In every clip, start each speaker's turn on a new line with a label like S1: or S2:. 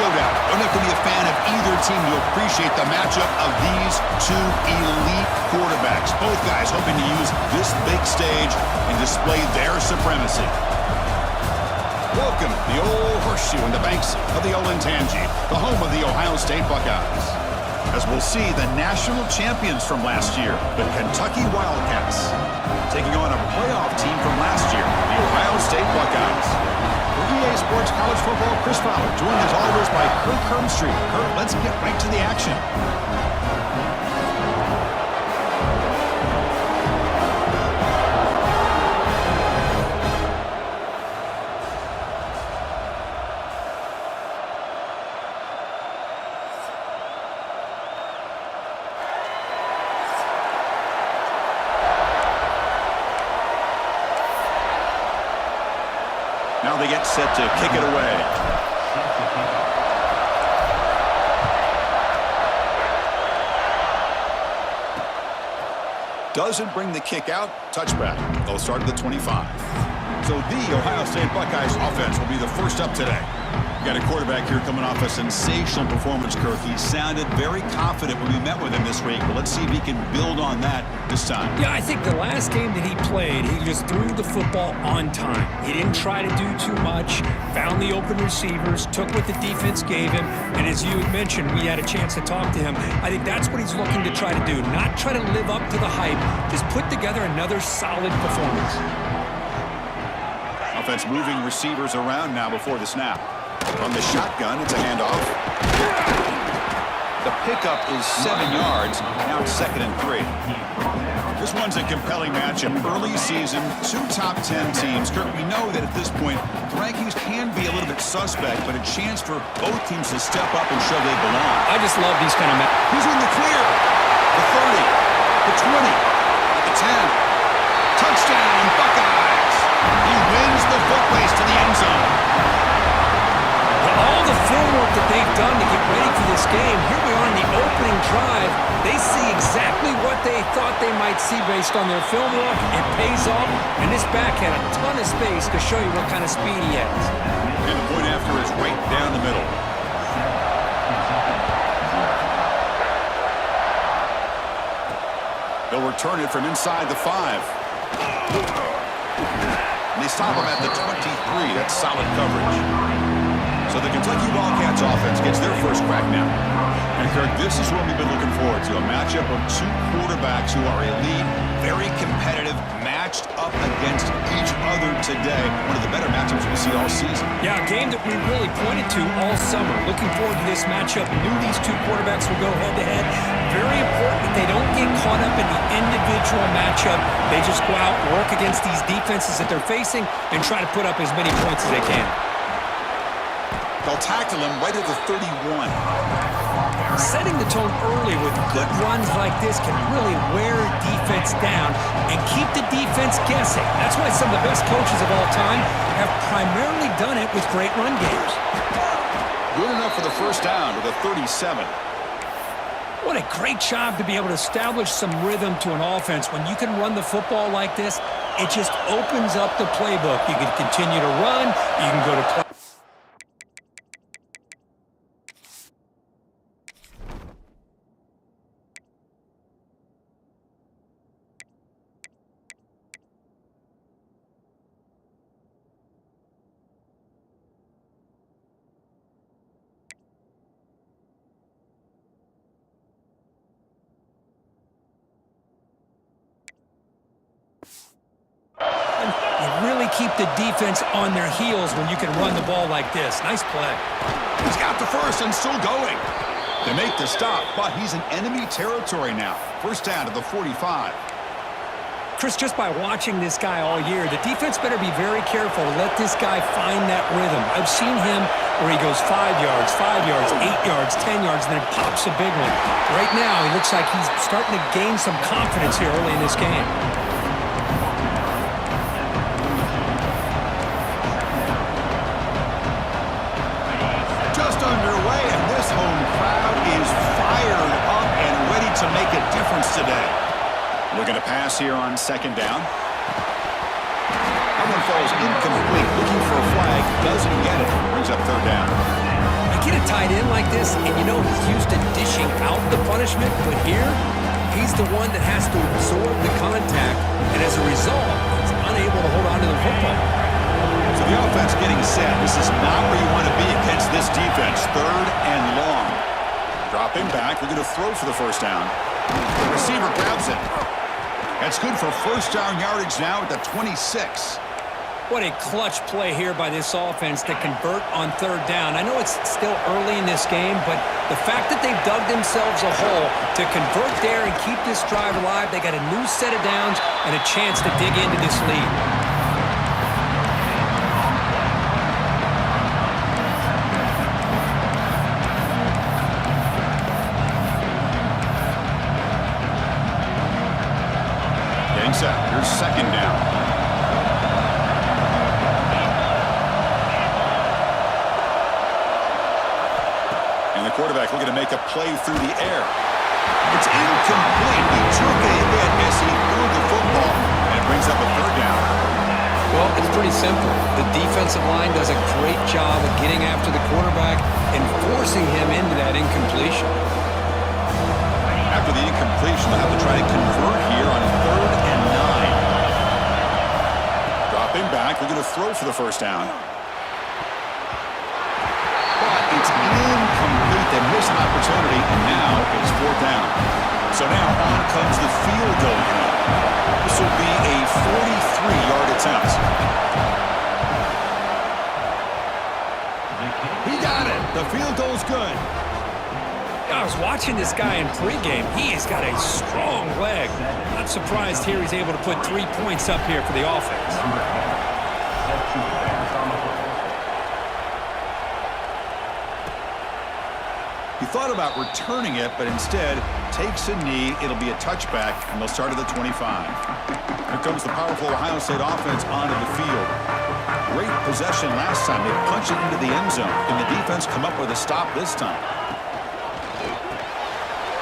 S1: showdown. Don't have to be a fan of either team to appreciate the matchup of these two elite quarterbacks. Both guys hoping to use this big stage and display their supremacy. Welcome to the old horseshoe in the banks of the Olentangy, the home of the Ohio State Buckeyes. As we'll see, the national champions from last year, the Kentucky Wildcats, taking on a playoff team from last year, the Ohio State Buckeyes. For EA Sports College Football, Chris Fowler, joined as always by Kurt Hermstreet. Kurt, let's get right to the action. Now they get set to kick it away. Doesn't bring the kick out. Touchback. They'll start at the 25. So the Ohio State Buckeyes offense will be the first up today. Got a quarterback here coming off a sensational performance, Kirk. He sounded very confident when we met with him this week, but let's see if he can build on that this time.
S2: Yeah, I think the last game that he played, he just threw the football on time. He didn't try to do too much, found the open receivers, took what the defense gave him, and as you had mentioned, we had a chance to talk to him. I think that's what he's looking to try to do, not try to live up to the hype, just put together another solid performance.
S1: Offense moving receivers around now before the snap. From the shotgun, it's a handoff. The pickup is 7 yards. Now it's 2nd and 3. This one's a compelling matchup. Early season, 2 top 10 teams. Kurt, we know that at this point, the rankings can be a little bit suspect, but a chance for both teams to step up and show they belong.
S2: I just love these kind of matchups.
S1: He's in the clear. The 30, the 20, the 10. Touchdown, Buckeyes. He wins the foot race to the end zone.
S2: All the film work that they've done to get ready for this game, here we are in the opening drive, they see exactly what they thought they might see based on their film work. It pays off, and this back had a ton of space to show you what kind of speed he has.
S1: And the point after is right down the middle. They'll return it from inside the 5. And they stop him at the 23. That's solid coverage. So the Kentucky Wildcats offense gets their first crack now. And Kirk, this is what we've been looking forward to. A matchup of two quarterbacks who are elite, very competitive, matched up against each other today. One of the better matchups we'll see all season.
S2: Yeah, a game that we really pointed to all summer. Looking forward to this matchup. Knew these two quarterbacks would go head-to-head. Very important that they don't get caught up in the individual matchup. They just go out, work against these defenses that they're facing, and try to put up as many points as they can.
S1: They'll tackle him right at the 31.
S2: Setting the tone early with good runs like this can really wear defense down and keep the defense guessing. That's why some of the best coaches of all time have primarily done it with great run games.
S1: Good enough for the first down to the 37.
S2: What a great job to be able to establish some rhythm to an offense. When you can run the football like this, it just opens up the playbook. You can continue to run, you can go to play. Keep the defense on their heels when you can run the ball like this. Nice play.
S1: He's got the first and still going. They make the stop, but he's in enemy territory now. First down to the 45.
S2: Chris, just by watching this guy all year, the defense better be very careful to let this guy find that rhythm. I've seen him where he goes 5 yards, 8 yards, 10 yards, and then pops a big one. Right now, he looks like he's starting to gain some confidence here early in this game.
S1: Underway, and this home crowd is fired up and ready to make a difference today. Looking to pass here on second down. That one falls incomplete. Looking for a flag, doesn't get it. Brings up third down.
S2: You get a tight end like this, and you know he's used to dishing out the punishment, but here, he's the one that has to absorb the contact, and as a result, he's unable to hold on to the football.
S1: So the offense getting set. This is not where you want to be against this defense. Third and long. Dropping back. We're going to throw for the first down. The receiver grabs it. That's good for first down yardage now at the 26.
S2: What a clutch play here by this offense to convert on third down. I know it's still early in this game, but the fact that they've dug themselves a hole to convert there and keep this drive alive, they got a new set of downs and a chance to dig into this lead.
S1: Here's second down. And the quarterback looking to make a play through the air. It's incomplete. He took a hit as he threw the football, and it brings up a third down.
S2: Well, it's pretty simple. The defensive line does a great job of getting after the quarterback and forcing him into that incompletion.
S1: After the incompletion, they'll have to try to convert here on third and 9. Dropping back, we're going to throw for the first down. But it's incomplete. They miss an opportunity, and now it's fourth down. So now on comes the field goal unit. This will be a 43-yard attempt. He got it. The field goal's good.
S2: I was watching this guy in pregame. He has got a strong leg. Not surprised here he's able to put 3 points up here for the offense.
S1: He thought about returning it, but instead takes a knee. It'll be a touchback, and they'll start at the 25. Here comes the powerful Ohio State offense onto the field. Great possession last time. They punched it into the end zone. Can the defense come up with a stop this time?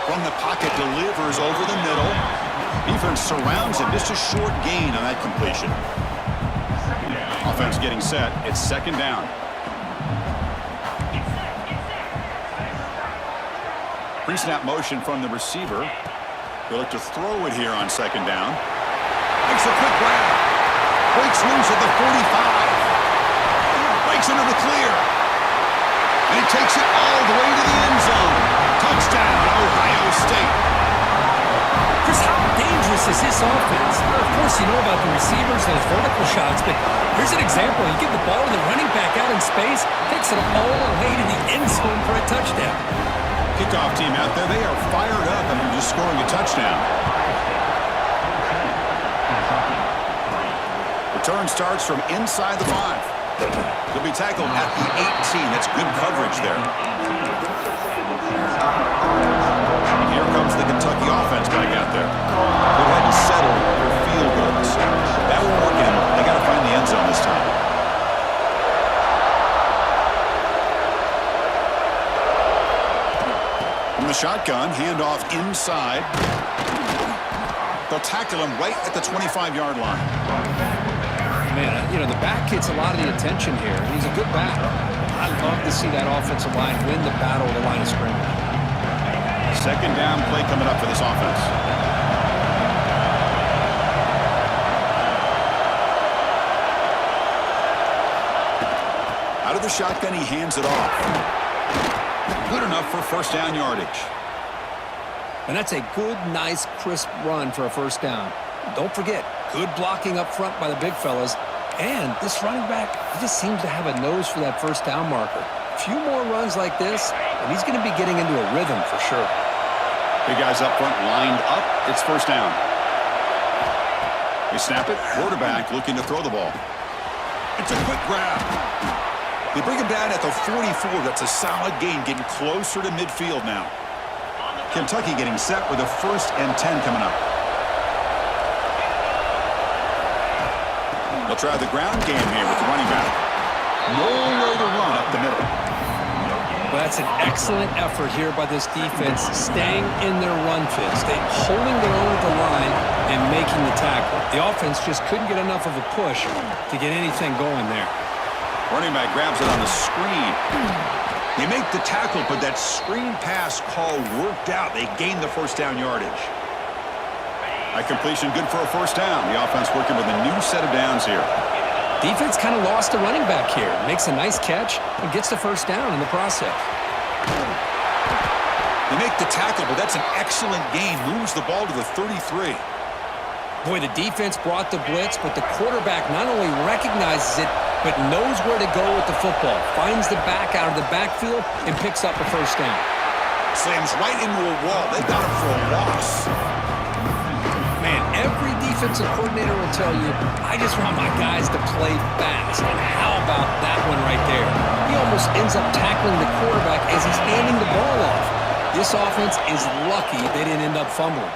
S1: From the pocket, delivers over the middle. Defense surrounds him. Just a short gain on that completion. Offense getting set. It's second down. Pre-snap motion from the receiver. He'll look to throw it here on second down. Makes a quick grab. Breaks loose at the 45. Breaks into the clear. And he takes it all the way to the end zone. Touchdown, Ohio State.
S2: Chris, how dangerous is this offense? Well, of course, you know about the receivers, those vertical shots, but here's an example. You give the ball to the running back out in space, takes it all the way to the end zone for a touchdown.
S1: Kickoff team out there, they are fired up and they're just scoring a touchdown. Return starts from inside the 5. He'll be tackled at the 18. That's good coverage there. And here comes the Kentucky offense back out there. Who had to settle for field goals. That won't work in. They got to find the end zone this time. From the shotgun, handoff inside. They'll tackle him right at the 25-yard line.
S2: Man, you know, the back gets a lot of the attention here. He's a good back. I love to see that offensive line win the battle at the line of scrimmage.
S1: Second down play coming up for this offense. Out of the shotgun, he hands it off. Good enough for first down yardage.
S2: And that's a good, nice, crisp run for a first down. Don't forget, good blocking up front by the big fellas. And this running back, he just seems to have a nose for that first down marker. A few more runs like this, and he's going to be getting into a rhythm for sure.
S1: Big guys up front lined up. It's first down. They snap it. Quarterback looking to throw the ball. It's a quick grab. They bring him down at the 44. That's a solid gain, getting closer to midfield now. Kentucky getting set with a 1st and 10 coming up. They'll try the ground game here with the running back. Nowhere to run up the middle.
S2: Well, that's an excellent effort here by this defense, staying in their run fit, holding their own at the line and making the tackle. The offense just couldn't get enough of a push to get anything going there.
S1: Running back grabs it on the screen. They make the tackle, but that screen pass call worked out. They gained the first down yardage. That completion good for a first down. The offense working with a new set of downs here.
S2: Defense kind of lost a running back here. Makes a nice catch and gets the first down in the process.
S1: They make the tackle, but that's an excellent gain. Moves the ball to the 33.
S2: Boy, the defense brought the blitz, but the quarterback not only recognizes it, but knows where to go with the football. Finds the back out of the backfield and picks up a first down.
S1: Slams right into a wall. They got him for a loss.
S2: Man, every defensive coordinator will tell you, I just want my guys to play fast. And how about that one right there? He almost ends up tackling the quarterback as he's handing the ball off. This offense is lucky they didn't end up fumbling.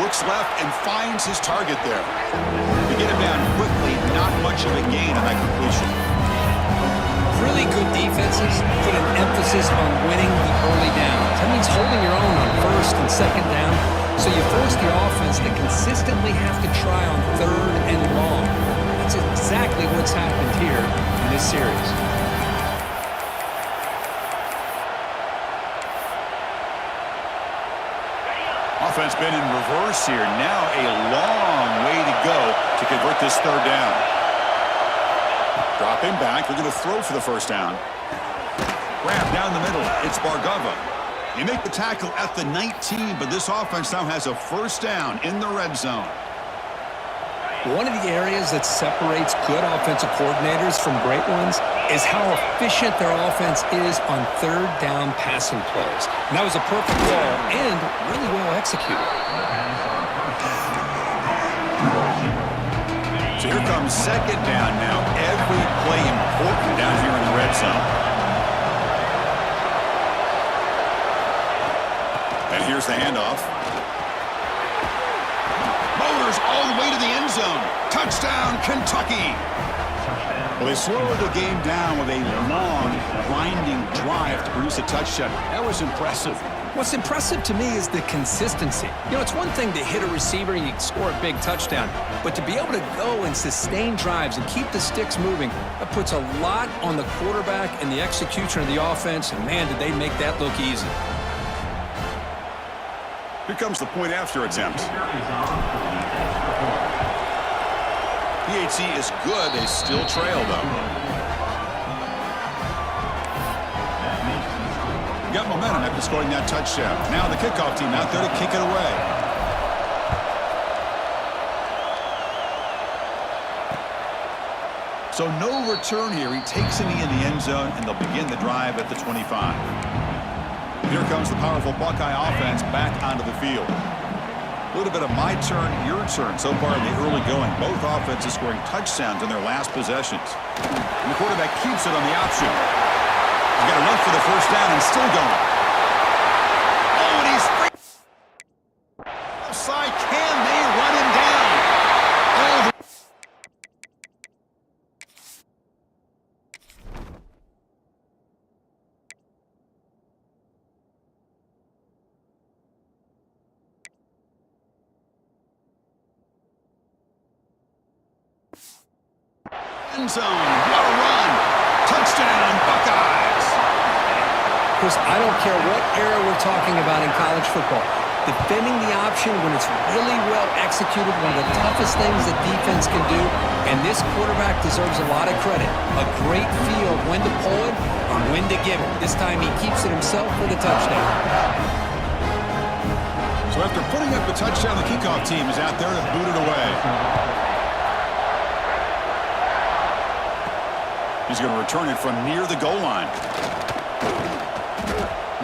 S1: Looks left and finds his target there. To get him down quickly, not much of a gain on that completion.
S2: Really good defenses put an emphasis on winning the early downs. That means holding your own on first and second down, so you force the offense to consistently have to try on third and long. That's exactly what's happened here in this series.
S1: Offense been in reverse here. Now a long way to go to convert this third down. Dropping back. We're going to throw for the first down. Grab down the middle. It's Bargava. You make the tackle at the 19, but this offense now has a first down in the red zone.
S2: One of the areas that separates good offensive coordinators from great ones is how efficient their offense is on third down passing plays. And that was a perfect call and really well executed.
S1: So here comes second down now. Every play important down here in the red zone. And here's the handoff. Motors all the way to the end zone. Touchdown, Kentucky. Well, they slowed the game down with a long, grinding drive to produce a touchdown. That was impressive.
S2: What's impressive to me is the consistency. You know, it's one thing to hit a receiver and you score a big touchdown, but to be able to go and sustain drives and keep the sticks moving, that puts a lot on the quarterback and the execution of the offense, and man, did they make that look easy.
S1: Here comes the point after attempt. PAT is good. They still trail, though. Got momentum after scoring that touchdown. Now the kickoff team out there to kick it away. So no return here. He takes it in the end zone, and they'll begin the drive at the 25. Here comes the powerful Buckeye offense back onto the field. A little bit of my turn, your turn so far in the early going. Both offenses scoring touchdowns in their last possessions. And the quarterback keeps it on the option. He's got enough for the first down and still going. Oh, and he's free. Offside, can they run him down? Oh, end zone. What a run. Touchdown, Buckeyes.
S2: Chris, I don't care what era we're talking about in college football. Defending the option when it's really well executed, one of the toughest things that defense can do, and this quarterback deserves a lot of credit. A great feel of when to pull it and when to give it. This time he keeps it himself for the touchdown.
S1: So after putting up the touchdown, the kickoff team is out there to boot it away. He's going to return it from near the goal line.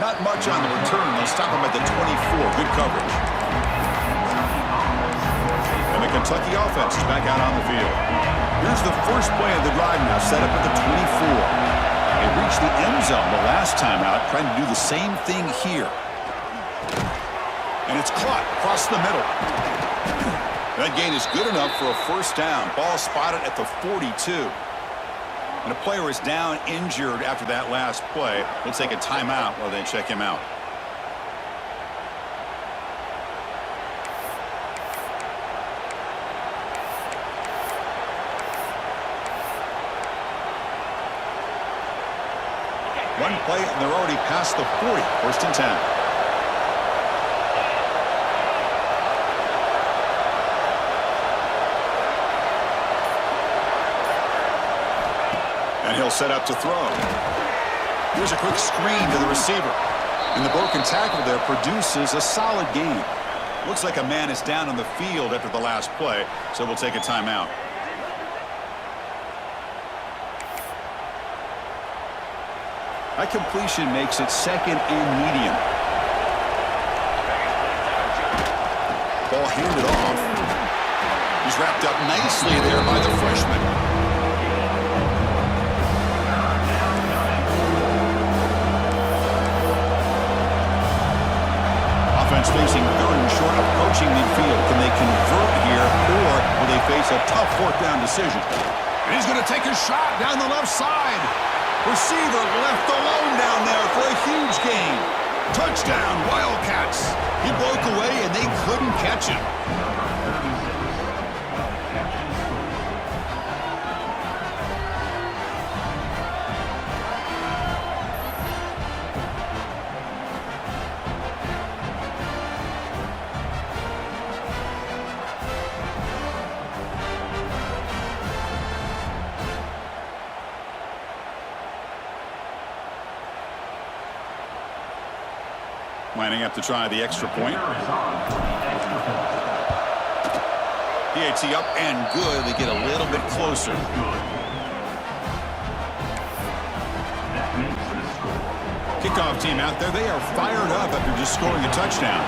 S1: Not much on the return. They'll stop him at the 24. Good coverage. And the Kentucky offense is back out on the field. Here's the first play of the drive now, set up at the 24. They reached the end zone the last time out, trying to do the same thing here. And it's caught across the middle. That gain is good enough for a first down. Ball spotted at the 42. And a player is down injured after that last play. We'll take a timeout while they check him out. One play, and they're already past the 40. First and 10. And he'll set up to throw. Here's a quick screen to the receiver. And the broken tackle there produces a solid gain. Looks like a man is down on the field after the last play, so we'll take a timeout. That completion makes it second and medium. Ball handed off. He's wrapped up nicely there by the freshman. Offense facing third and short, approaching midfield. Can they convert here, or will they face a tough fourth down decision? And he's going to take a shot down the left side. Receiver left alone down there for a huge gain. Touchdown, Wildcats. He broke away, and they couldn't catch him. Lining up to try the extra point. PAT up and good. They get a little bit closer. Kickoff team out there. They are fired up after just scoring a touchdown.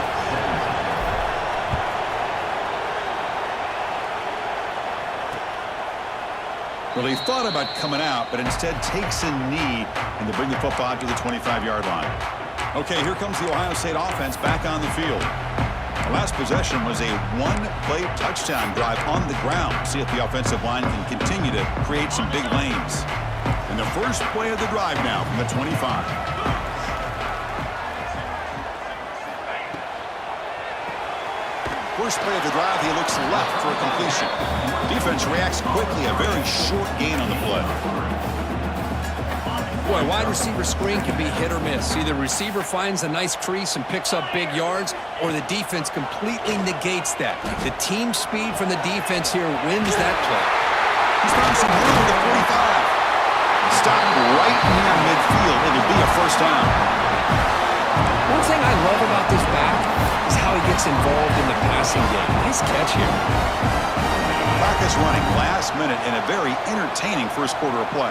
S1: Well, he thought about coming out, but instead takes a knee, and they bring the football out to the 25-yard line. Okay, here comes the Ohio State offense back on the field. The last possession was a one-play touchdown drive on the ground. See if the offensive line can continue to create some big lanes. And the first play of the drive now from the 25. First play of the drive, he looks left for a completion. Defense reacts quickly, a very short gain on the play.
S2: Boy, wide receiver screen can be hit or miss. Either receiver finds a nice crease and picks up big yards, or the defense completely negates that. The team speed from the defense here wins that play.
S1: He's found some room at the 45. Stopped right near midfield. It'll be a first down.
S2: One thing I love about this back is how he gets involved in the passing game. Nice catch here.
S1: Clock is running last minute in a very entertaining first quarter of play.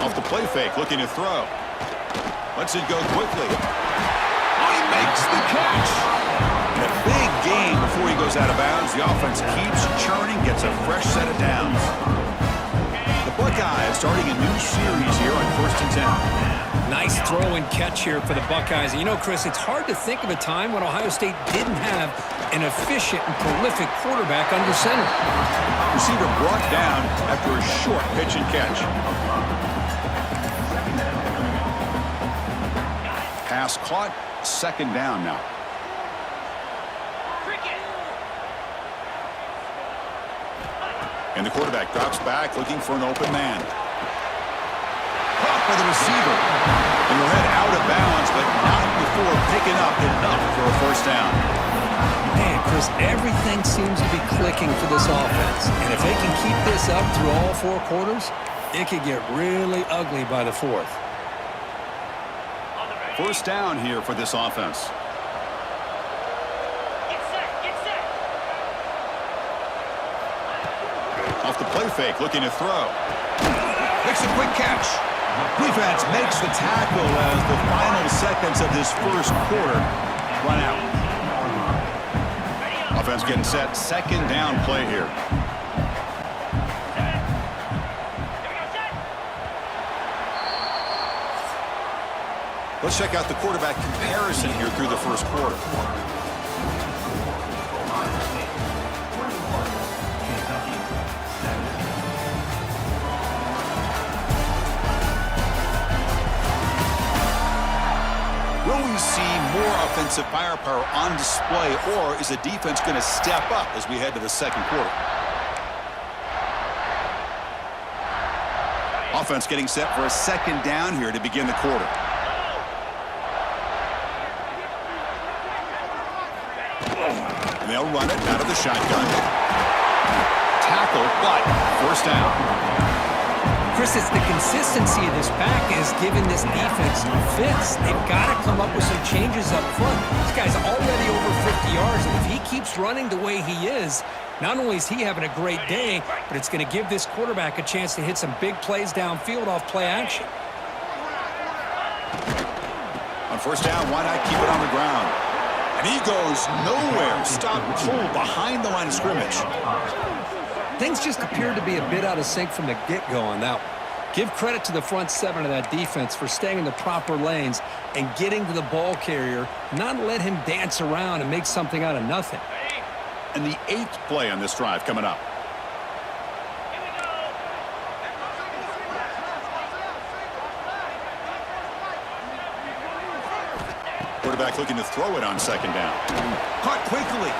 S1: Off the play fake, looking to throw. Lets it go quickly. Oh, he makes the catch. And a big gain before he goes out of bounds. The offense keeps churning, gets a fresh set of downs. The Buckeyes starting a new series here on 1st and 10.
S2: Nice throw and catch here for the Buckeyes. And you know, Chris, it's hard to think of a time when Ohio State didn't have an efficient and prolific quarterback under center.
S1: Receiver brought down after a short pitch and catch. Pass caught, second down now. And the quarterback drops back looking for an open man. Caught by the receiver. And he'll head out of bounds, but not before picking up enough for a first down.
S2: Man, Chris, everything seems to be clicking for this offense. And if they can keep this up through all four quarters, it could get really ugly by the fourth.
S1: First down here for this offense. Off the play fake, looking to throw. Makes a quick catch. Defense makes the tackle as the final seconds of this first quarter run out. Offense getting set, second down play here. Let's check out the quarterback comparison here through the first quarter. Will we see more offensive firepower on display, or is the defense going to step up as we head to the second quarter? Offense getting set for a second down here to begin the quarter. And they'll run it out of the shotgun. Tackle, but first down.
S2: Chris, it's the consistency of this back is giving this defense fits. They've got to come up with some changes up front. This guy's already over 50 yards, and if he keeps running the way he is, not only is he having a great day, but it's going to give this quarterback a chance to hit some big plays downfield off play action.
S1: On first down, why not keep it on the ground? And he goes nowhere. Stop pulled behind the line of scrimmage.
S2: Things just appeared to be a bit out of sync from the get-go on that one. Give credit to the front seven of that defense for staying in the proper lanes and getting to the ball carrier, not let him dance around and make something out of nothing.
S1: And the 8th play on this drive coming up. Quarterback looking to throw it on second down. Caught quickly.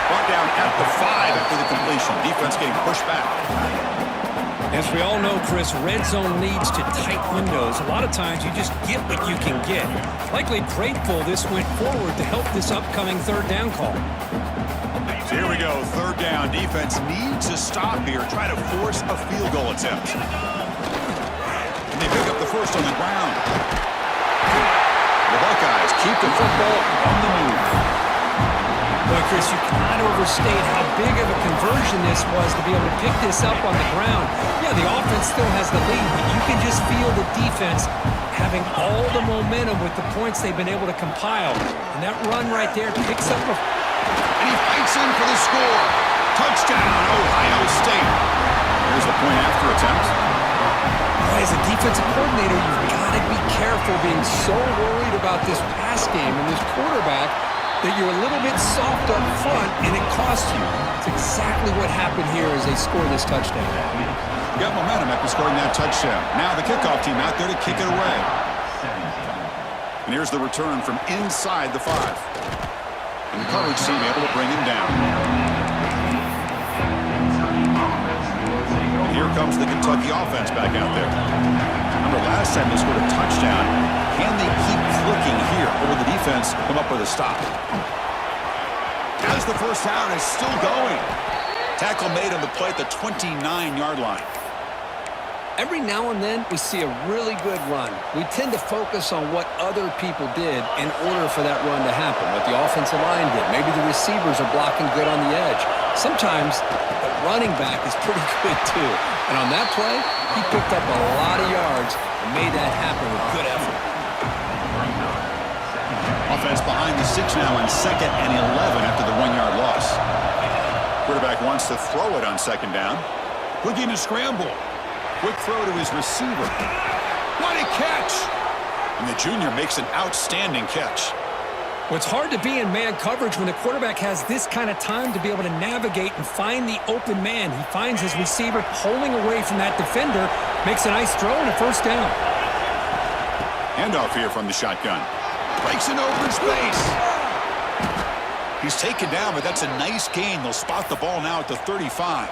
S1: Brought down at the 5 after the completion. Defense getting pushed back.
S2: As we all know, Chris, red zone leads to tight windows. A lot of times you just get what you can get. Likely grateful this went forward to help this upcoming third down call.
S1: So here we go, third down. Defense needs to stop here, try to force a field goal attempt. And they pick up the first on the ground. The Buckeyes keep the football on the move.
S2: Boy, Chris, you cannot overstate how big of a conversion this was to be able to pick this up on the ground. Yeah, the offense still has the lead, but you can just feel the defense having all the momentum with the points they've been able to compile. And that run right there picks up
S1: and he fights in for the score. Touchdown, Ohio State. Here's the point after attempt.
S2: Boy, as a defensive coordinator, you've got to be careful being so worried about this pass game and this quarterback that you're a little bit soft up front and it costs you. It's exactly what happened here as they score this touchdown.
S1: Got momentum after scoring that touchdown. Now the kickoff team out there to kick it away. And here's the return from inside the 5. And the coverage team able to bring him down. And here comes the Kentucky offense back out there. Remember last time they scored a touchdown. Can they keep clicking here? Or will the defense come up with a stop? As the first down is still going. Tackle made on the play at the 29-yard line.
S2: Every now and then, we see a really good run. We tend to focus on what other people did in order for that run to happen, what the offensive line did. Maybe the receivers are blocking good on the edge. Sometimes the running back is pretty good, too. And on that play, he picked up a lot of yards and made that happen with good effort.
S1: Offense behind the 6 now on 2nd and 11 after the 1-yard loss. Quarterback wants to throw it on 2nd down. Looking to scramble. Quick throw to his receiver. What a catch! And the junior makes an outstanding catch.
S2: Well, it's hard to be in man coverage when the quarterback has this kind of time to be able to navigate and find the open man. He finds his receiver pulling away from that defender, makes a nice throw and a first down.
S1: Handoff here from the shotgun. Breaks an open space. He's taken down, but that's a nice gain. They'll spot the ball now at the 35.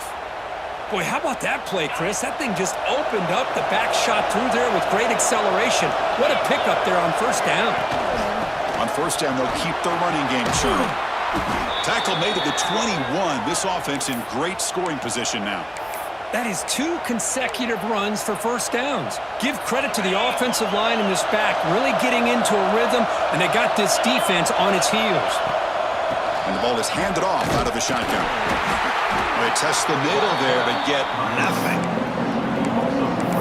S2: Boy, how about that play, Chris? That thing just opened up. The back shot through there with great acceleration. What a pickup there on first down.
S1: On first down, they'll keep the running game churning. Tackle made at the 21. This offense in great scoring position now.
S2: That is 2 consecutive runs for first downs. Give credit to the offensive line in this back, really getting into a rhythm, and they got this defense on its heels.
S1: And the ball is handed off out of the shotgun. They test the middle there, but get nothing.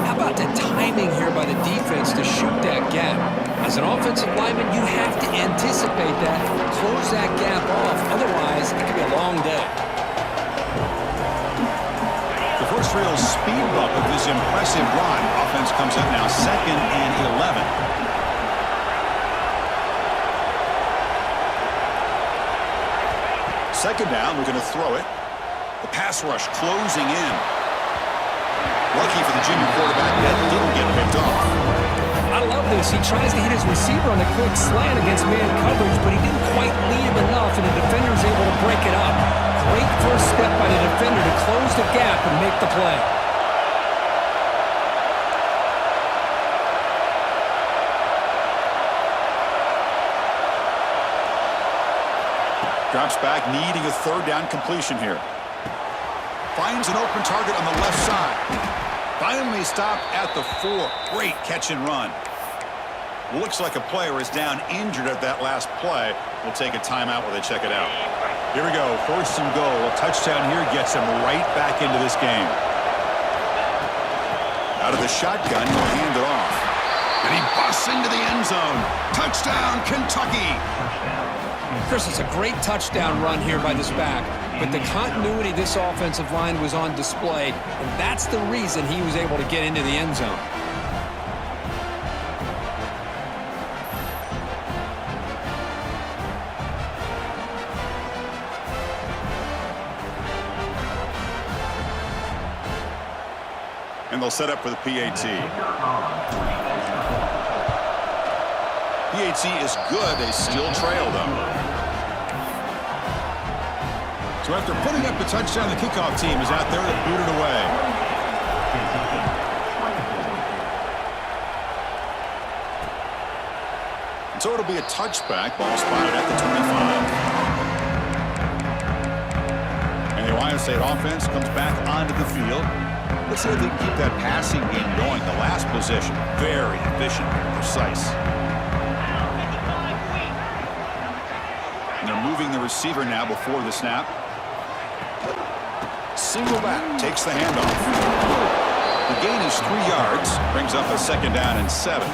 S2: How about the timing here by the defense to shoot that gap? As an offensive lineman, you have to anticipate that, close that gap off. Otherwise, it could be a long day.
S1: The first real speed bump of this impressive run. Offense comes up now 2nd and 11. Second down, we're going to throw it. The pass rush closing in. Lucky for the junior quarterback, that didn't get picked off.
S2: I love this. He tries to hit his receiver on a quick slant against man coverage, but he didn't quite lead him enough, and the defender's able to break it up. Great first step by the defender to close the gap and make the play.
S1: Drops back, needing a third down completion here. Finds an open target on the left side. Finally stopped at the 4. Great catch and run. Looks like a player is down injured at that last play. We'll take a timeout while they check it out. Here we go, 1st and goal. A touchdown here gets him right back into this game. Out of the shotgun, he'll hand it off. And he busts into the end zone. Touchdown, Kentucky!
S2: Chris, it's a great touchdown run here by this back, but the continuity of this offensive line was on display, and that's the reason he was able to get into the end zone.
S1: And they'll set up for the PAT. PAT is good. They still trail them. So after putting up the touchdown, the kickoff team is out there to boot it away. And so it'll be a touchback. Ball spotted at the 25. And the Ohio State offense comes back onto the field. Let's see if they can keep that passing game going. The last possession, very efficient and precise. And they're moving the receiver now before the snap. Single back, takes the handoff. The gain is 3 yards, brings up a 2nd down and 7.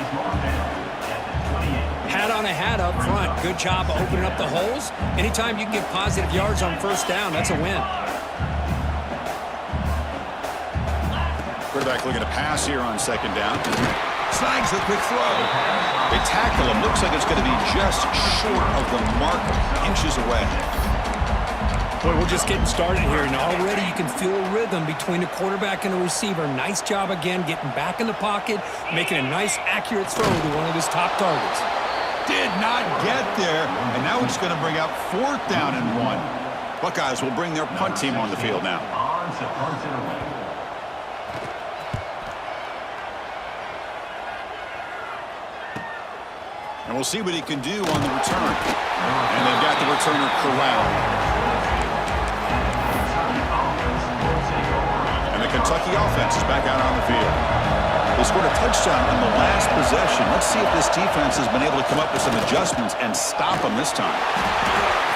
S2: Hat on a hat up front. Good job of opening up the holes. Anytime you can get positive yards on first down, that's a win.
S1: Quarterback looking to pass here on second down. Snags the quick throw. They tackle him. Looks like it's going to be just short of the mark, inches away.
S2: Boy, we're just getting started here, and already you can feel a rhythm between the quarterback and the receiver. Nice job again getting back in the pocket, making a nice, accurate throw to one of his top targets.
S1: Did not get there, and now it's going to bring up 4th down and 1. Buckeyes will bring their punt team on the field now. And we'll see what he can do on the return. And they've got the returner corralled. And the Kentucky offense is back out on the field. They scored a touchdown on the last possession. Let's see if this defense has been able to come up with some adjustments and stop them this time.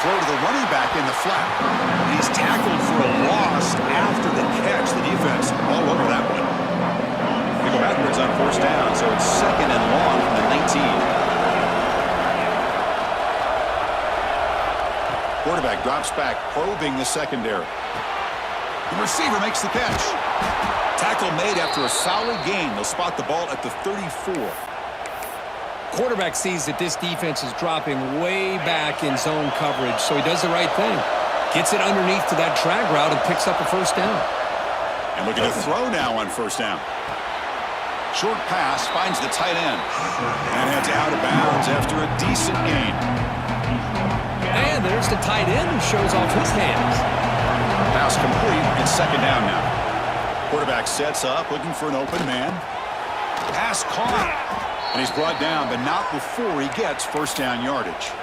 S1: Throw to the running back in the flat. He's tackled for a loss after the catch. The defense all over that one. They go backwards on 1st down, so it's 2nd and long from the 19. Quarterback drops back, probing the secondary. The receiver makes the catch. Tackle made after a solid gain. They'll spot the ball at the 34.
S2: Quarterback sees that this defense is dropping way back in zone coverage, so he does the right thing. Gets it underneath to that drag route and picks up a 1st down.
S1: And look at a throw now on 1st down. Short pass finds the tight end. And heads out of bounds after a decent gain.
S2: And there's the tight end who shows off his hands.
S1: Pass complete. It's 2nd down now. Quarterback sets up, looking for an open man. Pass caught. And he's brought down, but not before he gets 1st down yardage.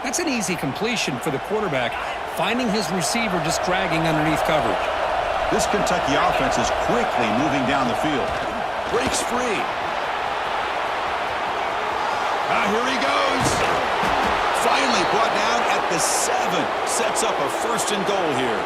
S2: That's an easy completion for the quarterback, finding his receiver just dragging underneath coverage.
S1: This Kentucky offense is quickly moving down the field. Breaks free. Here he goes. Finally brought down at the 7. Sets up a 1st and goal here.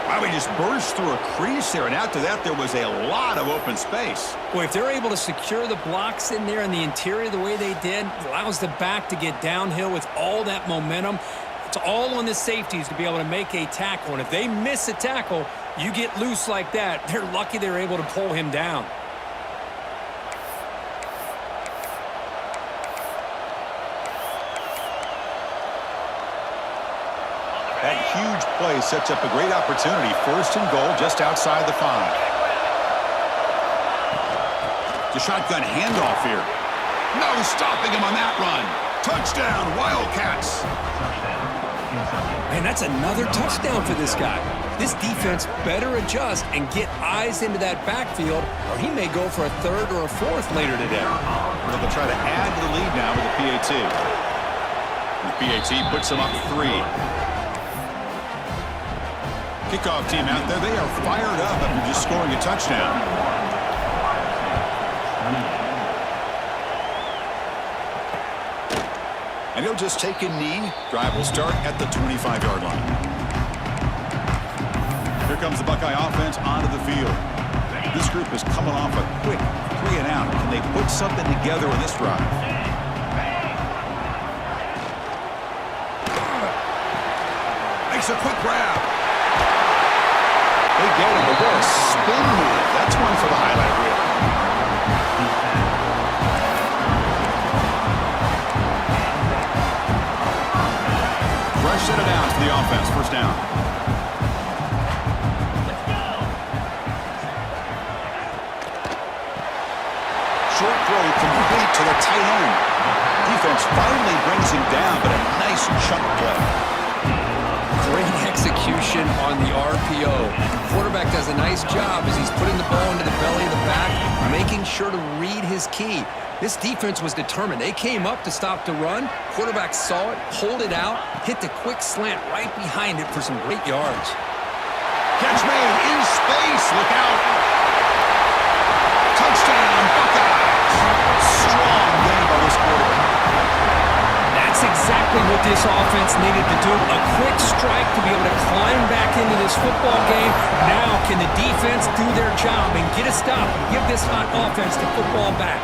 S1: Wow, he just burst through a crease there, and after that there was a lot of open space.
S2: Boy, if they're able to secure the blocks in there in the interior the way they did, allows the back to get downhill with all that momentum. It's all on the safeties to be able to make a tackle, and if they miss a tackle, you get loose like that. They're lucky they're able to pull him down.
S1: That huge play sets up a great opportunity. 1st and goal just outside the 5. The shotgun handoff here. No stopping him on that run. Touchdown, Wildcats.
S2: And that's another touchdown for this guy. This defense better adjust and get eyes into that backfield, or he may go for a 3rd or a 4th later today.
S1: They'll try to add to the lead now with the PAT. And the PAT puts them up 3. Kickoff team out there, they are fired up after just scoring a touchdown. And he'll just take a knee. Drive will start at the 25-yard line. Here comes the Buckeye offense onto the field. This group is coming off a quick 3 and out. Can they put something together in this drive? Makes a quick grab. They get him, but what a spin move. That's one for the highlight reel. Fresh set it down to the offense. 1st down. Short throw complete to the tight end. Defense finally brings him down, but a nice chunk play.
S2: Great execution on the RPO. The quarterback does a nice job as he's putting the ball into the belly of the back, making sure to read his key. This defense was determined. They came up to stop the run. Quarterback saw it, pulled it out, hit the quick slant right behind it for some great yards.
S1: Catch made in space. Look out. Touchdown, Buckeyes. Strong game by this quarterback.
S2: That's exactly what this offense needed to do. A quick strike to be able to climb back into this football game. Now can the defense do their job and get a stop and give this hot offense the football back?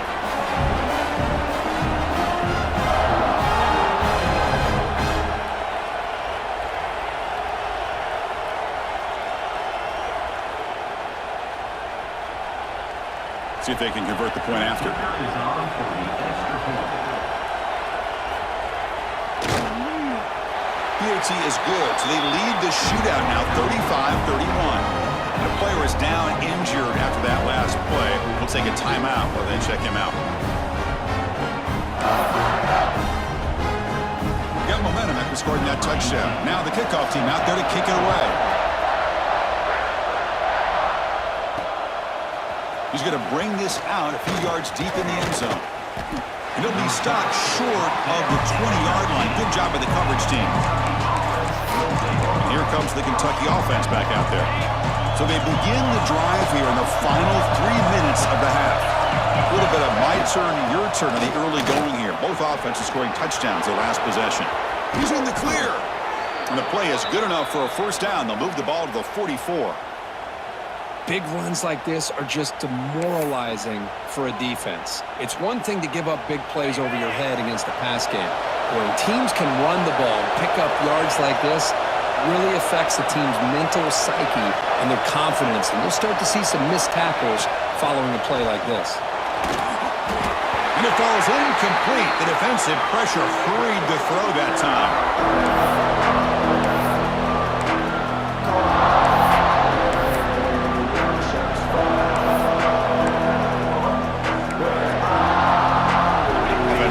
S1: See if they can convert the point after. PAT is good, so they lead the shootout now 35-31. And a player is down injured after that last play. We'll take a timeout or then check him out. Got momentum after scoring that touchdown. Now the kickoff team out there to kick it away. He's going to bring this out a few yards deep in the end zone. And he'll be stopped short of the 20-yard line. Good job by the coverage team. And here comes the Kentucky offense back out there. So they begin the drive here in the final 3 minutes of the half. A little bit of my turn, your turn in the early going here. Both offenses scoring touchdowns their last possession. He's in the clear. And the play is good enough for a first down. They'll move the ball to the 44.
S2: Big runs like this are just demoralizing for a defense. It's one thing to give up big plays over your head against the pass game. When teams can run the ball, pick up yards like this, really affects the team's mental psyche and their confidence. And you'll start to see some missed tackles following a play like this.
S1: And it falls incomplete. The defensive pressure hurried to throw that time.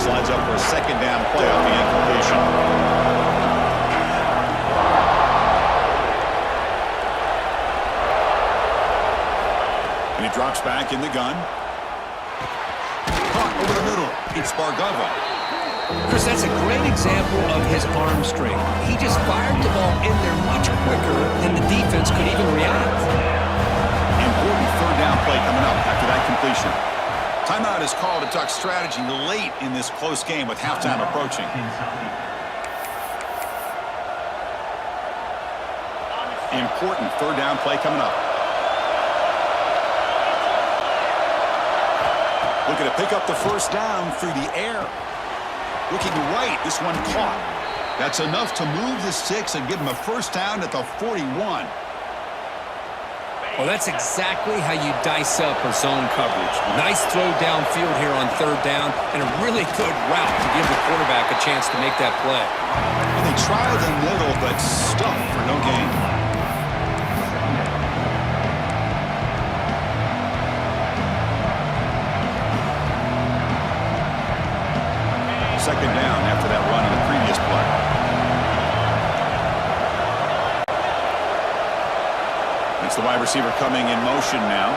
S1: Lines up for a second down play off the incompletion. And he drops back in the gun. Caught over the middle. It's Bargava.
S2: Chris, that's a great example of his arm strength. He just fired the ball in there much quicker than the defense could even react.
S1: Important third down play coming up after that completion. Timeout is called to Duck strategy late in this close game with halftime approaching. Important third down play coming up. Looking to pick up the first down through the air. Looking right, this one caught. That's enough to move the sticks and give him a first down at the 41.
S2: Well, that's exactly how you dice up a zone coverage. Nice throw downfield here on third down, and a really good route to give the quarterback a chance to make that play.
S1: And they try the middle, but stuffed for no gain. Second down after that run in the previous play. It's the wide receiver coming in motion now.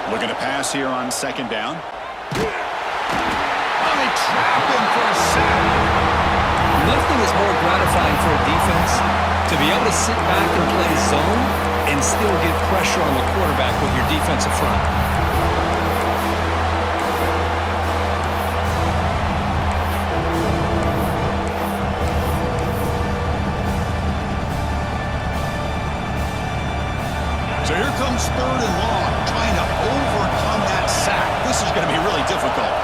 S1: Looking to pass here on second down. Oh, they trap him for a sack.
S2: Nothing is more gratifying for a defense to be able to sit back and play zone and still get pressure on the quarterback with your defensive front.
S1: So here comes third and long, trying to overcome that sack. This is going to be really difficult.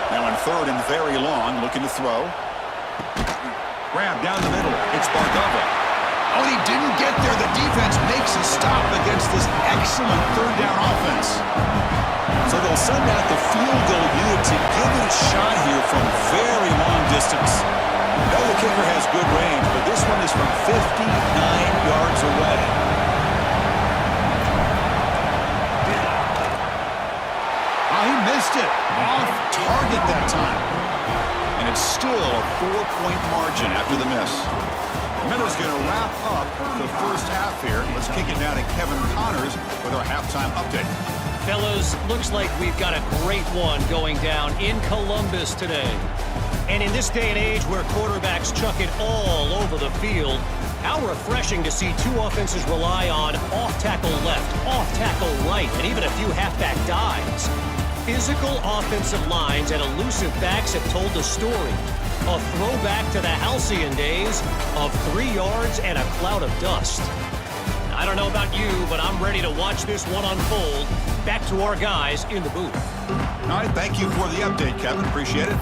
S1: Now in third and very long, looking to throw. Grab down the middle. It's Bargava. Oh, he didn't get there. The defense makes a stop against this excellent third down offense. So they'll send out the field goal unit to give it a shot here from very long distance. No, the kicker has good range, but this one is from 59 yards away. Oh, he missed it. Off target that time. And it's still a 4-point margin after the miss. Miller's going to wrap up the first half here. Let's kick it now to Kevin Connors with our halftime update.
S3: Fellas, looks like we've got a great one going down in Columbus today. And in this day and age where quarterbacks chuck it all over the field, how refreshing to see two offenses rely on off-tackle left, off-tackle right, and even a few halfback dives. Physical offensive lines and elusive backs have told the story. A throwback to the halcyon days of 3 yards and a cloud of dust. I don't know about you, but I'm ready to watch this one unfold. Back to our guys in the booth.
S1: All right, thank you for the update, Kevin. Appreciate it.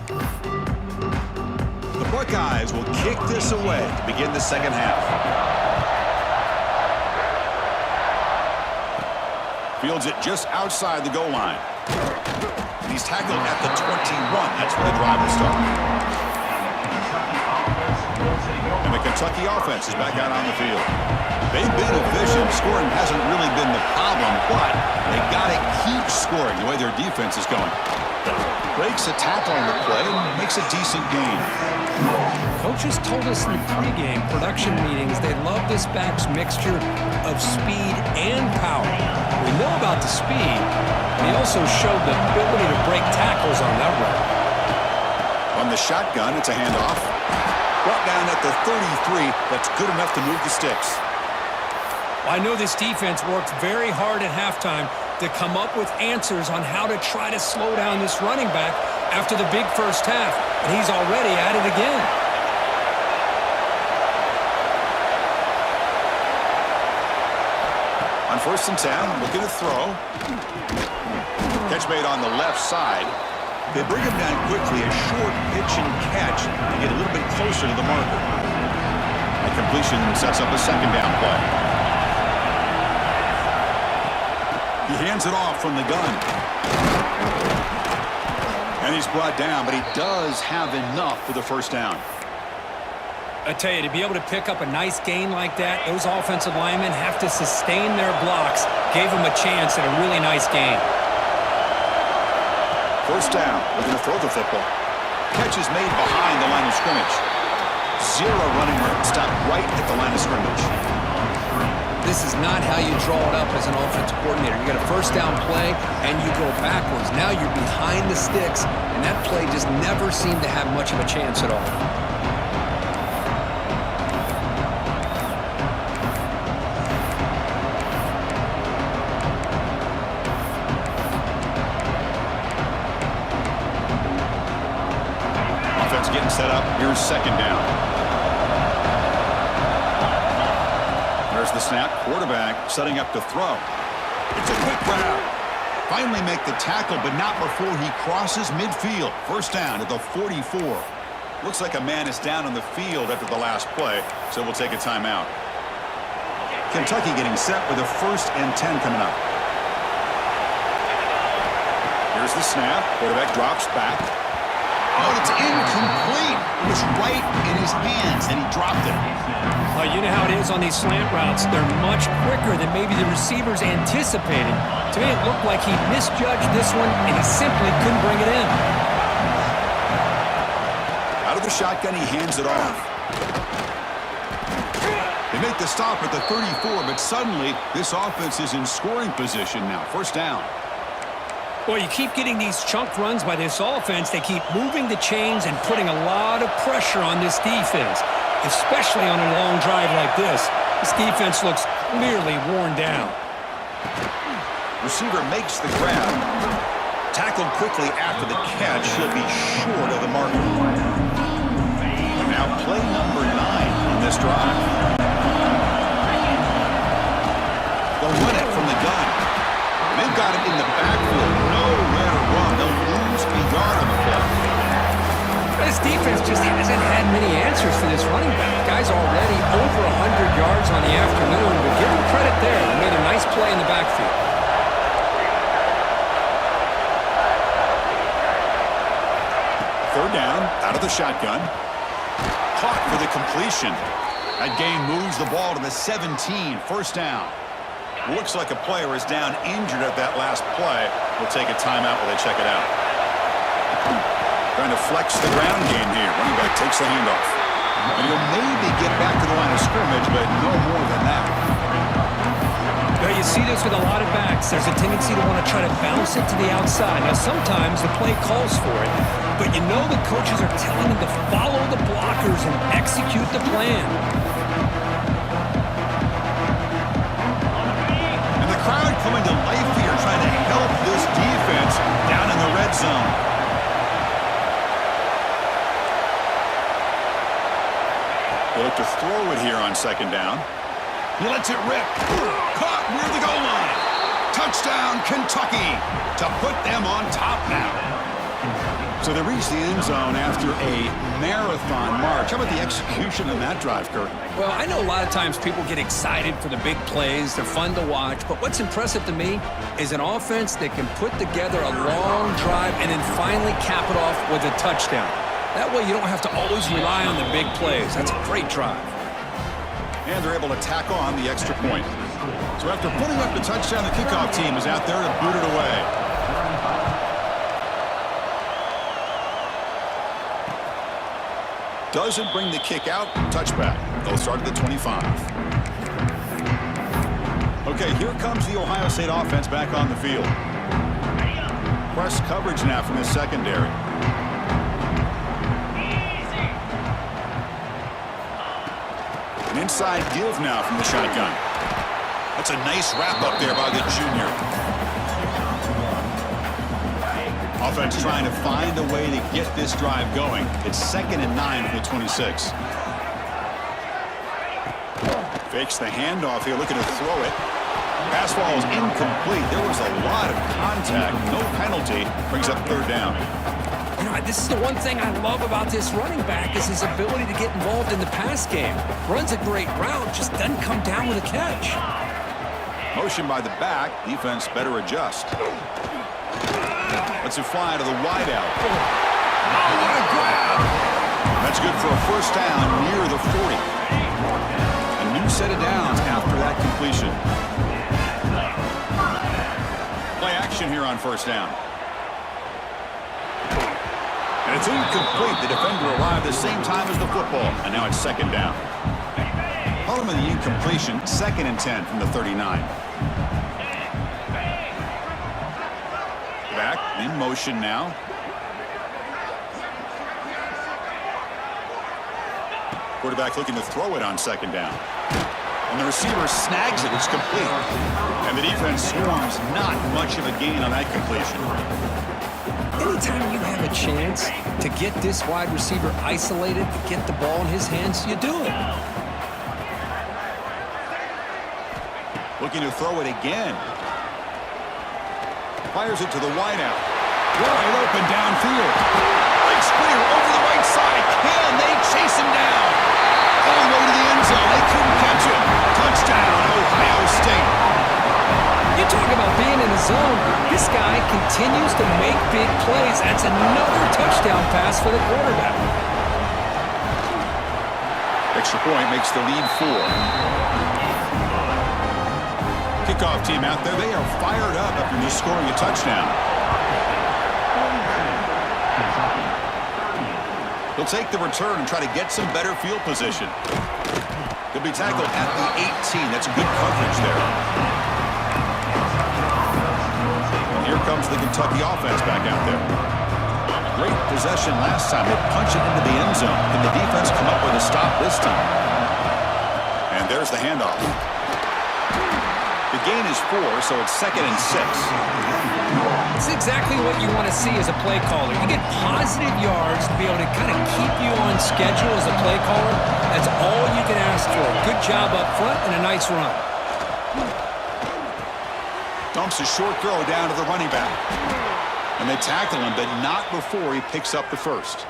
S1: The Buckeyes will kick this away to begin the second half. Fields it just outside the goal line. And he's tackled at the 21. That's where the drive will start. And the Kentucky offense is back out on the field. They've been efficient. Scoring hasn't really been the problem, but they got to keep scoring the way their defense is going. Breaks a tackle on the play and makes a decent gain.
S2: Coaches told us in the pregame production meetings they love this back's mixture of speed and power. We know about the speed. He also showed the ability to break tackles on that run.
S1: On the shotgun, it's a handoff. Brought down at the 33. That's good enough to move the sticks.
S2: I know this defense worked very hard at halftime to come up with answers on how to try to slow down this running back after the big first half, and he's already at it again.
S1: On 1st and 10, looking to throw. Catch made on the left side. They bring him down quickly, a short pitch and catch to get a little bit closer to the marker. A completion sets up a second down play. He hands it off from the gun. And he's brought down, but he does have enough for the first down.
S2: I tell you, to be able to pick up a nice gain like that, those offensive linemen have to sustain their blocks. Gave him a chance at a really nice gain.
S1: First down. We're going to throw the football. Catch is made behind the line of scrimmage. Zero running room. Stop right at the line of scrimmage.
S2: This is not how you draw it up as an offensive coordinator. You got a first down play, and you go backwards. Now you're behind the sticks, and that play just never seemed to have much of a chance at all.
S1: Offense getting set up. Here's second down. There's the snap. Quarterback setting up to throw. It's a quick grab. Finally make the tackle, but not before he crosses midfield. First down at the 44. Looks like a man is down on the field after the last play, so we'll take a timeout. Kentucky getting set with a 1st and 10 coming up. Here's the snap. Quarterback drops back. Oh, it's incomplete. It was right in his hands, and he dropped it.
S2: You know how it is on these slant routes. They're much quicker than maybe the receivers anticipated. To me, it looked like he misjudged this one, and he simply couldn't bring it in.
S1: Out of the shotgun, he hands it off. They make the stop at the 34, but suddenly this offense is in scoring position now. First down.
S2: Well, you keep getting these chunk runs by this offense. They keep moving the chains and putting a lot of pressure on this defense, especially on a long drive like this. This defense looks clearly worn down.
S1: Receiver makes the grab. Tackled quickly after the catch. Should be short of the marker. Now play number 9 on this drive. They'll run it from the gun. They've got it in the backfield. Nowhere to run. They'll lose a yard on the play.
S2: This defense just hasn't had many answers for this running back. Guy's already over 100 yards on the afternoon, but give him credit there. He made a nice play in the backfield.
S1: Third down, out of the shotgun. Caught for the completion. That gain moves the ball to the 17. First down. Looks like a player is down injured at that last play. We'll take a timeout while they check it out. Trying to flex the ground game here. Running back takes the handoff. And he'll maybe get back to the line of scrimmage, but no more than that.
S2: Now you see this with a lot of backs. There's a tendency to want to try to bounce it to the outside. Now sometimes the play calls for it, but you know the coaches are telling them to follow the blockers and execute the plan.
S1: Crowd coming to life here, trying to help this defense down in the red zone. They look to throw it here on second down. He lets it rip. Caught near the goal line. Touchdown, Kentucky, to put them on top now. So they reach the end zone after a marathon march. How about the execution in that drive, Kurt?
S2: Well, I know a lot of times people get excited for the big plays. They're fun to watch. But what's impressive to me is an offense that can put together a long drive and then finally cap it off with a touchdown. That way you don't have to always rely on the big plays. That's a great drive.
S1: And they're able to tack on the extra point. So after putting up the touchdown, the kickoff team is out there to boot it away. Doesn't bring the kick out. Touchback. They'll start at the 25. Okay, here comes the Ohio State offense back on the field. Press coverage now from the secondary. An inside give now from the shotgun. That's a nice wrap up there by the junior. Offense trying to find a way to get this drive going. It's 2nd and 9 from the 26. Fakes the handoff here, looking to throw it. Pass ball is incomplete. There was a lot of contact. No penalty. Brings up 3rd down.
S2: You know, this is the one thing I love about this running back is his ability to get involved in the pass game. Runs a great route, just doesn't come down with a catch.
S1: Motion by the back. Defense better adjust. Lets it fly to the wideout. Oh, what a grab! That's good for a 1st down near the 40. A new set of downs after that completion. Play action here on 1st down. And it's incomplete. The defender arrived the same time as the football. And now it's 2nd down. Problem of the incompletion, 2nd and 10 from the 39. Back in motion now. Quarterback looking to throw it on 2nd down. And the receiver snags it. It's complete. And the defense swarms not much of a gain on that completion.
S2: Anytime you have a chance to get this wide receiver isolated, to get the ball in his hands, you do it.
S1: Looking to throw it again. Fires it to the wideout. Wide open downfield. Breaks clear over the right side. Can they chase him down? All the way to the end zone. They couldn't catch him. Touchdown, Ohio State.
S2: You talk about being in the zone. This guy continues to make big plays. That's another touchdown pass for the quarterback.
S1: Extra point makes the lead 4. Kickoff team out there. They are fired up after just scoring a touchdown. He'll take the return and try to get some better field position. He'll be tackled at the 18. That's good coverage there. And here comes the Kentucky offense back out there. Great possession last time. They punch it into the end zone. Can the defense come up with a stop this time? And there's the handoff. The gain is 4, so it's 2nd and 6.
S2: It's exactly what you want to see as a play caller. You get positive yards to be able to kind of keep you on schedule as a play caller. That's all you can ask for. Good job up front and a nice run.
S1: Dumps a short throw down to the running back. And they tackle him, but not before he picks up the 1st.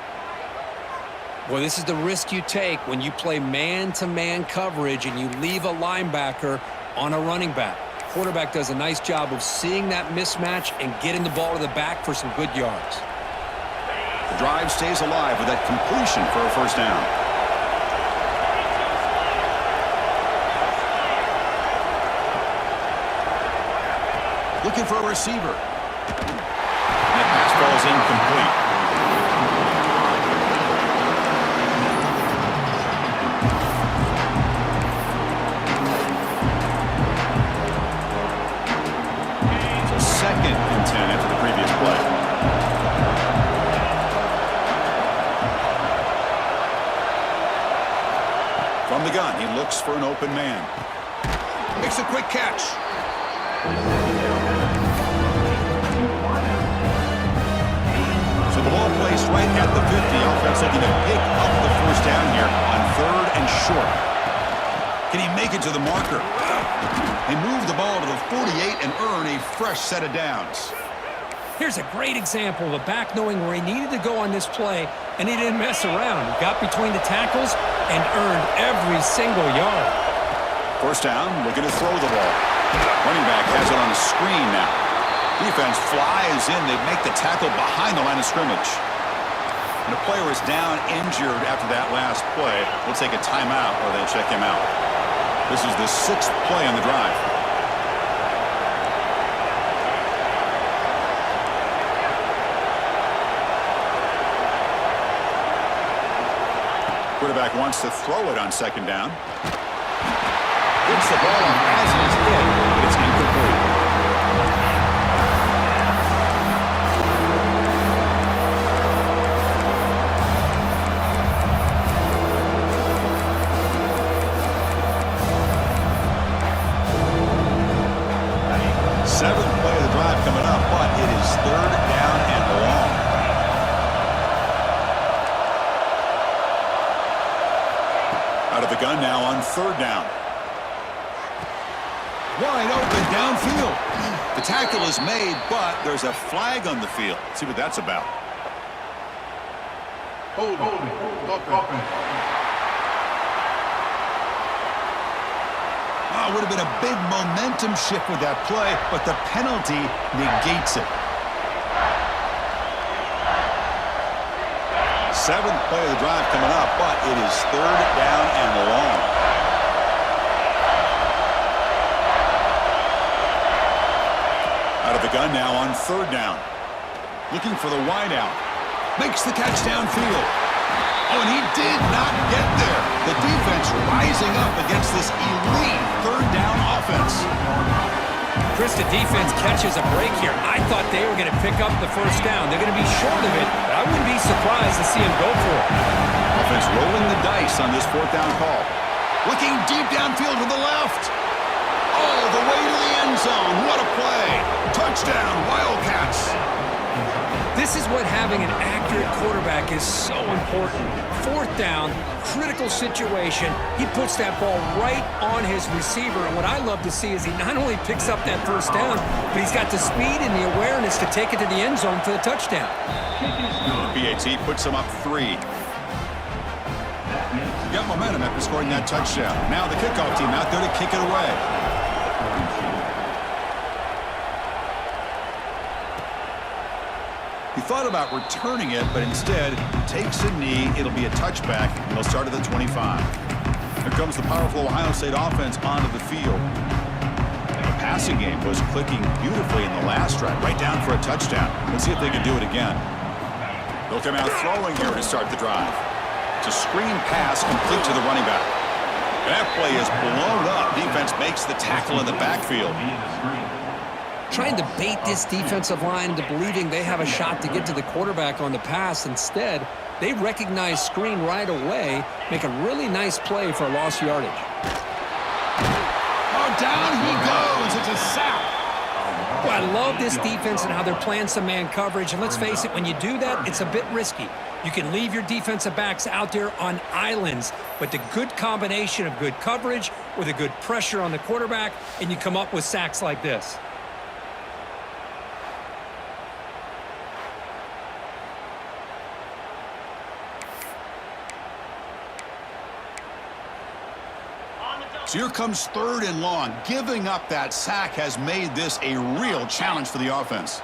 S2: Well, this is the risk you take when you play man-to-man coverage and you leave a linebacker on a running back. Quarterback does a nice job of seeing that mismatch and getting the ball to the back for some good yards.
S1: The drive stays alive with that completion for a 1st down. Looking for a receiver. And that pass ball is incomplete. From the gun, he looks for an open man. Makes a quick catch. So the ball placed right at the 50. Offense looking to pick up the 1st down here on 3rd and short. Can he make it to the marker? They move the ball to the 48 and earn a fresh set of downs.
S2: Here's a great example of a back knowing where he needed to go on this play, and he didn't mess around. He got between the tackles and earned every single yard.
S1: First down, looking to throw the ball. Running back has it on a screen now. Defense flies in. They make the tackle behind the line of scrimmage. And the player is down injured after that last play. We'll take a timeout or they'll check him out. This is the 6th play on the drive. Quarterback wants to throw it on second down. Gets the ball on as it's hit, but it's incomplete. Seventh play of the drive coming up, but it is third down and long. Out of the gun now on third down. Wide open downfield. The tackle is made, but there's a flag on the field. Let's see what that's about.
S4: Hold it.
S1: Oh, it would have been a big momentum shift with that play, but the penalty negates it. Seventh play of the drive coming up, but it is third down and long. Out of the gun now on third down. Looking for the wideout. Makes the catch downfield. Oh, and he did not get there. The defense rising up against this elite third down offense.
S2: Chris, the defense catches a break here. I thought they were going to pick up the first down. They're going to be short of it, but I wouldn't be surprised to see him go for it.
S1: Offense rolling the dice on this fourth down call. Looking deep downfield to the left. All the way to the end zone. What a play. Touchdown, Wildcats.
S2: This is what having an accurate quarterback is so important. Fourth down, critical situation. He puts that ball right on his receiver. And what I love to see is he not only picks up that first down, but he's got the speed and the awareness to take it to the end zone for the touchdown.
S1: BAT puts him up 3. Got momentum after scoring that touchdown. Now the kickoff team out there to kick it away. He thought about returning it, but instead takes a knee. It'll be a touchback, and they'll start at the 25. Here comes the powerful Ohio State offense onto the field. The passing game was clicking beautifully in the last drive, right down for a touchdown. Let's see if they can do it again. They'll come out throwing here to start the drive. It's a screen pass complete to the running back. That play is blown up. Defense makes the tackle in the backfield.
S2: Trying to bait this defensive line into believing they have a shot to get to the quarterback on the pass. Instead, they recognize screen right away, make a really nice play for lost yardage.
S1: Oh, down he goes. It's a sack.
S2: Well, I love this defense and how they're playing some man coverage. And let's face it, when you do that, it's a bit risky. You can leave your defensive backs out there on islands, but the good combination of good coverage with a good pressure on the quarterback, and you come up with sacks like this.
S1: So here comes third and long. Giving up that sack has made this a real challenge for the offense.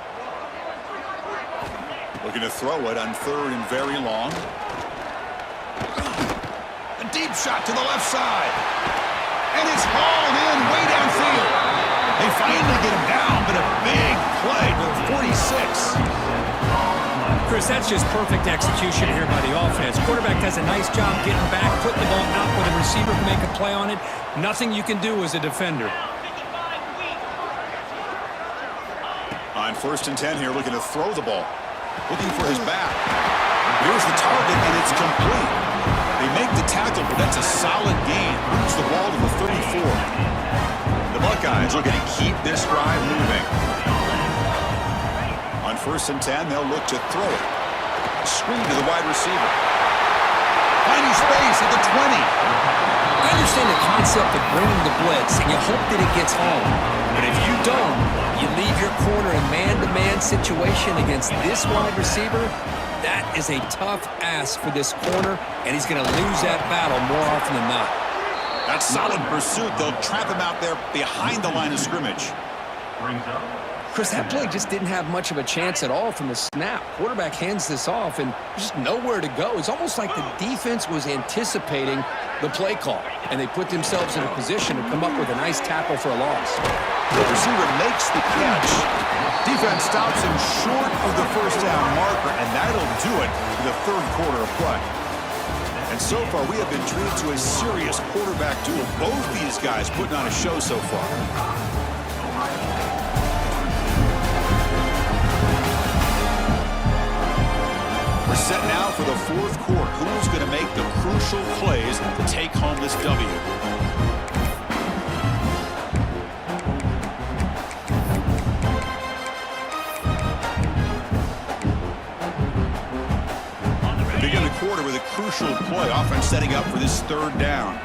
S1: Looking to throw it on third and very long. A deep shot to the left side. And it's hauled in way downfield. They finally get him down, but a big play to 46.
S2: Chris, that's just perfect execution here by the offense. Quarterback does a nice job getting back, putting the ball out where the receiver can make a play on it. Nothing you can do as a defender.
S1: On first and 10 here, looking to throw the ball. Looking for his back. Here's the target, and it's complete. They make the tackle, but that's a solid gain. Moves the ball to the 34. The Buckeyes looking to keep this drive moving. On first and 10, they'll look to throw it. Screen to the wide receiver. Finding space at the 20.
S2: I understand the concept of bringing the blitz, and you hope that it gets home. But if you don't, you leave your corner in man-to-man situation against this wide receiver. That is a tough ask for this corner, and he's going to lose that battle more often than not.
S1: That's solid pursuit. They'll trap him out there behind the line of scrimmage.
S2: Chris, that play just didn't have much of a chance at all from the snap. Quarterback hands this off, and there's just nowhere to go. It's almost like the defense was anticipating the play call, and they put themselves in a position to come up with a nice tackle for a loss.
S1: The receiver makes the catch. Defense stops him short of the first down marker, and that'll do it for the third quarter of play. And so far, we have been treated to a serious quarterback duel. Both these guys putting on a show so far. We're set now for the fourth quarter. Who's going to make the crucial plays to take home this W? We begin the quarter with a crucial play. Offense setting up for this third down.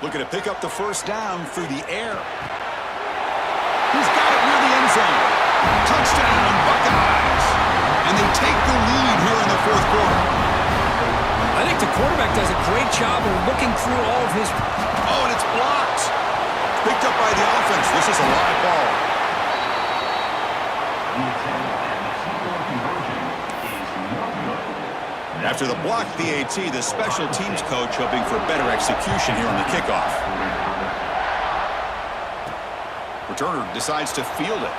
S1: Looking to pick up the first down through the air. He's got it near the end zone. Touchdown, Buckeyes. And they take the lead here in the fourth quarter.
S2: I think the quarterback does a great job of looking through all of his...
S1: Oh, and it's blocked. Picked up by the offense. This is a live ball. After the blocked PAT, the special teams coach hoping for better execution here on the kickoff. Returner decides to field it.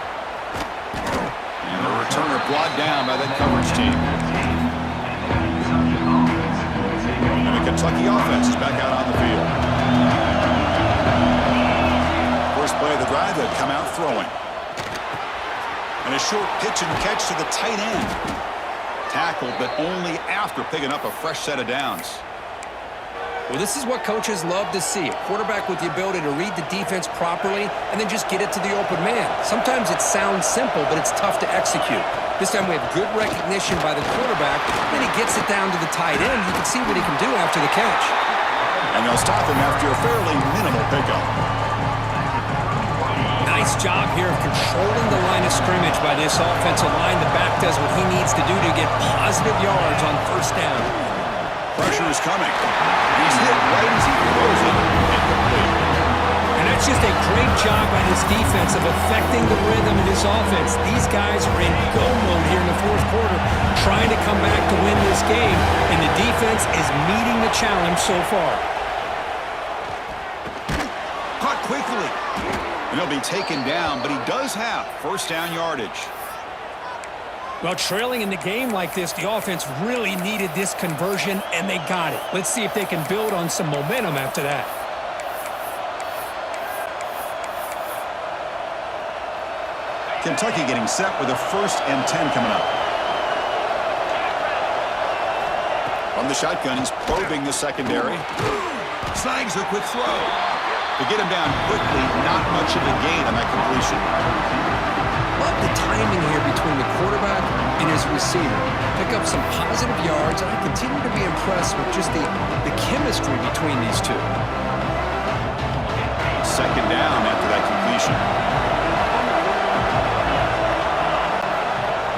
S1: And the returner brought down by that coverage team. And the Kentucky offense is back out on the field. First play of the drive, they'll come out throwing. And a short pitch and catch to the tight end. Tackled, but only after picking up a fresh set of downs.
S2: Well, this is what coaches love to see. A quarterback with the ability to read the defense properly and then just get it to the open man. Sometimes it sounds simple, but it's tough to execute. This time we have good recognition by the quarterback. Then he gets it down to the tight end. You can see what he can do after the catch.
S1: And they'll stop him after a fairly minimal pickup.
S2: Nice job here of controlling the line of scrimmage by this offensive line. The back does what he needs to do to get positive yards on first down.
S1: Pressure is coming. He's hit right as he throws it. Incomplete.
S2: And that's just a great job by this defense of affecting the rhythm of this offense. These guys are in go mode here in the fourth quarter, trying to come back to win this game, and the defense is meeting the challenge so far.
S1: Caught quickly. And he'll be taken down, but he does have first down yardage.
S2: Well, trailing in the game like this, the offense really needed this conversion, and they got it. Let's see if they can build on some momentum after that.
S1: Kentucky getting set with a 1st and 10 coming up. From the shotgun, he's probing the secondary. Snags a quick throw. To get him down quickly, not much of a gain on that completion.
S2: Love the timing here between the quarterback and his receiver. Pick up some positive yards, and I continue to be impressed with just the chemistry between these two.
S1: Second down after that completion.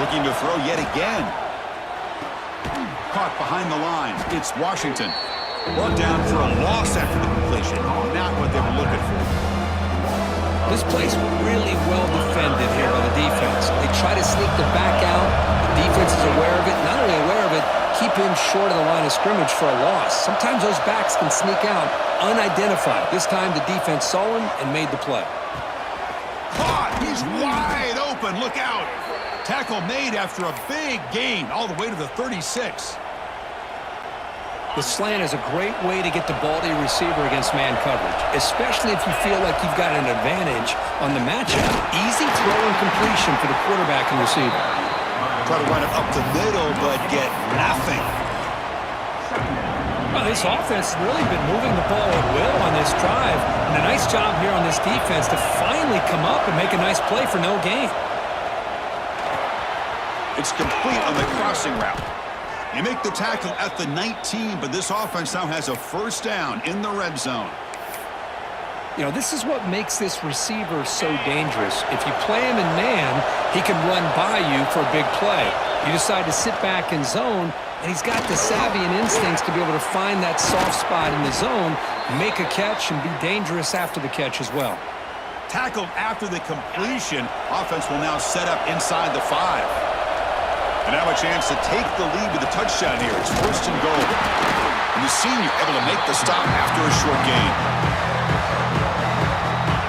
S1: Looking to throw yet again. Caught behind the line. It's Washington. Brought down for a loss after the completion. Not what they were looking for.
S2: This play's really well defended here by the defense. They try to sneak the back out. The defense is aware of it. Not only aware of it, keep him short of the line of scrimmage for a loss. Sometimes those backs can sneak out unidentified. This time the defense saw him and made the play.
S1: Caught! He's wide open. Look out! Tackle made after a big gain all the way to the 36.
S2: The slant is a great way to get the ball to your receiver against man coverage, especially if you feel like you've got an advantage on the matchup. Easy throw and completion for the quarterback and receiver.
S1: Try to run it up the middle, but get nothing.
S2: Well, this offense has really been moving the ball at will on this drive, and a nice job here on this defense to finally come up and make a nice play for no gain.
S1: It's complete on the crossing route. You make the tackle at the 19, but this offense now has a first down in the red zone.
S2: You know, this is what makes this receiver so dangerous. If you play him in man, he can run by you for a big play. You decide to sit back in zone, and he's got the savvy and instincts to be able to find that soft spot in the zone, make a catch, and be dangerous after the catch as well.
S1: Tackled after the completion. Offense will now set up inside the 5. And now a chance to take the lead with a touchdown here. It's first and goal. And the senior able to make the stop after a short gain.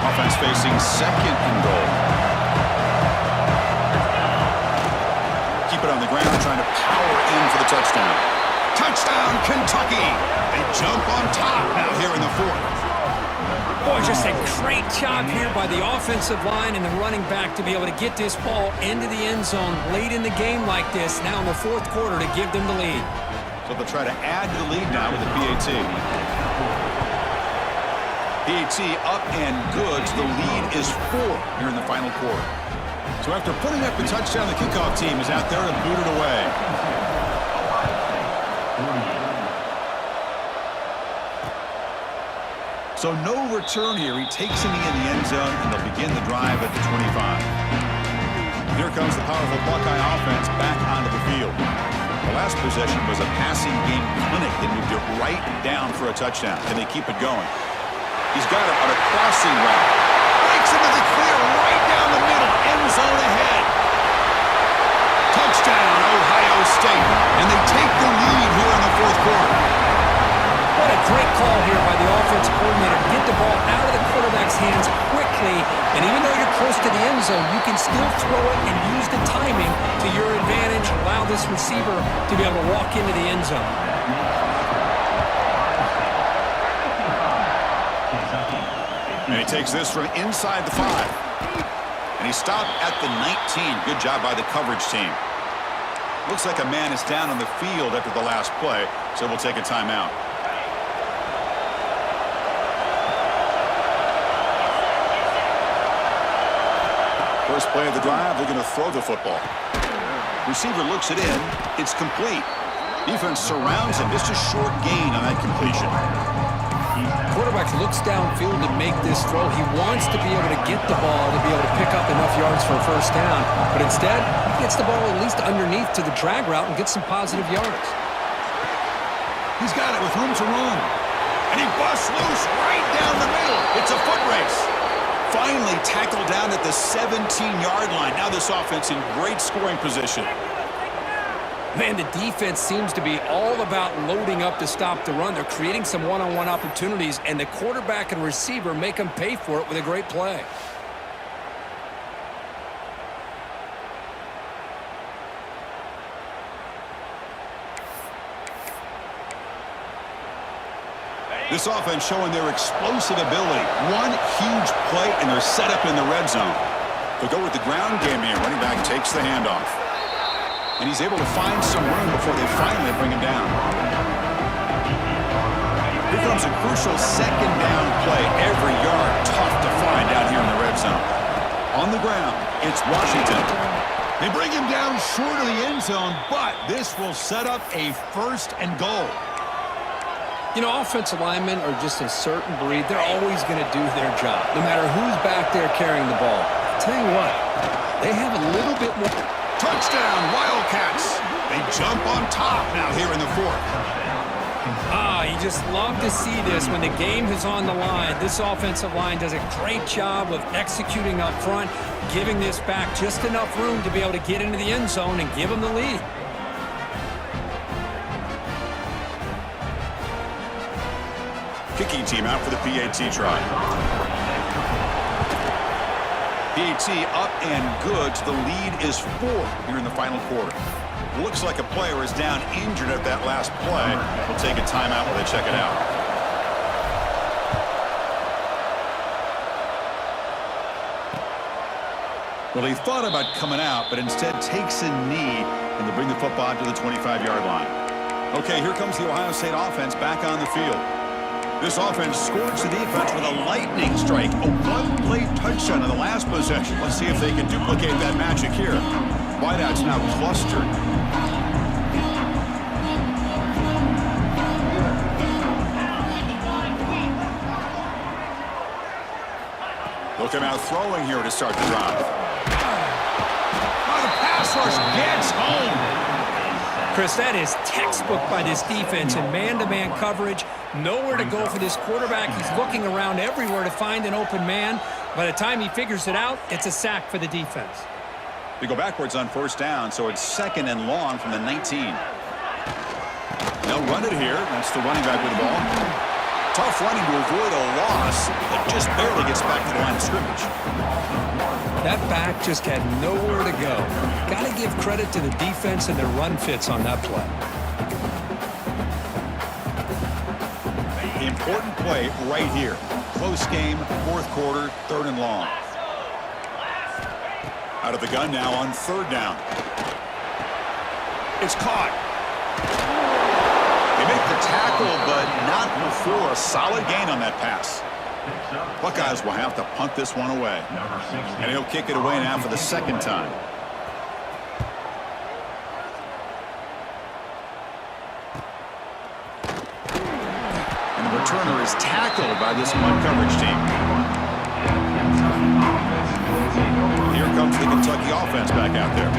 S1: Offense facing second and goal. Keep it on the ground, trying to power in for the touchdown. Touchdown, Kentucky! They jump on top now here in the 4th.
S2: Boy, just a great job here by the offensive line and the running back to be able to get this ball into the end zone late in the game like this, now in the 4th quarter, to give them the lead.
S1: So they'll try to add to the lead now with a PAT. PAT up and good. The lead is 4 here in the final quarter. So after putting up the touchdown, the kickoff team is out there to boot it away. So no return here. He takes a knee in the end zone, and they'll begin the drive at the 25. Here comes the powerful Buckeye offense back onto the field. The last possession was a passing game clinic that moved it right down for a touchdown. Can they keep it going? He's got it on a crossing route. Breaks into the clear right down the middle. End zone ahead. Touchdown, Ohio State. And they take the lead here in the 4th quarter.
S2: What a great call here by the offensive coordinator to get the ball out of the quarterback's hands quickly. And even though you're close to the end zone, you can still throw it and use the timing to your advantage. Allow this receiver to be able to walk into the end zone.
S1: And he takes this from inside the 5. And he stopped at the 19. Good job by the coverage team. Looks like a man is down on the field after the last play, so we'll take a timeout. First play of the drive, they're going to throw the football. Receiver looks it in. It's complete. Defense surrounds him. Just a short gain on that completion.
S2: Quarterback looks downfield to make this throw. He wants to be able to get the ball to be able to pick up enough yards for a first down. But instead, he gets the ball at least underneath to the drag route and gets some positive yards.
S1: He's got it with room to run. And he busts loose right down the middle. It's a foot race. Finally tackled down at the 17-yard line. Now this offense in great scoring position.
S2: Man, the defense seems to be all about loading up to stop the run. They're creating some one-on-one opportunities, and the quarterback and receiver make them pay for it with a great play.
S1: This offense showing their explosive ability. One huge play, and they're set up in the red zone. They'll go with the ground game here. Running back takes the handoff. And he's able to find some room before they finally bring him down. Here comes a crucial second down play. Every yard tough to find down here in the red zone. On the ground, it's Washington. They bring him down short of the end zone, but this will set up a first and goal.
S2: You know, offensive linemen are just a certain breed. They're always going to do their job, no matter who's back there carrying the ball. I'll tell you what, they have a little bit more.
S1: Touchdown, Wildcats. They jump on top now here in the 4th.
S2: You just love to see this when the game is on the line. This offensive line does a great job of executing up front, giving this back just enough room to be able to get into the end zone and give them the lead.
S1: Kicking team out for the PAT try. PAT up and good. The lead is 4 here in the final quarter. Looks like a player is down injured at that last play. We'll take a timeout while they check it out. Well, he thought about coming out, but instead takes a knee, and they'll bring the football to the 25-yard line. Okay, here comes the Ohio State offense back on the field. This offense scorched the defense with a lightning strike, a one-play touchdown in the last possession. Let's see if they can duplicate that magic here. Wideouts now clustered. Looking out throwing here to start the drive. Oh, the pass rush gets home.
S2: Chris, that is textbook by this defense in man-to-man coverage. Nowhere to go for this quarterback. He's looking around everywhere to find an open man. By the time he figures it out, it's a sack for the defense.
S1: We go backwards on first down, so it's 2nd and long from the 19. They'll run it here. That's the running back with the ball. Tough running to avoid a loss, but just barely gets back to the line of scrimmage.
S2: That back just had nowhere to go. Got to give credit to the defense and their run fits on that play.
S1: Important play right here. Close game, 4th quarter, 3rd and long. Out of the gun now on 3rd down. It's caught. They make the tackle, but not before a solid gain on that pass. Buckeyes will have to punt this one away. And he'll kick it away now for the 2nd time. And the returner is tackled by this punt coverage team. Here comes the Kentucky offense back out there.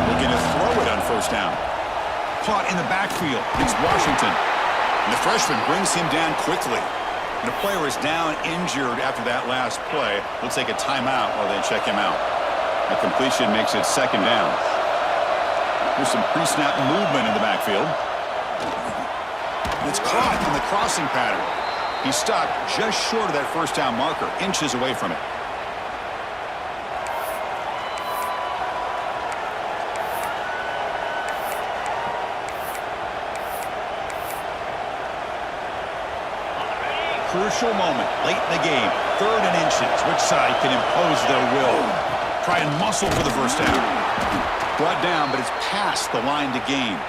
S1: Looking to throw it on 1st down. Caught in the backfield. It's Washington. And the freshman brings him down quickly. And the player is down injured after that last play. We'll take a timeout while they check him out. The completion makes it 2nd down. There's some pre-snap movement in the backfield. And it's caught in the crossing pattern. He's stuck just short of that 1st down marker, inches away from it. Crucial moment late in the game. 3rd and inches. Which side can impose their will? Try and muscle for the 1st down. Brought down, but it's past the line to gain.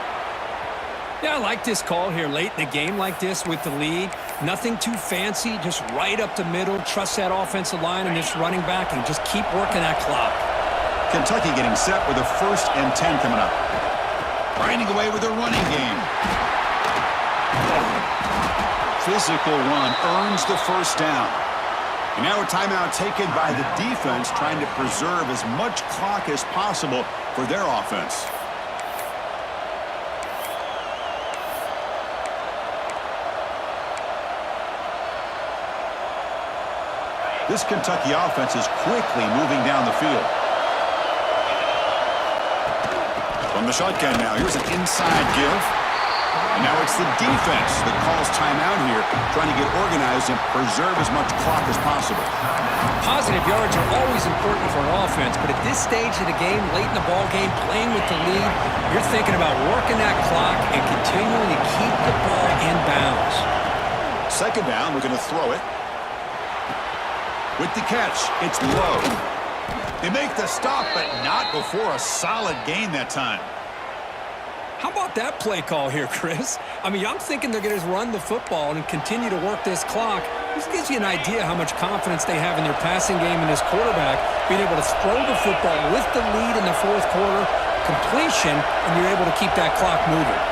S2: Yeah, I like this call here late in the game like this with the lead. Nothing too fancy, just right up the middle. Trust that offensive line and this running back and just keep working that clock.
S1: Kentucky getting set with a 1st and 10 coming up. Grinding away with their running game. Physical run earns the 1st down. And now a timeout taken by the defense trying to preserve as much clock as possible for their offense. This Kentucky offense is quickly moving down the field. From the shotgun now, here's an inside give. And now it's the defense that calls timeout here, trying to get organized and preserve as much clock as possible.
S2: Positive yards are always important for an offense, but at this stage of the game, late in the ball game, playing with the lead, you're thinking about working that clock and continuing to keep the ball in bounds.
S1: 2nd down, we're going to throw it. With the catch, it's low. They make the stop, but not before a solid gain that time.
S2: How about that play call here, Chris? I mean, I'm thinking they're going to run the football and continue to work this clock. This gives you an idea how much confidence they have in their passing game and this quarterback, being able to throw the football with the lead in the 4th quarter, completion, and you're able to keep that clock moving.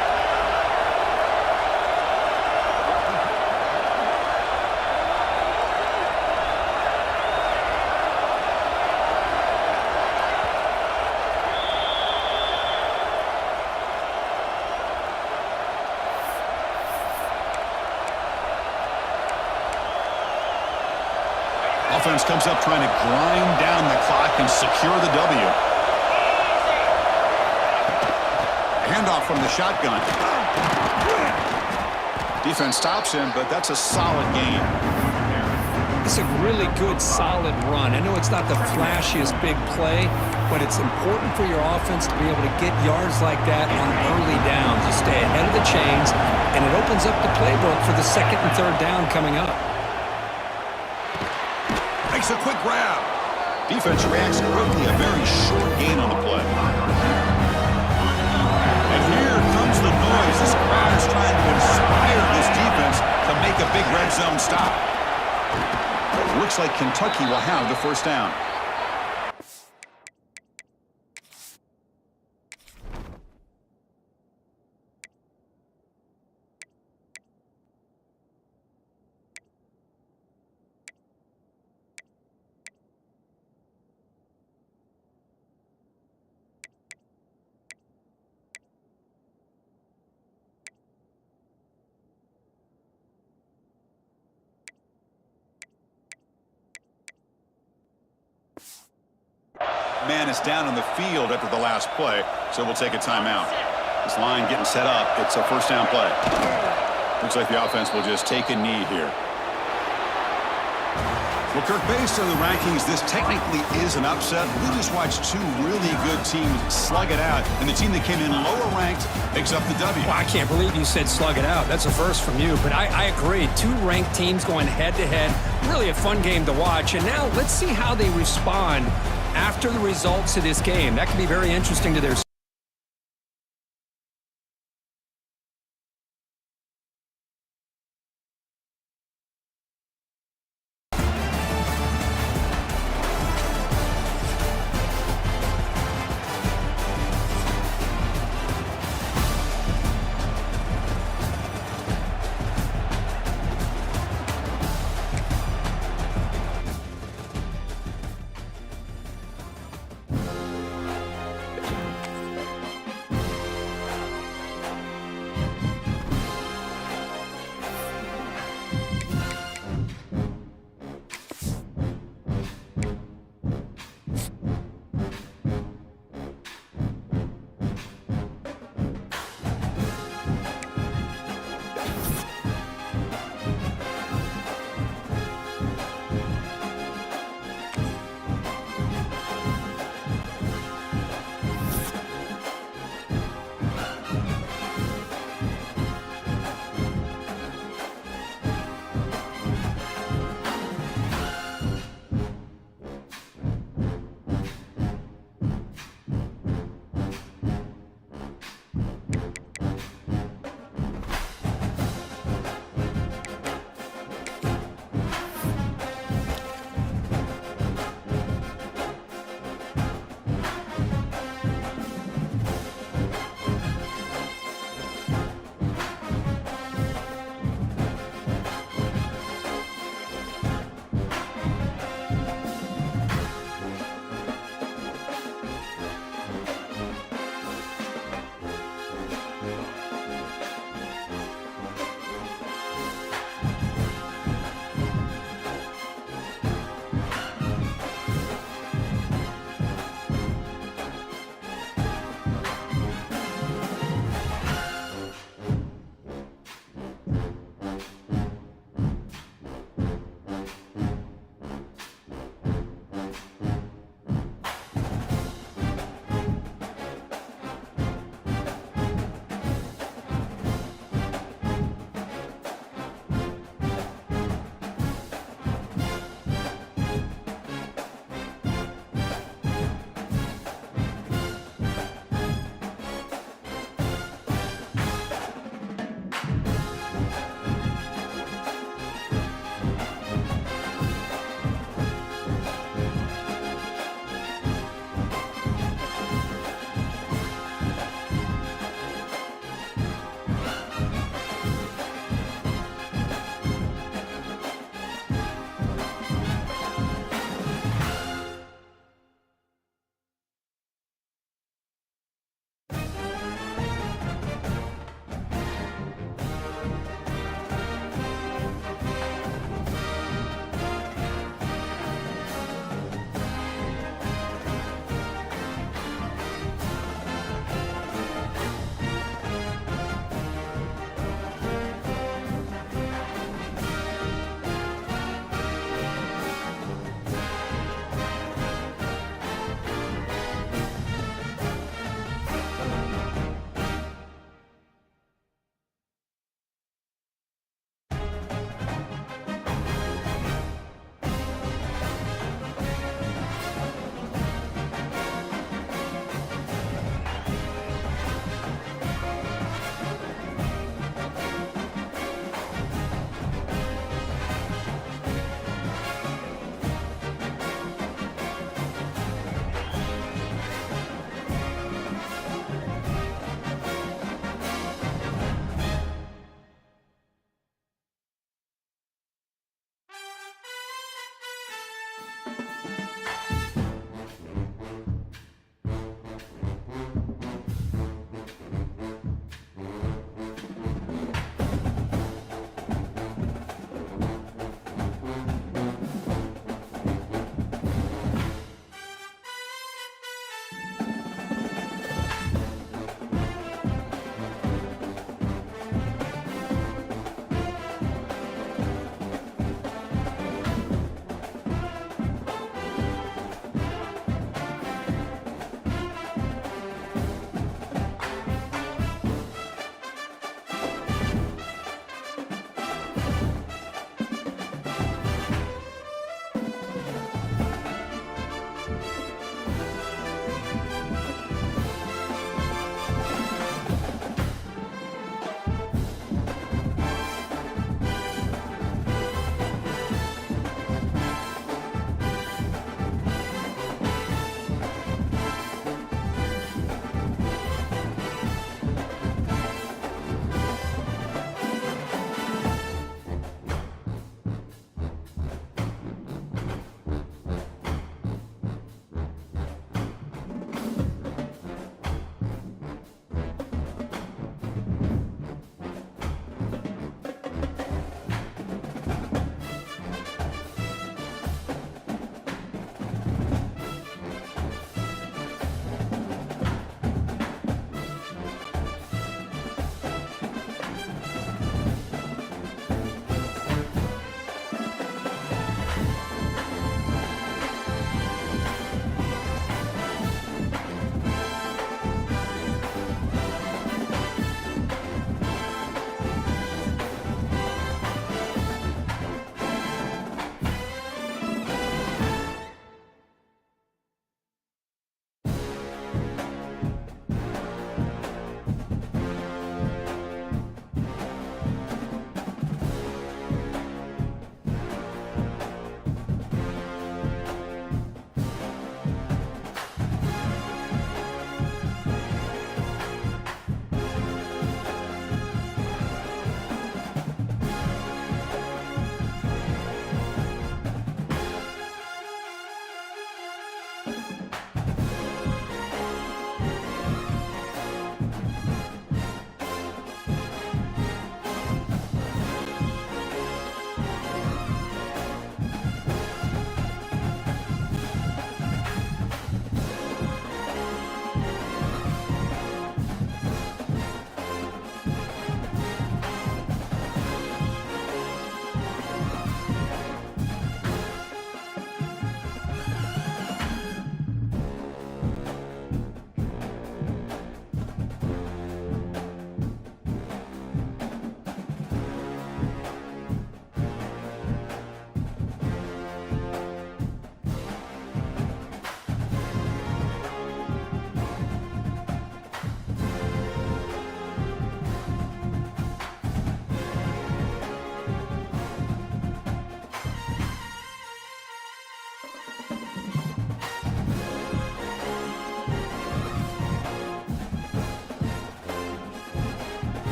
S1: Offense comes up trying to grind down the clock and secure the W. Handoff from the shotgun. Defense stops him, but that's a solid gain.
S2: It's a really good, solid run. I know it's not the flashiest big play, but it's important for your offense to be able to get yards like that on early downs. You stay ahead of the chains, and it opens up the playbook for the 2nd and 3rd down coming up.
S1: Makes a quick grab. Defense reacts quickly, a very short gain on the play. And here comes the noise. This crowd is trying to inspire this defense to make a big red zone stop. looks like Kentucky will have the first down. Man is down on the field after the last play, so we'll take a timeout. This line getting set up. It's a first down play. Looks like the offense will just take a knee here. Well, Kirk, based on the rankings, this technically is an upset. We just watched two really good teams slug it out, and the team that came in lower ranked picks up the W.
S2: Well, I can't believe you said slug it out. That's a first from you, but I agree. Two ranked teams going head-to-head. Really a fun game to watch, and now let's see how they respond after the results of this game. That could be very interesting to their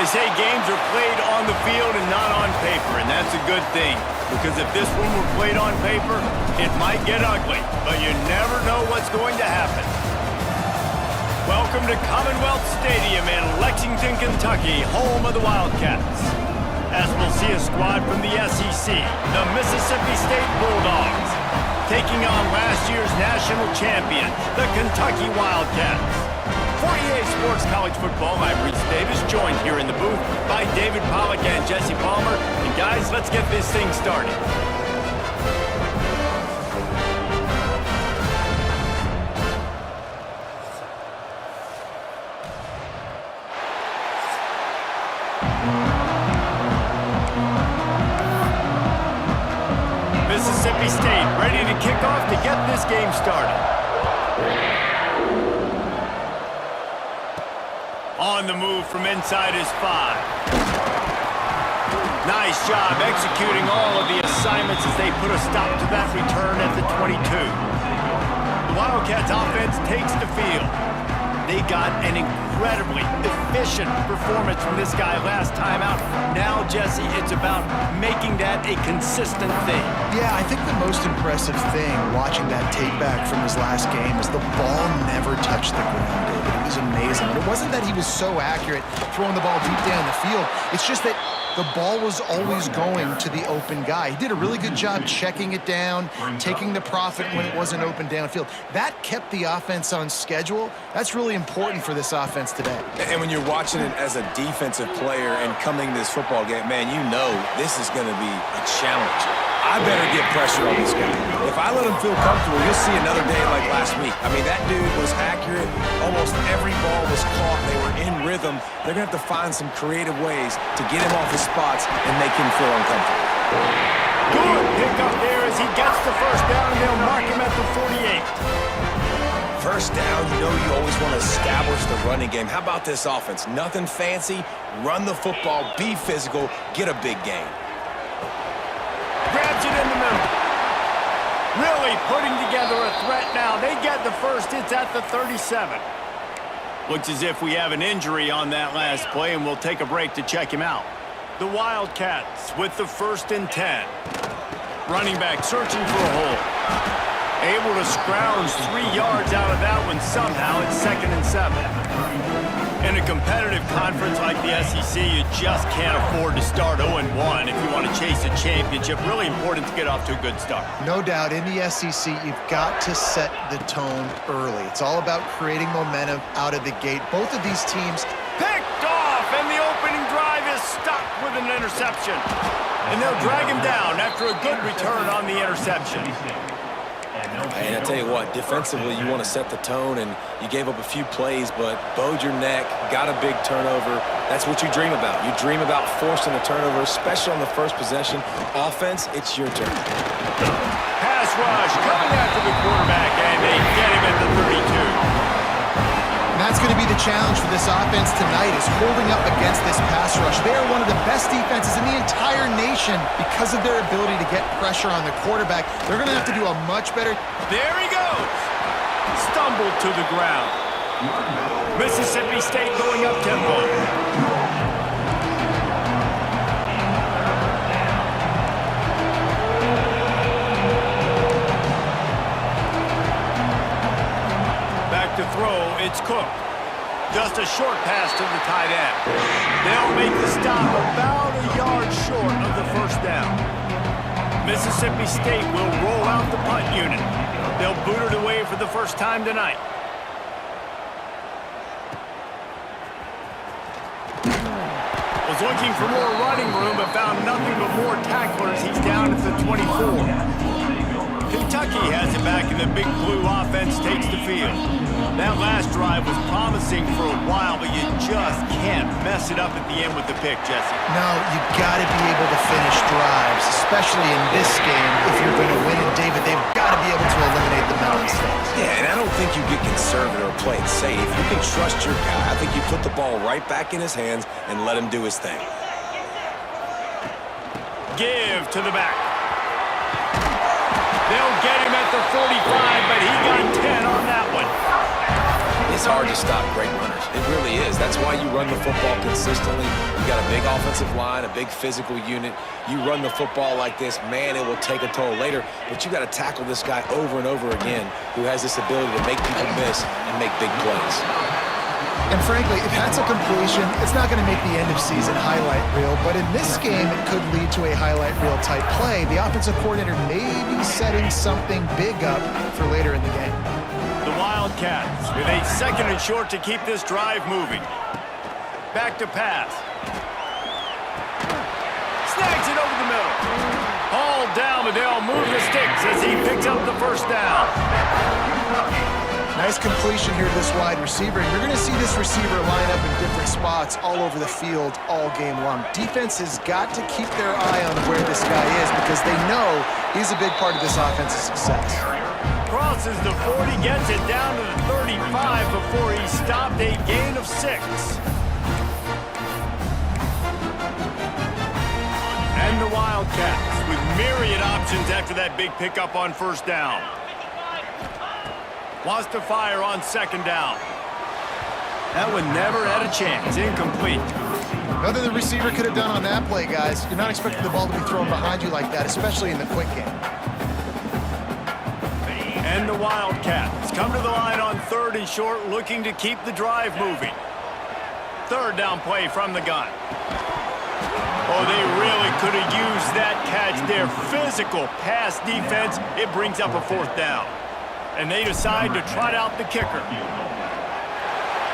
S5: They say games are played on the field and not on paper, and that's a good thing. Because if this one were played on paper, it might get ugly, but you never know what's going to happen. Welcome to Commonwealth Stadium in Lexington, Kentucky, home of the Wildcats. As we'll see a squad from the SEC, the Mississippi State Bulldogs, taking on last year's national champion, the Kentucky Wildcats. 48 Sports College Football, I'm Reese Davis, joined here in the booth by David Pollack and Jesse Palmer. And guys, let's get this thing started. Mississippi State ready to kick off to get this game started. On the move from inside his 5. Nice job executing all of the assignments as they put a stop to that return at the 22. The Wildcats offense takes the field. They got an incredibly efficient performance from this guy last time out. Now, Jesse, it's about making that a consistent thing.
S6: Yeah, I think the most impressive thing watching that take back from his last game is the ball never touched the ground, David. It was amazing. And it wasn't that he was so accurate throwing the ball deep down the field. It's just that the ball was always going to the open guy. He did a really good job checking it down, taking the profit when it wasn't open downfield. That kept the offense on schedule. That's really important for this offense today.
S7: And when you're watching it as a defensive player and coming to this football game, man, you know this is going to be a challenge. I better get pressure on this guy. If I let him feel comfortable, you'll see another day like last week. I mean, that dude was accurate. Almost every ball was caught. They were in rhythm. They're going to have to find some creative ways to get him off his spots and make him feel uncomfortable.
S5: Good pickup there as he gets the first down. They'll mark him at the 48.
S7: First down, you know you always want to establish the running game. How about this offense? Nothing fancy. Run the football, be physical, get a big gain.
S5: Grabs it in the middle. Really putting together a threat now. They get the first. It's at the 37. Looks as if we have an injury on that last play, and we'll take a break to check him out. The Wildcats with the 1st and 10. Running back searching for a hole. Able to scrounge 3 yards out of that one somehow. It's 2nd and 7. In a competitive conference like the SEC, you just can't afford to start 0-1 if you want to chase a championship. Really important to get off to a good start.
S6: No doubt, in the SEC, you've got to set the tone early. It's all about creating momentum out of the gate. Both of these teams
S5: Picked off, and the opening drive is stopped with an interception. And they'll drag him down after a good return on the interception.
S7: And I tell you what, defensively, you want to set the tone, and you gave up a few plays, but bowed your neck, got a big turnover. That's what you dream about. You dream about forcing a turnover, especially on the first possession. Offense, it's your turn.
S5: Pass rush coming after the quarterback, and they get him at the 32.
S6: And that's going to be the challenge for this offense tonight, is holding up against this pass rush. They are one of the best defenses in the entire nation because of their ability to get pressure on the quarterback. They're going to have to do a much better...
S5: There he goes. Stumbled to the ground. Mississippi State going up tempo. Back to throw, it's Cook. Just a short pass to the tight end. They'll make the stop about a yard short of the first down. Mississippi State will roll out the punt unit. They'll boot it away for the first time tonight. Was looking for more running room, but found nothing but more tacklers. He's down at the 24. Kentucky has it back, and the Big Blue offense takes the field. That last drive was promising for a while, but you just can't mess it up at the end with the pick, Jesse.
S6: No, you got to be able to finish drives, especially in this game. If you're going to win it, David, they've got to be able to eliminate the mental mistakes.
S7: Yeah, and I don't think you get conservative or play it safe. You can trust your guy. I think you put the ball right back in his hands and let him do his thing.
S5: Give to the back. They'll get him at the 45, but he got 10 on that one.
S7: It's hard to stop great runners. It really is. That's why you run the football consistently. You got a big offensive line, a big physical unit. You run the football like this, man, it will take a toll later. But you got to tackle this guy over and over again who has this ability to make people miss and make big plays.
S6: And frankly, if that's a completion, it's not going to make the end-of-season highlight reel. But in this game, it could lead to a highlight reel type play. The offensive coordinator may be setting something big up for later in the game.
S5: The Wildcats with a 2nd and short to keep this drive moving. Back to pass. Snags it over the middle. Hauled down, but they'll move the sticks as he picks up the first down.
S6: Nice completion here to this wide receiver. You're going to see this receiver line up in different spots all over the field all game long. Defense has got to keep their eye on where this guy is because they know he's a big part of this offense's success.
S5: Crosses the 40, gets it down to the 35 before he stopped, a gain of 6. And the Wildcats with myriad options after that big pickup on first down. Wants to fire on 2nd down. That one never had a chance. Incomplete.
S6: Nothing the receiver could have done on that play, guys. You're not expecting the ball to be thrown behind you like that, especially in the quick game.
S5: And the Wildcats come to the line on 3rd and short, looking to keep the drive moving. 3rd down play from the gun. Oh, they really could have used that catch there. Physical pass defense. It brings up a 4th down. And they decide to trot out the kicker.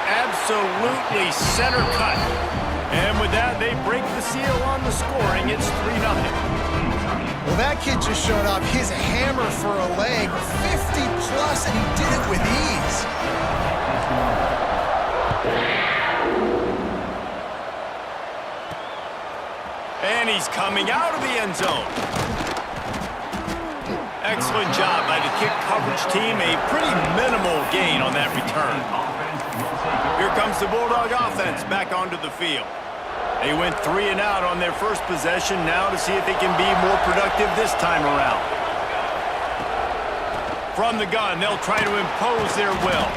S5: Absolutely center cut. And with that, they break the seal on the scoring. It's 3-0.
S6: Well, that kid just showed off his hammer for a leg, 50-plus, and he did it with ease.
S5: And he's coming out of the end zone. Excellent job by the kick coverage team. A pretty minimal gain on that return. Here comes the Bulldog offense back onto the field. They went 3 and out on their first possession, now to see if they can be more productive this time around. From the gun, they'll try to impose their will.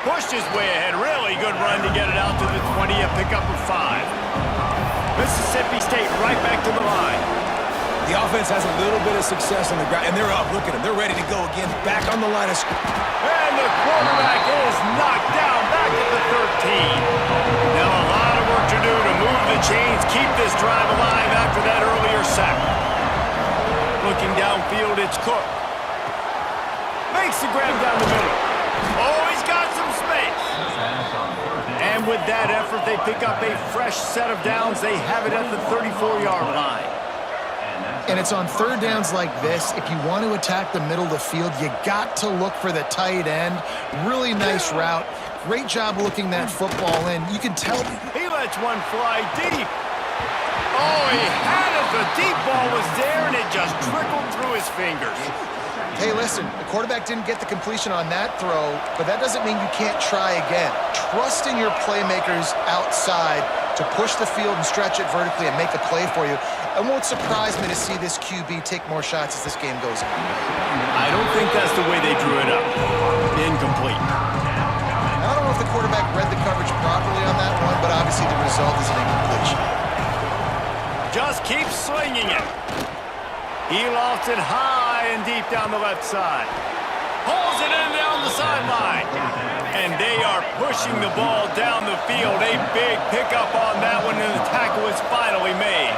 S5: Pushed his way ahead. Really good run to get it out to the 20, a pickup of 5. Mississippi State right back to the line.
S7: The offense has a little bit of success on the ground, and they're up. Look at them. They're ready to go again. Back on the line of scrimmage.
S5: And the quarterback is knocked down back at the 13. Now a lot of work to do to move the chains, keep this drive alive after that earlier sack. Looking downfield, it's Cook. Makes the grab down the middle. Oh, he's got some space. And with that effort, they pick up a fresh set of downs. They have it at the 34-yard line.
S6: And it's on 3rd downs like this. If you want to attack the middle of the field, you got to look for the tight end. Really nice route. Great job looking that football in. You can tell.
S5: He lets one fly deep. Oh, he had it. The deep ball was there, and it just trickled through his fingers.
S6: Hey, listen, the quarterback didn't get the completion on that throw, but that doesn't mean you can't try again. Trust in your playmakers outside to push the field and stretch it vertically and make a play for you. It won't surprise me to see this QB take more shots as this game goes on.
S5: I don't think that's the way they drew it up. Incomplete.
S6: I don't know if the quarterback read the coverage properly on that one, but obviously the result is an incompletion.
S5: Just keep slinging it. He lofts it high and deep down the left side. Pulls it in down the sideline. And they are pushing the ball down the field. A big pickup on that one, and the tackle is finally made.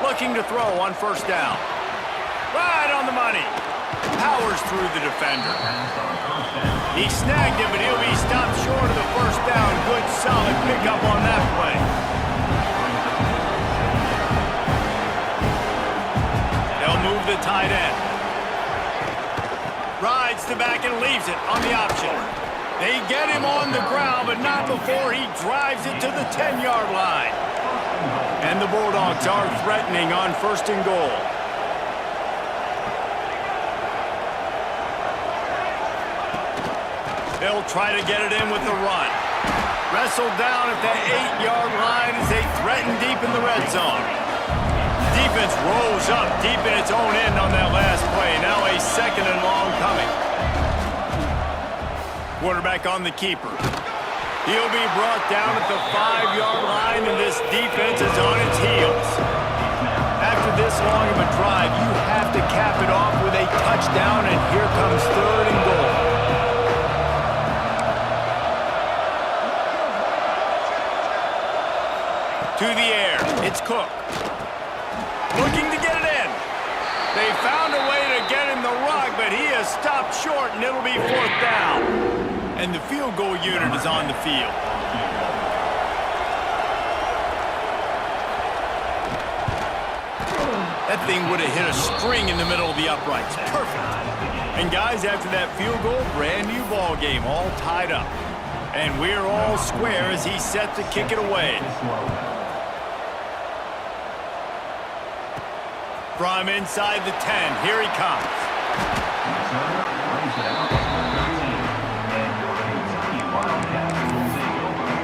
S5: Looking to throw on first down. Right on the money. Powers through the defender. He snagged him, but he'll be stopped short of the first down. Good, solid pickup on that play. They'll move the tight end. Rides the back and leaves it on the option. They get him on the ground, but not before he drives it to the 10-yard line. And the Bulldogs are threatening on 1st and goal. They'll try to get it in with the run. Wrestled down at that 8-yard line as they threaten deep in the red zone. Defense rolls up deep in its own end on that last play. Now a 2nd and long coming. Quarterback on the keeper. He'll be brought down at the 5-yard line, and this defense is on its heels. After this long of a drive, you have to cap it off with a touchdown, and here comes 3rd and goal. To the air, it's Cook. Looking to get it in. They found a way to get in the rug, but he has stopped short, and it'll be 4th down. And the field goal unit is on the field. That thing would have hit a string in the middle of the uprights. Perfect. And guys, after that field goal, brand new ball game, all tied up. And we're all square as he's set to kick it away. From inside the 10, here he comes.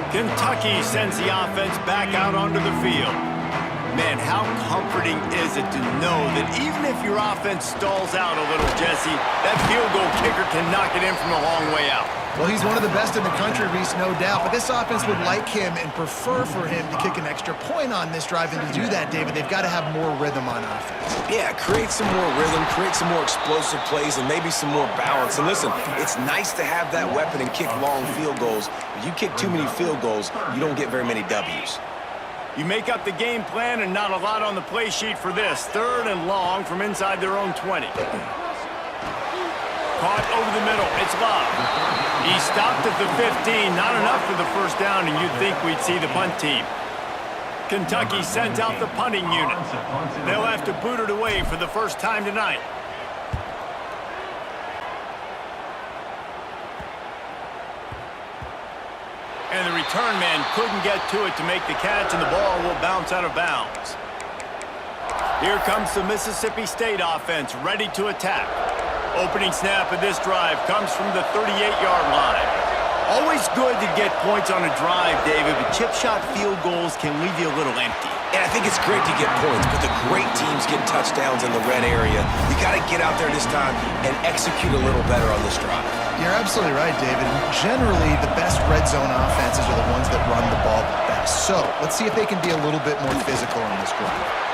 S5: Kentucky sends the offense back out onto the field. Man, how comforting is it to know that even if your offense stalls out a little, Jesse, that field goal kicker can knock it in from a long way out.
S6: Well, he's one of the best in the country, Reese, no doubt. But this offense would like him and prefer for him to kick an extra point on this drive. And to do that, David, they've got to have more rhythm on offense.
S7: Yeah, create some more rhythm, create some more explosive plays, and maybe some more balance. And listen, it's nice to have that weapon and kick long field goals. If you kick too many field goals, you don't get very many W's.
S5: You make up the game plan and not a lot on the play sheet for this. 3rd and long from inside their own 20. Caught over the middle. It's Love. He stopped at the 15. Not enough for the 1st down, and you'd think we'd see the punt team. Kentucky sends out the punting unit. They'll have to boot it away for the first time tonight. And the return man couldn't get to it to make the catch, and the ball will bounce out of bounds. Here comes the Mississippi State offense, ready to attack. Opening snap of this drive comes from the 38-yard line. Always good to get points on a drive, David, but chip shot field goals can leave you a little empty.
S7: And I think it's great to get points, but the great teams get touchdowns in the red area. You got to get out there this time and execute a little better on this drive.
S6: You're absolutely right, David. Generally, the best red zone offenses are the ones that run the ball the best. So let's see if they can be a little bit more physical on this drive.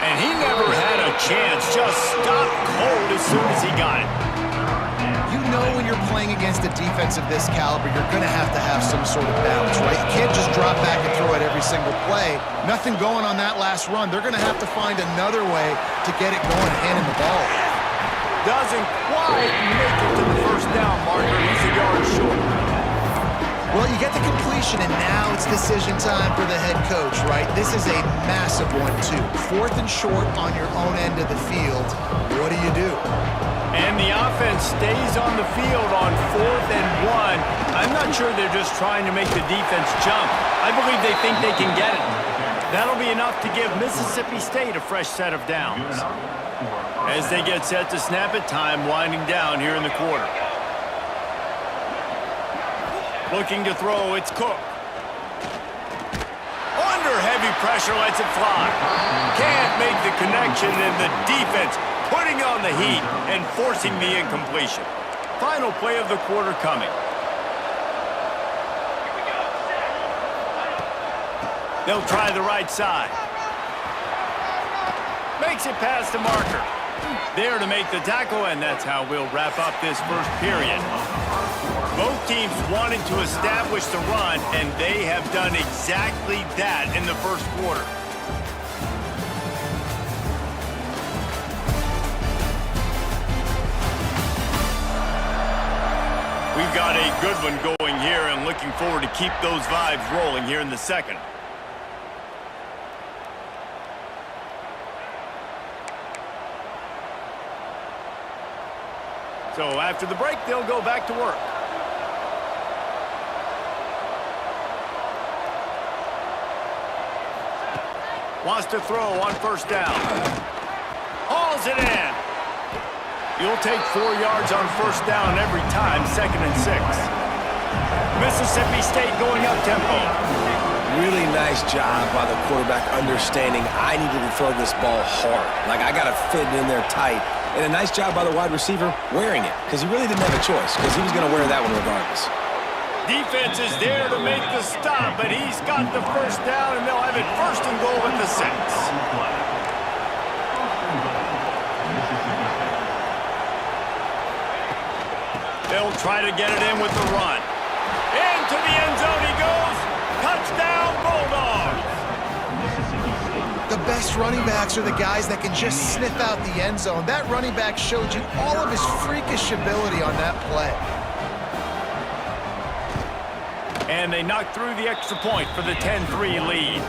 S5: And he never had a chance. Just stopped cold as soon as he got it.
S6: You know when you're playing against a defense of this caliber, you're going to have some sort of balance, right? You can't just drop back and throw it every single play. Nothing going on that last run. They're going to have to find another way to get it going, handing the ball.
S5: Doesn't quite make it to the 1st down marker. He's a yard short.
S6: Well, you get the completion, and now it's decision time for the head coach, right? This is a massive one, too. 4th and short on your own end of the field. What do you do?
S5: And the offense stays on the field on 4th and 1. I'm not sure they're just trying to make the defense jump. I believe they think they can get it. That'll be enough to give Mississippi State a fresh set of downs. As they get set to snap it, time winding down here in the quarter. Looking to throw, it's Cook. Under heavy pressure, lets it fly. Can't make the connection, and the defense putting on the heat and forcing the incompletion. Final play of the quarter coming. They'll try the right side. Makes it past the marker. There to make the tackle, and that's how we'll wrap up this first period. Both teams wanted to establish the run, and they have done exactly that in the first quarter. We've got a good one going here, and looking forward to keep those vibes rolling here in the second. So after the break, they'll go back to work. Wants to throw on 1st down. Hauls it in. You'll take 4 yards on 1st down every time, 2nd and 6. Mississippi State going up tempo.
S7: Really nice job by the quarterback understanding I needed to throw this ball hard. Like, I got to fit it in there tight And a nice job by the wide receiver wearing it, because he really didn't have a choice, because he was going to wear that one regardless.
S5: Defense is there to make the stop, but he's got the first down, and they'll have it 1st and goal at the 6. They'll try to get it in with the run. Into the end zone he goes. Touchdown, Bulldogs.
S6: The best running backs are the guys that can just sniff out the end zone. That running back showed you all of his freakish ability on that play.
S5: And they knocked through the extra point for the 10-3 lead.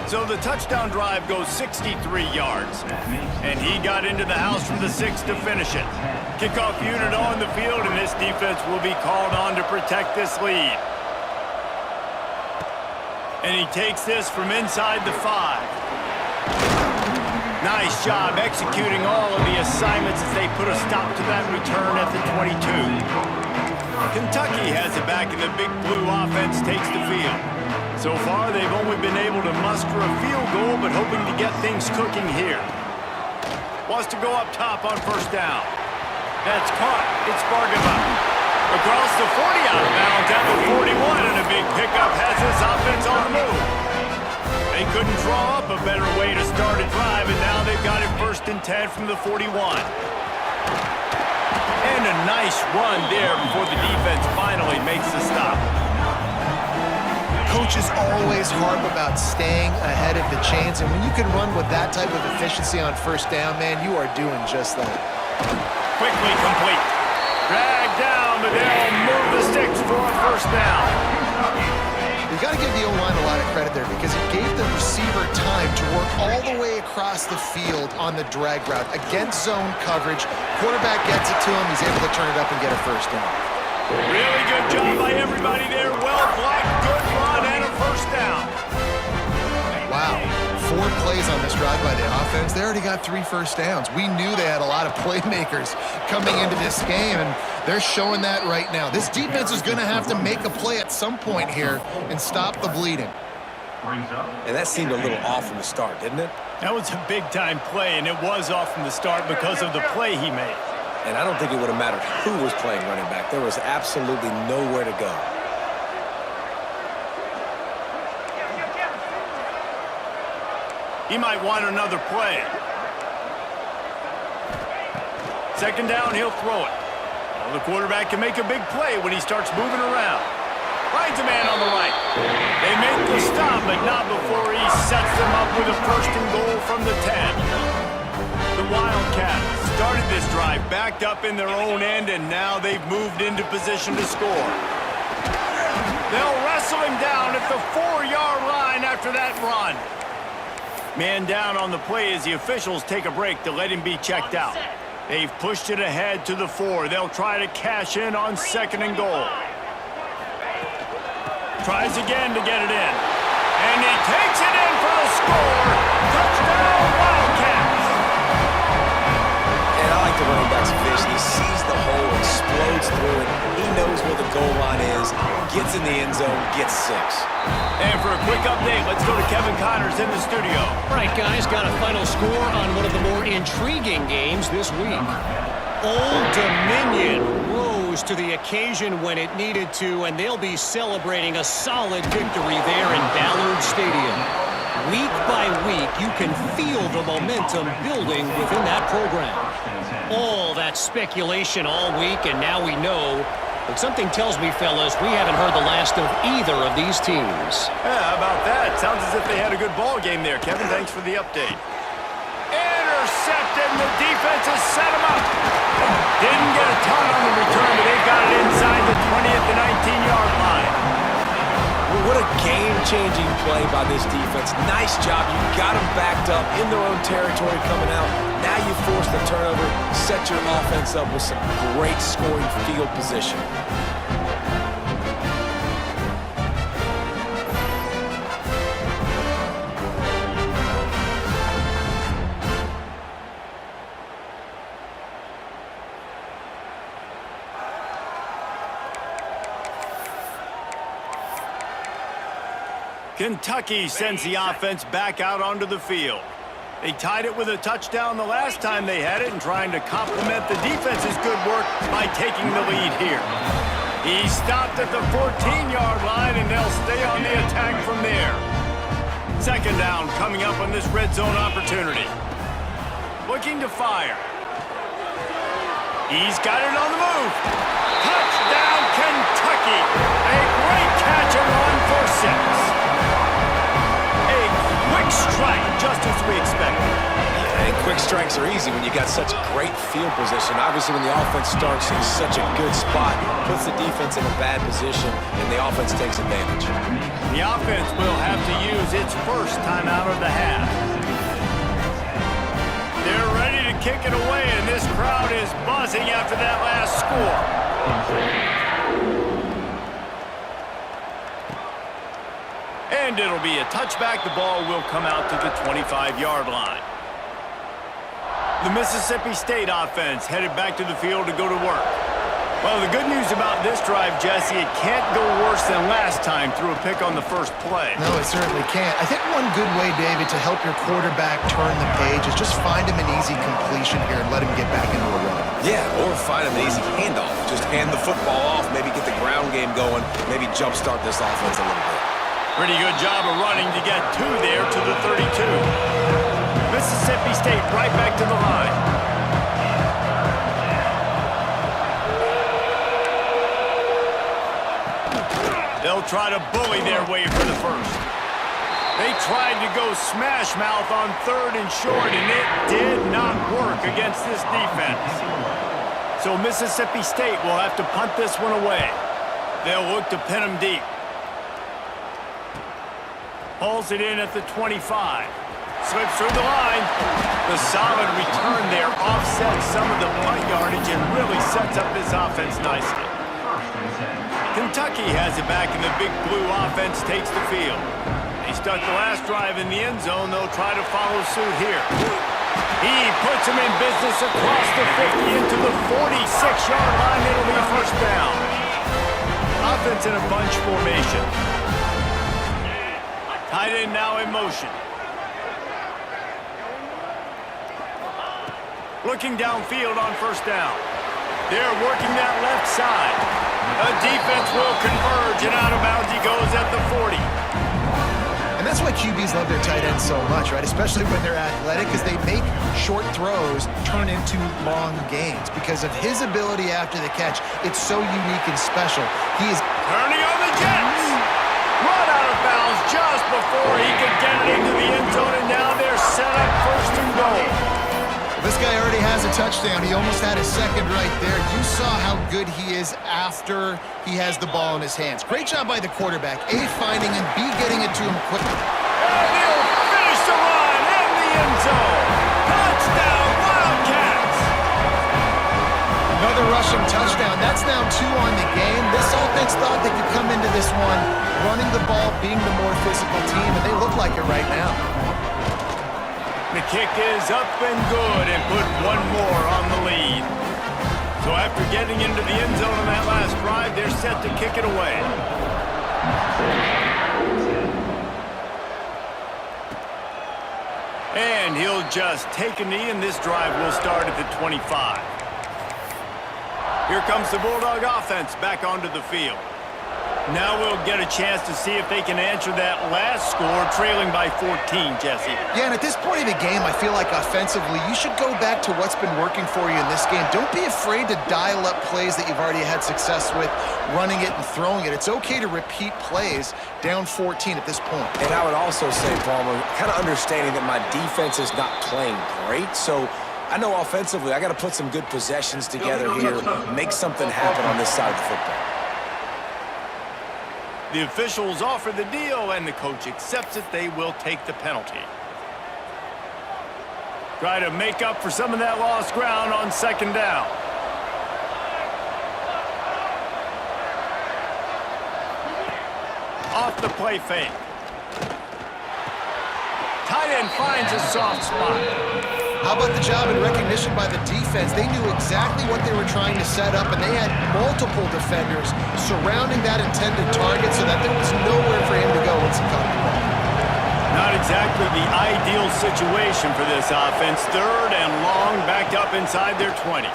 S5: So the touchdown drive goes 63 yards. And he got into the house from the 6 to finish it. Kickoff unit on the field, and this defense will be called on to protect this lead. And he takes this from inside the 5. Nice job executing all of the assignments as they put a stop to that return at the 22. Kentucky has it back, and the Big Blue offense takes the field. So far, they've only been able to muster a field goal, but hoping to get things cooking here. Wants to go up top on 1st down. That's caught. It's Bargava. Across the 40 out of bounds at the 41, and a big pickup has this offense on the move. They couldn't draw up a better way to start a drive, and now they've got it 1st and 10 from the 41. And a nice run there before the defense finally makes the stop.
S6: Coaches always harp about staying ahead of the chains, and when you can run with that type of efficiency on 1st down, man, you are doing just that.
S5: Quickly complete. Dragged down, but they'll move the sticks for a 1st down.
S6: You got to give the O-line a lot of credit there because it gave the receiver time to work all the way across the field on the drag route against zone coverage. Quarterback gets it to him. He's able to turn it up and get a 1st down.
S5: Really good job by everybody there. Well blocked, good run, and a 1st down.
S6: Wow. 4 plays on this drive by the offense. They already got 3 1st downs. We knew they had a lot of playmakers coming into this game, and they're showing that right now. This defense is going to have to make a play at some point here and stop the bleeding.
S7: And that seemed a little off from the start, didn't it?
S5: That was a big-time play, and it was off from the start because of the play he made.
S7: And I don't think it would have mattered who was playing running back. There was absolutely nowhere to go.
S5: He might want another play. 2nd down, he'll throw it. Well, the quarterback can make a big play when he starts moving around. Finds a man on the right. They make the stop, but not before he sets them up with a 1st and goal from the 10. The Wildcats started this drive backed up in their own end, and now they've moved into position to score. They'll wrestle him down at the 4-yard line after that run. Man down on the play as the officials take a break to let him be checked out. They've pushed it ahead to the 4. They'll try to cash in on 2nd and goal. Tries again to get it in. And he takes it in for the score. Touchdown, Wildcats.
S7: And I like the running back's vision. He sees the hole, explodes through it. He knows where the goal line is, gets in the end zone, gets 6.
S5: And for a quick update, let's go to Kevin Connors in the studio.
S3: All right, guys, got a final score on one of the more intriguing games this week. Old Dominion rose to the occasion when it needed to, and they'll be celebrating a solid victory there in Ballard Stadium. Week by week, you can feel the momentum building within that program. All that speculation all week, and now we know. But something tells me, fellas, we haven't heard the last of either of these teams.
S5: Yeah, how about that? Sounds as if they had a good ball game there. Kevin, thanks for the update. Intercepted, and the defense has set him up. Didn't get a ton on the return, but they've got it inside the 20 at the 19-yard line.
S7: Well, what a game-changing play by this defense. Nice job. You got them backed up in their own territory coming out. Now you force the turnover, set your offense up with some great scoring field position.
S5: Kentucky sends the offense back out onto the field. They tied it with a touchdown the last time they had it and trying to complement the defense's good work by taking the lead here. He stopped at the 14-yard line, and they'll stay on the attack from there. Second down coming up on this red zone opportunity. Looking to fire. He's got it on the move. Touchdown, Kentucky. A great catch and run for 6. A quick strike, just as we expected.
S7: And quick strikes are easy when you got such great field position. Obviously, when the offense starts in such a good spot, puts the defense in a bad position, and the offense takes advantage.
S5: The offense will have to use its first timeout of the half. They're ready to kick it away, and this crowd is buzzing after that last score. And it'll be a touchback. The ball will come out to the 25-yard line. The Mississippi State offense headed back to the field to go to work. Well, the good news about this drive, Jesse, it can't go worse than last time through a pick on the first play.
S6: No, it certainly can't. I think one good way, David, to help your quarterback turn the page is just find him an easy completion here and let him get back into a run.
S7: Yeah, or find him an easy handoff. Just hand the football off, maybe get the ground game going, maybe jumpstart this offense a little bit.
S5: Pretty good job of running to get 2 there to the 32. Mississippi State right back to the line. They'll try to bully their way for the first. They tried to go smash mouth on 3rd and short, and it did not work against this defense. So Mississippi State will have to punt this one away. They'll look to pin them deep. Pulls it in at the 25. Slips through the line. The solid return there offsets some of the punt yardage and really sets up this offense nicely. Kentucky has it back, and the big blue offense takes the field. They stuck the last drive in the end zone. They'll try to follow suit here. He puts him in business across the 50 into the 46-yard line. It'll be a first down. Offense in a bunch formation. Tight end now in motion. Looking downfield on first down. They're working that left side. The defense will converge, and out of bounds he goes at the 40.
S6: And that's why QBs love their tight ends so much, right? Especially when they're athletic, because they make short throws turn into long gains. Because of his ability after the catch, it's so unique and special. He is
S5: turning on the Jets. Run out of bounds just before he could get it into the end zone, and now they're set up 1st and goal.
S6: This guy already has a touchdown. He almost had his second right there. You saw how good he is after he has the ball in his hands. Great job by the quarterback. A, finding him, B, getting it to him quickly.
S5: And he'll finish the run in the end zone. Touchdown, Wildcats!
S6: Another rushing touchdown. That's now 2 on the game. This offense thought they could come into this one running the ball, being the more physical team, and they look like it right now.
S5: The kick is up and good, and put one more on the lead. So after getting into the end zone on that last drive, they're set to kick it away. And he'll just take a knee, and this drive will start at the 25. Here comes the Bulldog offense back onto the field. Now we'll get a chance to see if they can answer that last score, trailing by 14, Jesse.
S6: Yeah, and at this point of the game, I feel like offensively, you should go back to what's been working for you in this game. Don't be afraid to dial up plays that you've already had success with, running it and throwing it. It's okay to repeat plays down 14 at this point.
S7: And I would also say, Palmer, kind of understanding that my defense is not playing great, so I know offensively I got to put some good possessions together here, make something happen on this side of the football.
S5: The officials offer the deal, and the coach accepts it. They will take the penalty. Try to make up for some of that lost ground on 2nd down. Off the play fake. Tight end finds a soft spot.
S6: How about the job and recognition by the defense? They knew exactly what they were trying to set up, and they had multiple defenders surrounding that intended target so that there was nowhere for him to go once he caught the ball.
S5: Not exactly the ideal situation for this offense. 3rd and long, backed up inside their 20.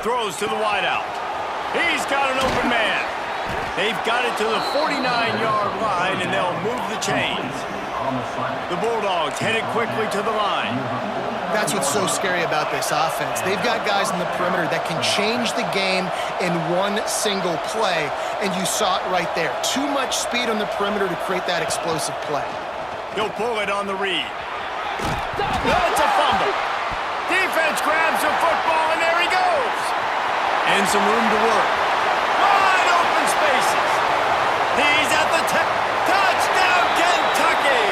S5: Throws to the wideout. He's got an open man. They've got it to the 49-yard line, and they'll move the chains. The Bulldogs headed quickly to the line.
S6: That's what's so scary about this offense. They've got guys in the perimeter that can change the game in one single play, and you saw it right there. Too much speed on the perimeter to create that explosive play.
S5: He'll pull it on the read. That's a fumble. Defense grabs the football, and there he goes. And some room to work. Wide open spaces. He's at the touchdown, Kentucky.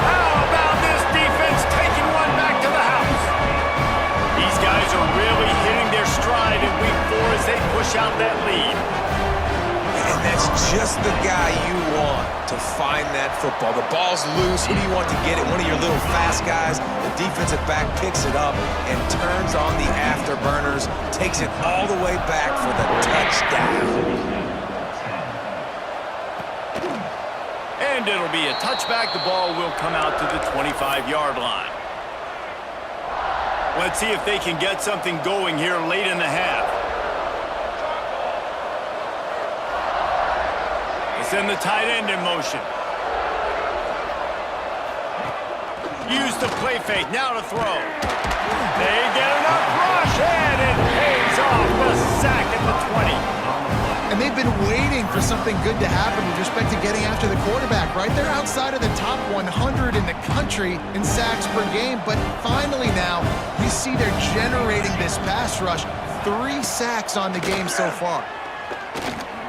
S5: How about this defense taking one back to the house? These guys are really hitting their stride in week 4 as they push out that lead.
S7: And that's just the guy you want to find that football. The ball's loose. Who do you want to get it? One of your little fast guys. The defensive back picks it up and turns on the afterburners, takes it all the way back for the touchdown.
S5: And it'll be a touchback. The ball will come out to the 25-yard line. Let's see if they can get something going here late in the half. They send the tight end in motion. Use the play fake. Now to throw. They get enough rush, and it pays off. The sack at the 20.
S6: And they've been waiting for something good to happen with respect to getting after the quarterback, right? They're outside of the top 100 in the country in sacks per game, but finally now we see they're generating this pass rush. 3 sacks on the game so far.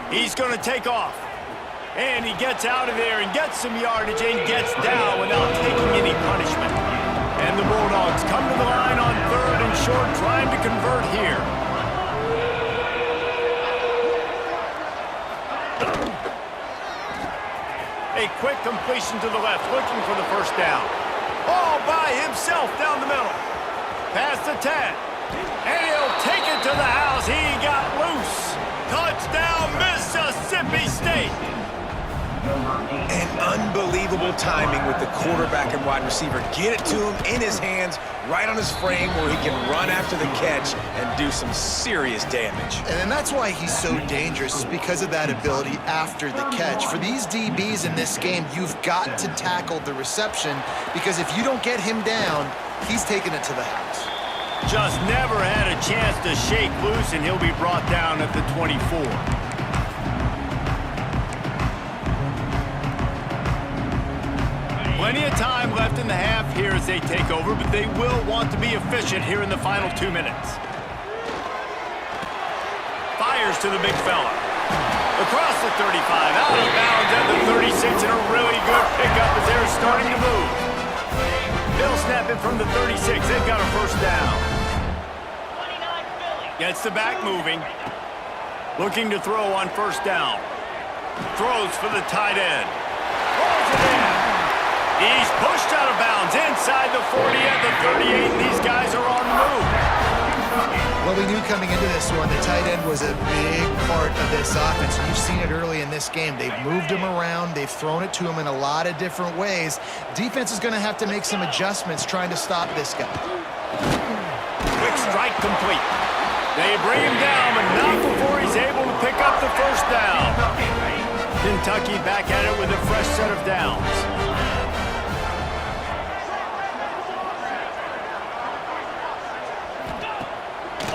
S5: He's going to take off. And he gets out of there and gets some yardage and gets down without taking any punishment. And the Bulldogs come to the line on 3rd and short, trying to convert here. A quick completion to the left, looking for the first down. All by himself down the middle. Past the 10. And he'll take it to the house. He got loose. Touchdown, Mississippi State.
S7: And unbelievable timing with the quarterback and wide receiver. Get it to him in his hands, right on his frame where he can run after the catch and do some serious damage.
S6: And that's why he's so dangerous, is because of that ability after the catch. For these DBs in this game, you've got to tackle the reception, because if you don't get him down, he's taking it to the house.
S5: Just never had a chance to shake loose, and he'll be brought down at the 24. Plenty of time left in the half here as they take over, but they will want to be efficient here in the final 2 minutes. Fires to the big fella. Across the 35, out of bounds at the 36, and a really good pickup as they're starting to move. They'll snap it from the 36. They've got a first down. Gets the back moving. Looking to throw on first down. Throws for the tight end. Rolls it in. He's pushed out of bounds inside the 40 at the 38. These guys are on the move.
S6: Well, we knew coming into this one, the tight end was a big part of this offense. You've seen it early in this game. They've moved him around. They've thrown it to him in a lot of different ways. Defense is going to have to make some adjustments trying to stop this guy.
S5: Quick strike complete. They bring him down, but not before he's able to pick up the first down. Kentucky back at it with a fresh set of downs.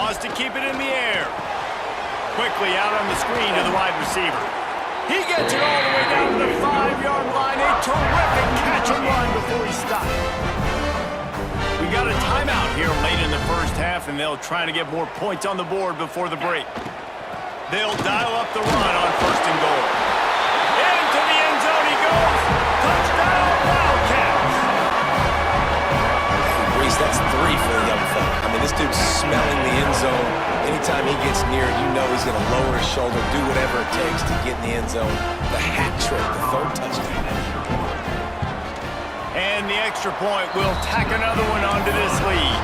S5: Wants to keep it in the air. Quickly out on the screen to the wide receiver. He gets it all the way down to the 5-yard line. A terrific catch and run before he stopped. We got a timeout here late in the first half, and they'll try to get more points on the board before the break. They'll dial up the run on first and goal. Into the end zone he goes. Touchdown, Wildcats.
S7: Reese, that's 3 for the young fella. I mean, this dude's smelling the end zone. Anytime he gets near it, you know he's going to lower his shoulder, do whatever it takes to get in the end zone. The hat trick, the 3rd touchdown.
S5: And the extra point will tack another one onto this lead.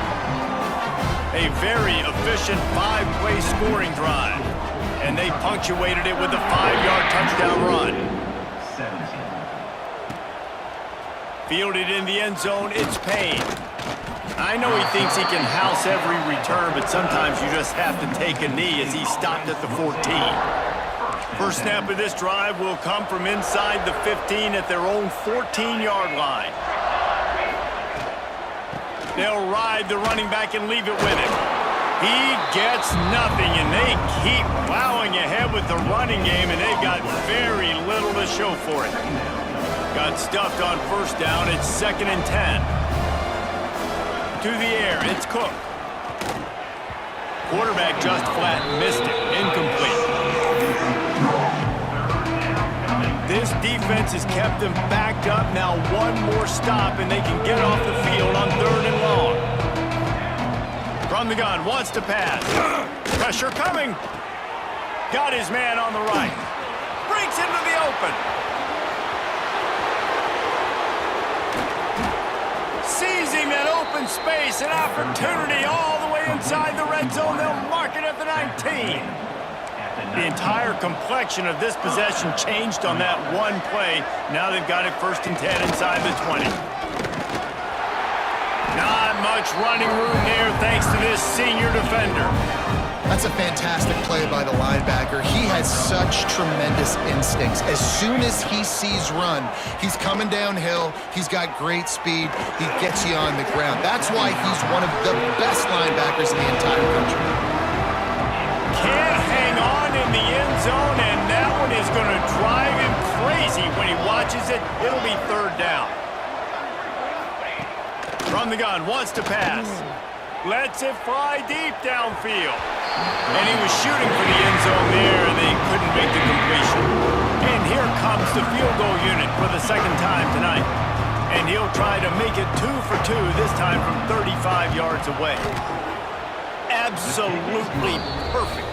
S5: A very efficient 5-play scoring drive. And they punctuated it with a 5-yard touchdown run. Fielded in the end zone, it's Payne. I know he thinks he can house every return, but sometimes you just have to take a knee as he stopped at the 14. First snap of this drive will come from inside the 15 at their own 14-yard line. They'll ride the running back and leave it with him. He gets nothing, and they keep plowing ahead with the running game, and they've got very little to show for it. Got stuffed on first down. It's 2nd and 10. To the air, it's Cook. Quarterback just flat missed it. Incomplete. This defense has kept them backed up. Now one more stop, and they can get off the field on 3rd and long. From the gun, wants to pass. Pressure coming. Got his man on the right. Breaks into the open. Seizing that open space, an opportunity all the way inside the red zone. They'll mark it at the 19. The entire complexion of this possession changed on that one play. Now they've got it 1st and 10 inside the 20. Not much running room there thanks to this senior defender.
S6: That's a fantastic play by the linebacker. He has such tremendous instincts. As soon as he sees run, he's coming downhill. He's got great speed. He gets you on the ground. That's why he's one of the best linebackers in the entire country.
S5: Can't hang on in the end zone, and that one is going to drive him crazy when he watches it. It'll be 3rd down. From the gun, wants to pass. Lets it fly deep downfield. And he was shooting for the end zone there, and they couldn't make the completion. And here comes the field goal unit for the 2nd time tonight. And he'll try to make it 2 for 2, this time from 35 yards away. Absolutely perfect.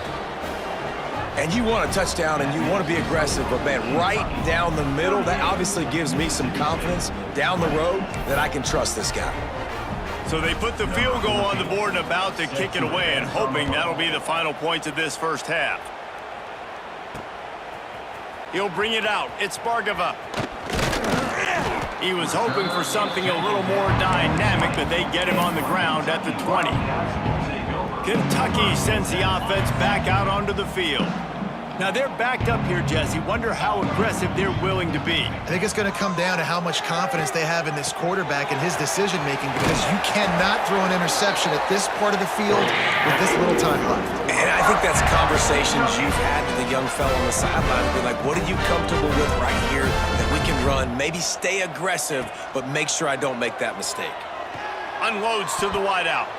S7: And you want a touchdown and you want to be aggressive, but man, right down the middle, that obviously gives me some confidence down the road that I can trust this guy.
S5: So they put the field goal on the board and about to kick it away, and hoping that'll be the final points of this first half. He'll bring it out. It's Bargava. He was hoping for something a little more dynamic, but they get him on the ground at the 20. Kentucky sends the offense back out onto the field. Now they're backed up here, Jesse. Wonder how aggressive they're willing to be.
S6: I think it's going to come down to how much confidence they have in this quarterback and his decision-making, because you cannot throw an interception at this part of the field with this little time left.
S7: And I think that's conversations you've had with the young fellow on the sideline. Be like, what are you comfortable with right here that we can run? Maybe stay aggressive, but make sure I don't make that mistake.
S5: Unloads to the wideout.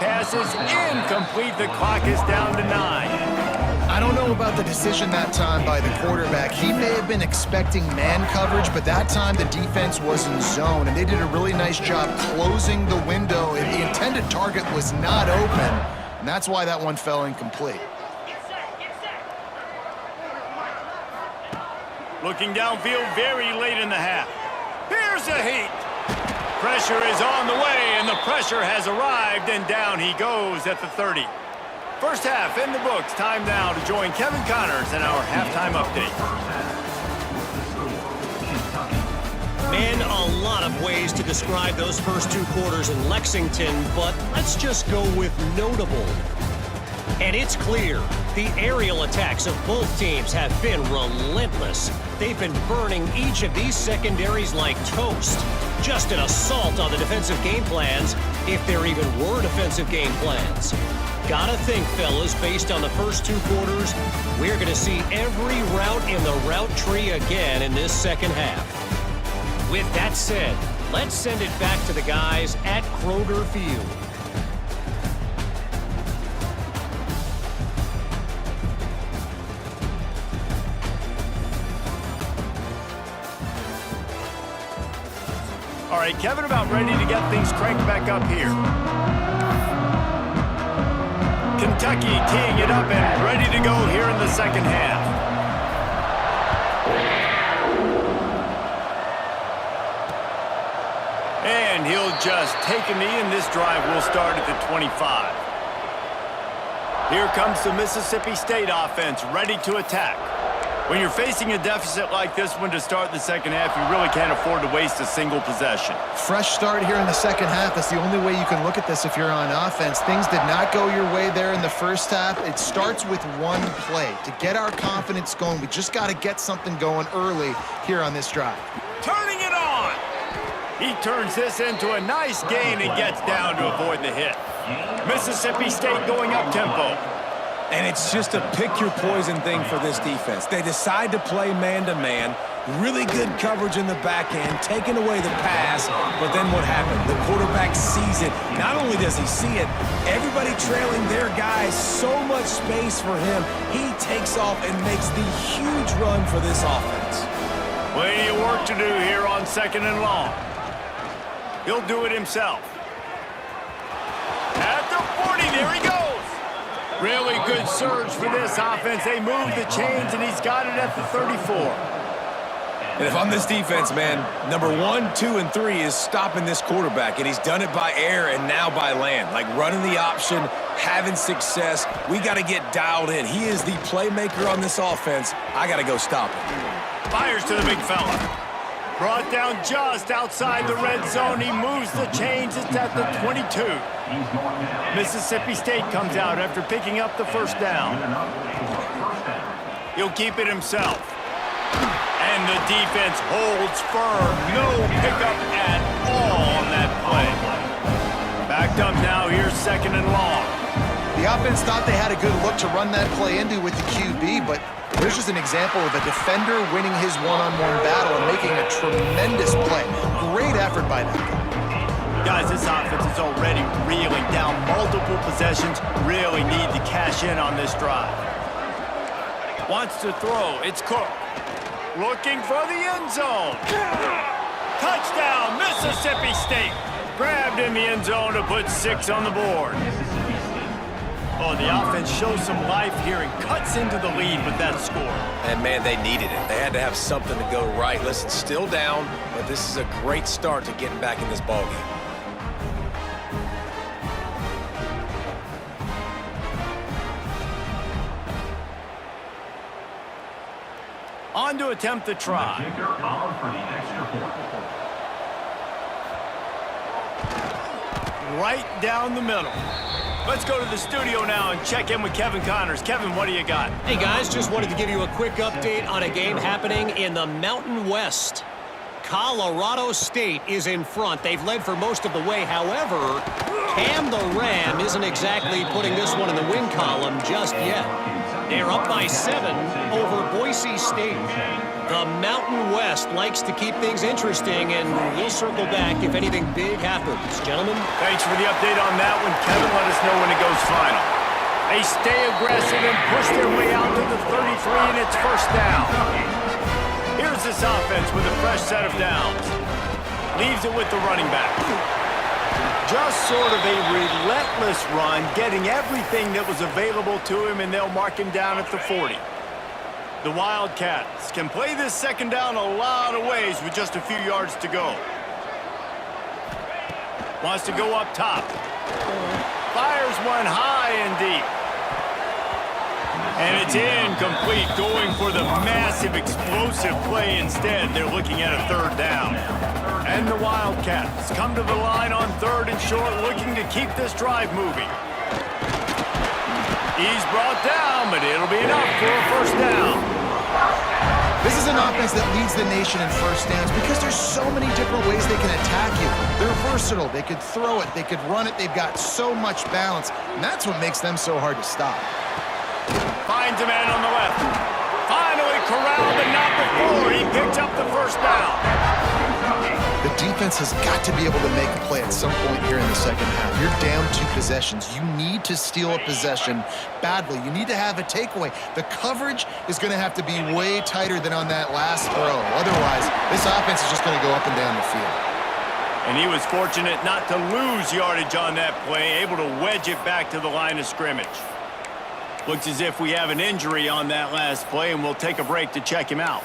S5: Passes incomplete. The clock is down to 9.
S6: I don't know about the decision that time by the quarterback. He may have been expecting man coverage, but that time the defense was in zone, and they did a really nice job closing the window. And the intended target was not open, and that's why that one fell incomplete.
S5: Looking downfield very late in the half. Here's a heat. Pressure is on the way, and the pressure has arrived, and down he goes at the 30. First half in the books. Time now to join Kevin Connors in our halftime update.
S3: Man, a lot of ways to describe those first 2 quarters in Lexington, but let's just go with notable. And it's clear, the aerial attacks of both teams have been relentless. They've been burning each of these secondaries like toast. Just an assault on the defensive game plans, if there even were defensive game plans. Gotta think, fellas, based on the first 2 quarters, we're going to see every route in the route tree again in this second half. With that said, let's send it back to the guys at Kroger Field.
S5: All right, Kevin, about ready to get things cranked back up here. Kentucky teeing it up and ready to go here in the second half. And he'll just take a knee, and this drive will start at the 25. Here comes the Mississippi State offense ready to attack. When you're facing a deficit like this one to start the second half, you really can't afford to waste a single possession.
S6: Fresh start here in the second half. That's the only way you can look at this if you're on offense. Things did not go your way there in the first half. It starts with one play. To get our confidence going, we just got to get something going early here on this drive.
S5: Turning it on! He turns this into a nice gain and gets down to avoid the hit. Mississippi State going up-tempo.
S7: And it's just a pick-your-poison thing for this defense. They decide to play man-to-man, really good coverage in the back end, taking away the pass, but then what happened? The quarterback sees it. Not only does he see it, everybody trailing their guys, so much space for him. He takes off and makes the huge run for this offense.
S5: Plenty of work to do here on 2nd and long. He'll do it himself. At the 40, there he goes. Really good surge for this offense. They move the chains, and he's got it at the 34.
S7: And if I'm this defense, man, number 1, 2, and 3 is stopping this quarterback, and he's done it by air and now by land. Like running the option, having success. We got to get dialed in. He is the playmaker on this offense. I got to go stop him.
S5: Fires to the big fella. Brought down just outside the red zone. He moves the chains. It's at the 22. Mississippi State comes out after picking up the first down. He'll keep it himself. And the defense holds firm. No pickup at all on that play. Backed up now. Here's 2nd and long.
S6: The offense thought they had a good look to run that play into with the QB, but here's just an example of a defender winning his one-on-one battle and making a tremendous play. Great effort by that guy.
S5: Guys, this offense is already reeling down multiple possessions. Really need to cash in on this drive. Wants to throw. It's Cook. Looking for the end zone. Touchdown, Mississippi State. Grabbed in the end zone to put 6 on the board. Oh, the offense shows some life here and cuts into the lead with that score.
S7: And, man, they needed it. They had to have something to go right. Listen, still down, but this is a great start to getting back in this ballgame.
S5: On to attempt the try. Right down the middle. Let's go to the studio now and check in with Kevin Connors. Kevin, what do you got?
S3: Hey, guys, just wanted to give you a quick update on a game happening in the Mountain West. Colorado State is in front. They've led for most of the way. However, Cam the Ram isn't exactly putting this one in the win column just yet. They're up by 7 over Boise State. The Mountain West likes to keep things interesting, and we'll circle back if anything big happens. Gentlemen?
S5: Thanks for the update on that one. Kevin, let us know when it goes final. They stay aggressive and push their way out to the 33, and it's first down. Here's this offense with a fresh set of downs. Leaves it with the running back. Just sort of a relentless run, getting everything that was available to him, and they'll mark him down at the 40. The Wildcats can play this second down a lot of ways with just a few yards to go. Wants to go up top. Fires one high and deep. And it's incomplete, going for the massive explosive play instead. They're looking at a 3rd down. And the Wildcats come to the line on 3rd and short, looking to keep this drive moving. He's brought down, but it'll be enough for a first down.
S6: This is an offense that leads the nation in first downs because there's so many different ways they can attack you. They're versatile. They could throw it. They could run it. They've got so much balance, and that's what makes them so hard to stop.
S5: Finds a man on the left. Finally corralled, but not before. He picked up the first down.
S6: The defense has got to be able to make a play at some point here in the second half. You're down 2 possessions. You need to steal a possession badly. You need to have a takeaway. The coverage is going to have to be way tighter than on that last throw. Otherwise, this offense is just going to go up and down the field.
S5: And he was fortunate not to lose yardage on that play, able to wedge it back to the line of scrimmage. Looks as if we have an injury on that last play, and we'll take a break to check him out.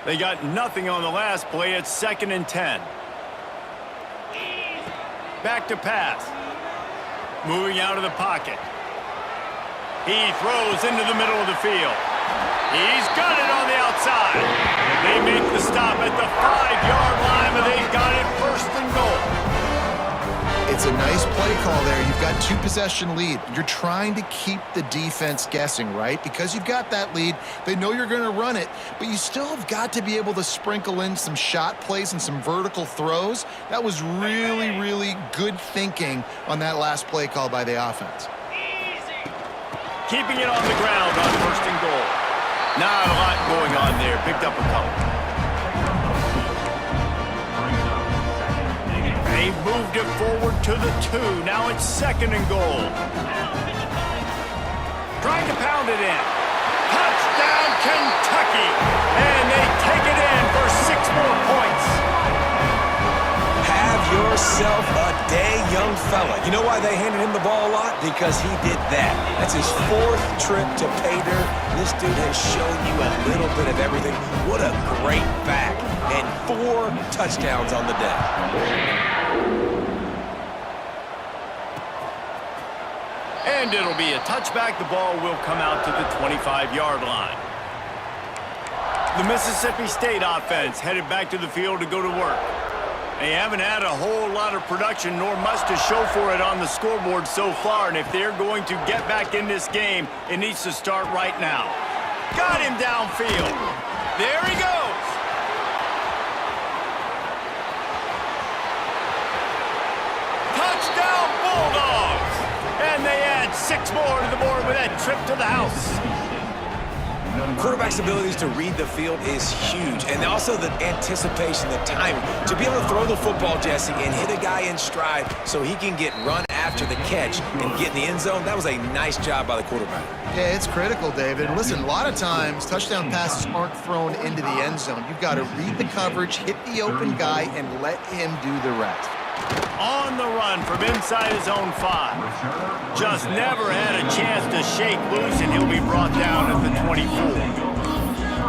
S5: They got nothing on the last play. It's 2nd and 10. Back to pass. Moving out of the pocket. He throws into the middle of the field. He's got it on the outside. They make the stop at the 5-yard line, but they've got it first and goal.
S6: It's a nice play call there. You've got 2-possession lead. You're trying to keep the defense guessing, right? Because you've got that lead, they know you're going to run it, but you still have got to be able to sprinkle in some shot plays and some vertical throws. That was really, really good thinking on that last play call by the offense.
S5: Keeping it on the ground on first and goal. Not a lot going on there. Picked up a couple. They moved it forward to the 2. Now it's second and goal. Trying to pound it in. Touchdown, Kentucky! And they take it in for 6 more points.
S7: Have yourself a day, young fella. You know why they handed him the ball a lot? Because he did that. That's his 4th trip to pay dirt. This dude has shown you a little bit of everything. What a great back. And 4 touchdowns on the day.
S5: And it'll be a touchback. The ball will come out to the 25-yard line. The Mississippi State offense headed back to the field to go to work. They haven't had a whole lot of production, nor much to show for it on the scoreboard so far. And if they're going to get back in this game, it needs to start right now. Got him downfield. There he goes. Touchdown, Bulldogs. And they add 6 more to the board with that trip to the house.
S7: Quarterback's abilities to read the field is huge, and also the anticipation, the timing. To be able to throw the football, Jesse, and hit a guy in stride so he can get run after the catch and get in the end zone, that was a nice job by the quarterback.
S6: Yeah, it's critical, David. Listen, a lot of times touchdown passes aren't thrown into the end zone. You've got to read the coverage, hit the open guy, and let him do the rest.
S5: On the run from inside his own 5. Just never had a chance to shake loose, and he'll be brought down at the 24.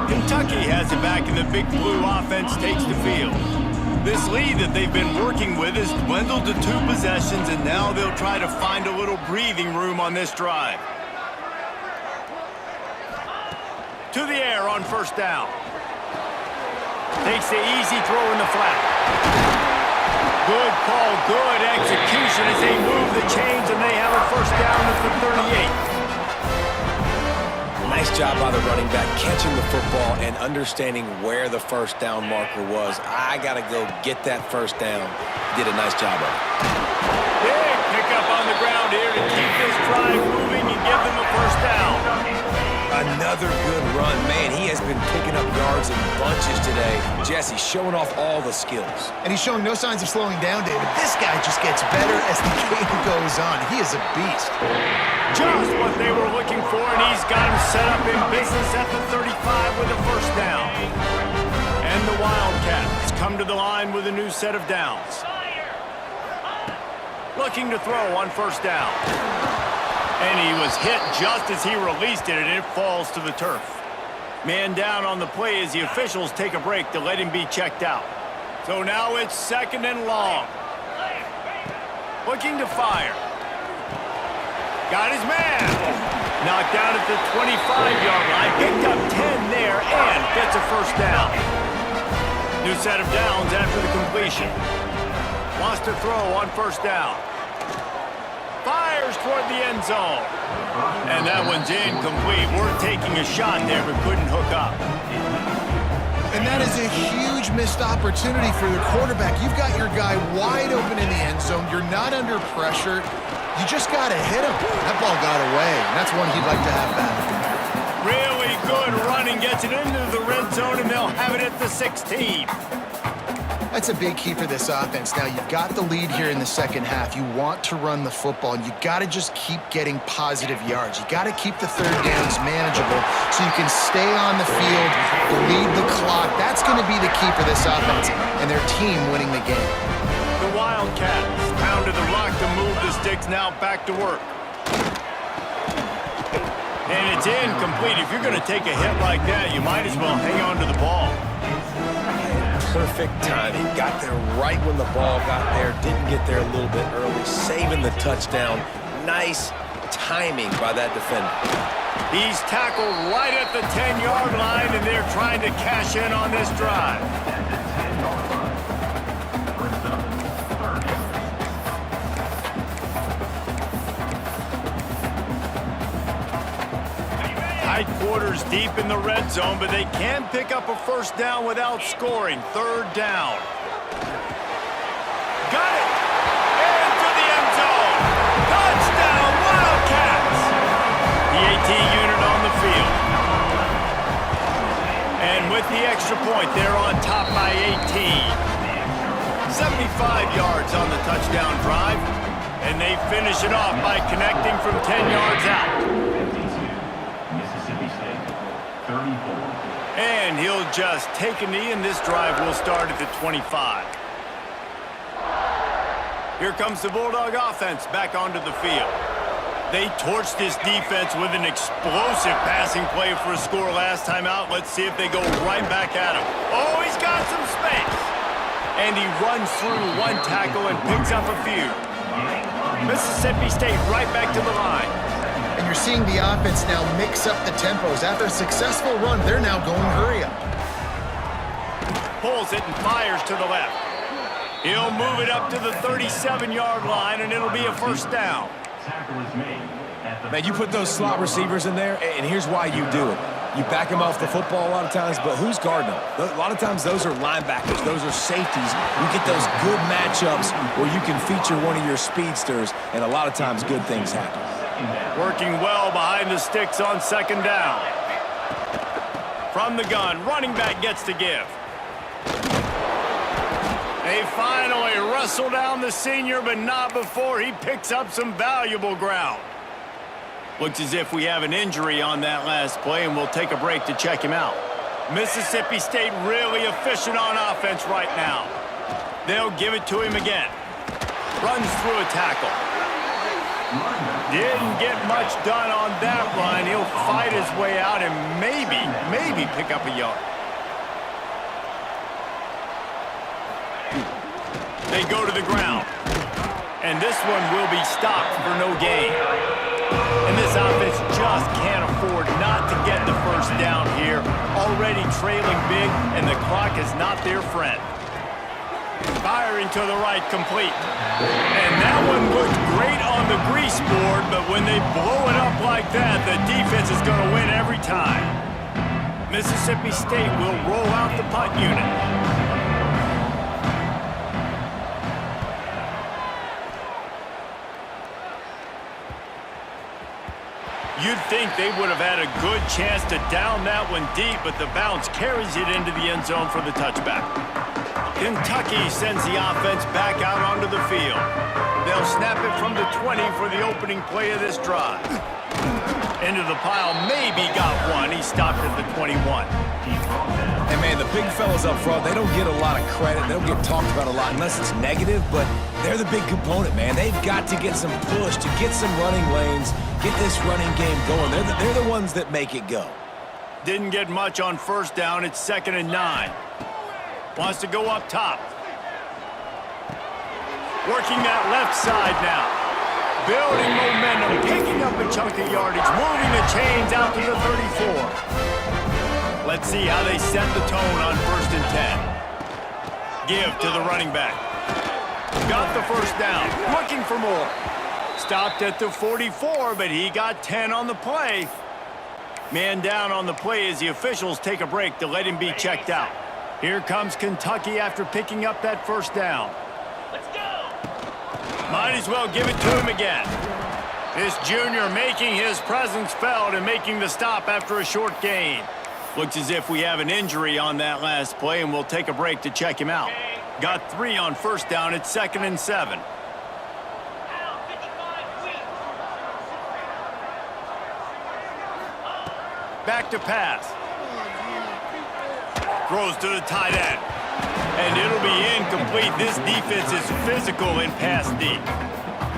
S5: Kentucky has it back, and the Big Blue offense takes the field. This lead that they've been working with has dwindled to 2 possessions, and now they'll try to find a little breathing room on this drive. To the air on first down. Takes the easy throw in the flat. Good call, good execution as they move the chains, and they have a first down at the 38.
S7: Nice job by the running back, catching the football and understanding where the first down marker was. I got to go get that first down. Did a nice job of it.
S5: Big pickup on the ground here to keep this drive moving and give them a first down.
S7: Another good run. Man, he has been picking up yards in bunches today. Jesse showing off all the skills.
S6: And he's showing no signs of slowing down, David. This guy just gets better as the game goes on. He is a beast.
S5: Just what they were looking for, and he's got him set up in business at the 35 with a first down. And the Wildcats come to the line with a new set of downs. Looking to throw on first down. And he was hit just as he released it, and it falls to the turf. Man down on the play as the officials take a break to let him be checked out. So now it's second and long. Looking to fire. Got his man. Knocked down at the 25-yard line. Picked up 10 there and gets a first down. New set of downs after the completion. Lost a throw on first down. Fires toward the end zone. And that one's incomplete. We're taking a shot there, but couldn't hook up.
S6: And that is a huge missed opportunity for the quarterback. You've got your guy wide open in the end zone. You're not under pressure. You just got to hit him. That ball got away, and that's one he'd like to have back.
S5: Really good running. Gets it into the red zone, and they'll have it at the 16.
S6: That's a big key for this offense. Now, you've got the lead here in the second half. You want to run the football, and you got to just keep getting positive yards. You got to keep the third downs manageable so you can stay on the field, lead the clock. That's going to be the key for this offense and their team winning the game.
S5: The Wildcats pounded the rock to move the sticks, now back to work. And it's incomplete. If you're going to take a hit like that, you might as well hang on to the ball.
S7: Perfect timing. Got there right when the ball got there. Didn't get there a little bit early. Saving the touchdown. nice timing by that defender.
S5: He's tackled right at the 10-yard line, and they're trying to cash in on this drive. Tight quarters deep in the red zone, but they can pick up a first down without scoring. Third down. Got it! Into the end zone! Touchdown, Wildcats! The 18 unit on the field. And with the extra point, they're on top by 18. 75 yards on the touchdown drive. And they finish it off by connecting from 10 yards out. And he'll just take a knee, and this drive will start at the 25. Here comes the Bulldog offense back onto the field. They torched this defense with an explosive passing play for a score last time out. Let's see if they go right back at him. Oh, he's got some space. And he runs through one tackle and picks up a few. Mississippi State right back to the line.
S6: And you're seeing the offense now mix up the tempos. After a successful run, they're now going hurry up.
S5: Pulls it and fires to the left. He'll move it up to the 37-yard line, and it'll be a first down.
S7: Man, you put those slot receivers in there, and here's why you do it. You back them off the football a lot of times, but who's guarding them? A lot of times those are linebackers. Those are safeties. You get those good matchups where you can feature one of your speedsters, and a lot of times good things happen.
S5: Working well behind the sticks on second down. From the gun, running back gets to give. They finally wrestle down the senior, but not before he picks up some valuable ground. Looks as if we have an injury on that last play, and we'll take a break to check him out. Mississippi State really efficient on offense right now. They'll give it to him again. Runs through a tackle. Didn't get much done on that run. He'll fight his way out and maybe pick up a yard. They go to the ground. And this one will be stopped for no gain. And this offense just can't afford not to get the first down here. Already trailing big, and the clock is not their friend. Firing to the right, complete. And that one looked great on the grease board, but when they blow it up like that, the defense is going to win every time. Mississippi State will roll out the punt unit. You'd think they would have had a good chance to down that one deep, but the bounce carries it into the end zone for the touchback. Kentucky sends the offense back out onto the field. They'll snap it from the 20 for the opening play of this drive. Into the pile, maybe got one. He stopped at the 21.
S7: And, man, the big fellas up front, they don't get a lot of credit. They don't get talked about a lot unless it's negative, but they're the big component, man. They've got to get some push to get some running lanes, get this running game going. They're the ones that make it go.
S5: Didn't get much on first down. It's 2nd and 9. Wants to go up top. Working that left side now. Building momentum, picking up a chunk of yardage, moving the chains out to the 34. Let's see how they set the tone on 1st and 10. Give to the running back. Got the first down, looking for more. Stopped at the 44, but he got 10 on the play. Man down on the play as the officials take a break to let him be checked out. Here comes Kentucky after picking up that first down. Let's go! Might as well give it to him again. This junior making his presence felt and making the stop after a short gain. Looks as if we have an injury on that last play, and we'll take a break to check him out. Got 3 on first down. It's 2nd and 7. Back to pass. Throws to the tight end. And it'll be incomplete. This defense is physical in pass deep.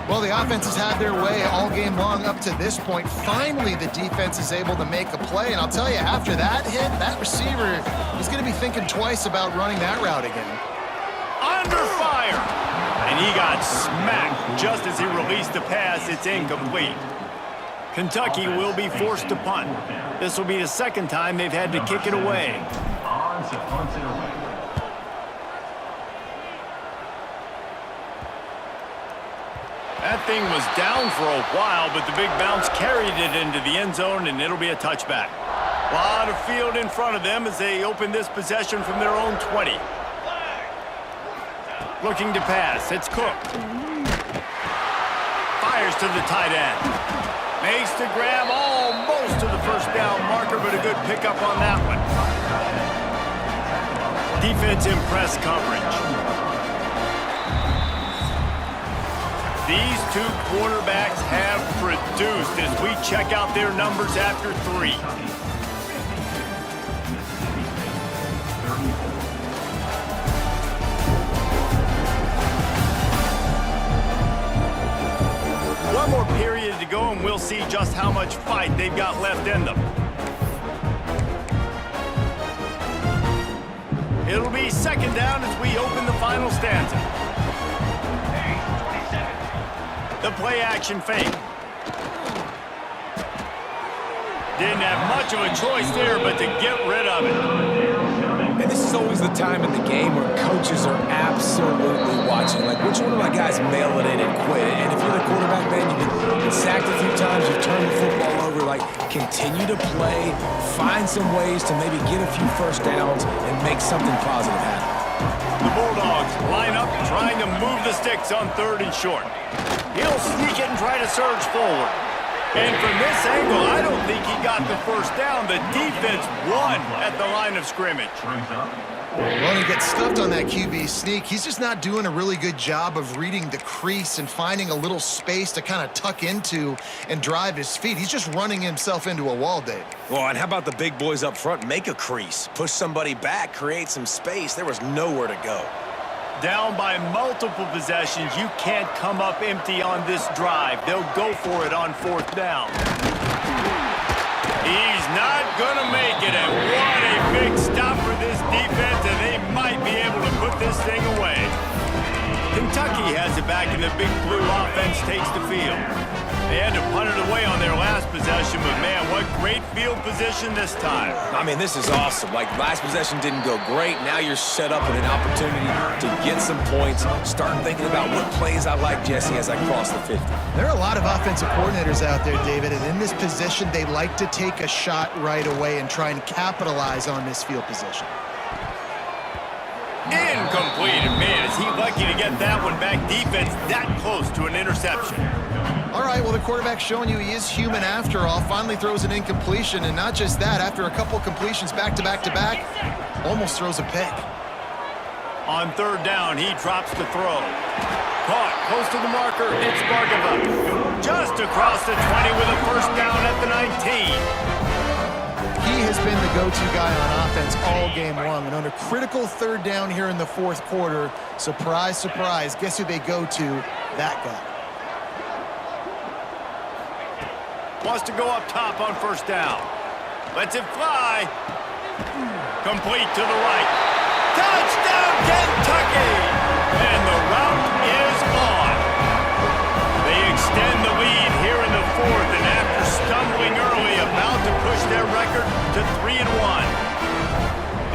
S6: Well, the offense has had their way all game long up to this point. Finally, the defense is able to make a play. And I'll tell you, after that hit, that receiver is going to be thinking twice about running that route again.
S5: Under fire. And he got smacked just as he released the pass. It's incomplete. Kentucky will be forced to punt. This will be the second time they've had to kick it away. That thing was down for a while, but the big bounce carried it into the end zone, and it'll be a touchback. A lot of field in front of them as they open this possession from their own 20. Looking to pass. It's Cook. Fires to the tight end. Makes the grab almost to the first down marker, but a good pickup on that one. Defense in press coverage. These two quarterbacks have produced as we check out their numbers after 3. One more period to go, and we'll see just how much fight they've got left in them. It'll be second down as we open the final stanza. The play-action fake. Didn't have much of a choice there, but to get rid of it.
S7: And this is always the time in the game where coaches are absolutely watching. Like, which one of my guys mail it in and quit? And if you're the quarterback, man, you've been sacked a few times, you've turned the football over. Like, continue to play, find some ways to maybe get a few first downs and make something positive happen.
S5: The Bulldogs line up, trying to move the sticks on 3rd and short. He'll sneak it and try to surge forward. And from this angle, I don't think he got the first down. The defense won at the line of scrimmage.
S6: Well, he gets stuffed on that QB sneak. He's just not doing a really good job of reading the crease and finding a little space to kind of tuck into and drive his feet. He's just running himself into a wall, Dave.
S7: Well, and how about the big boys up front? Make a crease, push somebody back, create some space. There was nowhere to go.
S5: Down by multiple possessions, you can't come up empty on this drive. They'll go for it on 4th down. He's not going to make it, and what a big stop for this defense, and they might be able to put this thing away. Kentucky has it back, and the big blue offense takes the field. They had to punt it away on their last possession, but man, what great field position this time.
S7: I mean, this is awesome. Like, last possession didn't go great. Now you're set up with an opportunity to get some points. Start thinking about what plays I like, Jesse, as I cross the 50.
S6: There are a lot of offensive coordinators out there, David, and in this position, they like to take a shot right away and try and capitalize on this field position.
S5: Incomplete, and man, is he lucky to get that one back. Defense that close to an interception.
S6: All right, well, the quarterback's showing you he is human after all. Finally throws an incompletion, and not just that, after a couple completions back-to-back-to-back, almost throws a pick.
S5: On 3rd down, he drops the throw. Caught close to the marker. It's Bargava. Just across the 20 with a first down at the 19.
S6: He has been the go-to guy on offense all game long, and on a critical 3rd down here in the 4th quarter, surprise, surprise, guess who they go to? That guy.
S5: Wants to go up top on 1st down. Lets it fly. Complete to the right. Touchdown, Kentucky! And the route is on. They extend the lead here in the 4th, and after stumbling early, about to push their record to 3-1.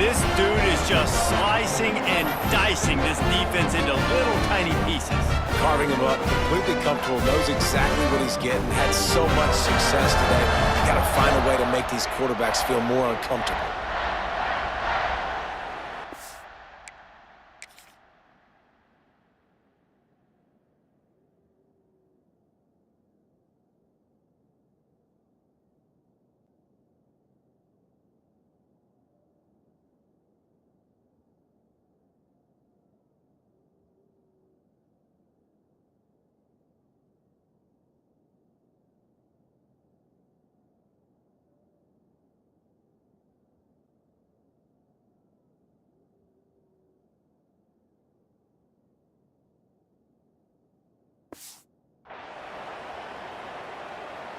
S5: This dude is just slicing and dicing this defense into little tiny pieces.
S7: Carving him up, completely comfortable, knows exactly what he's getting, had so much success today. You got to find a way to make these quarterbacks feel more uncomfortable.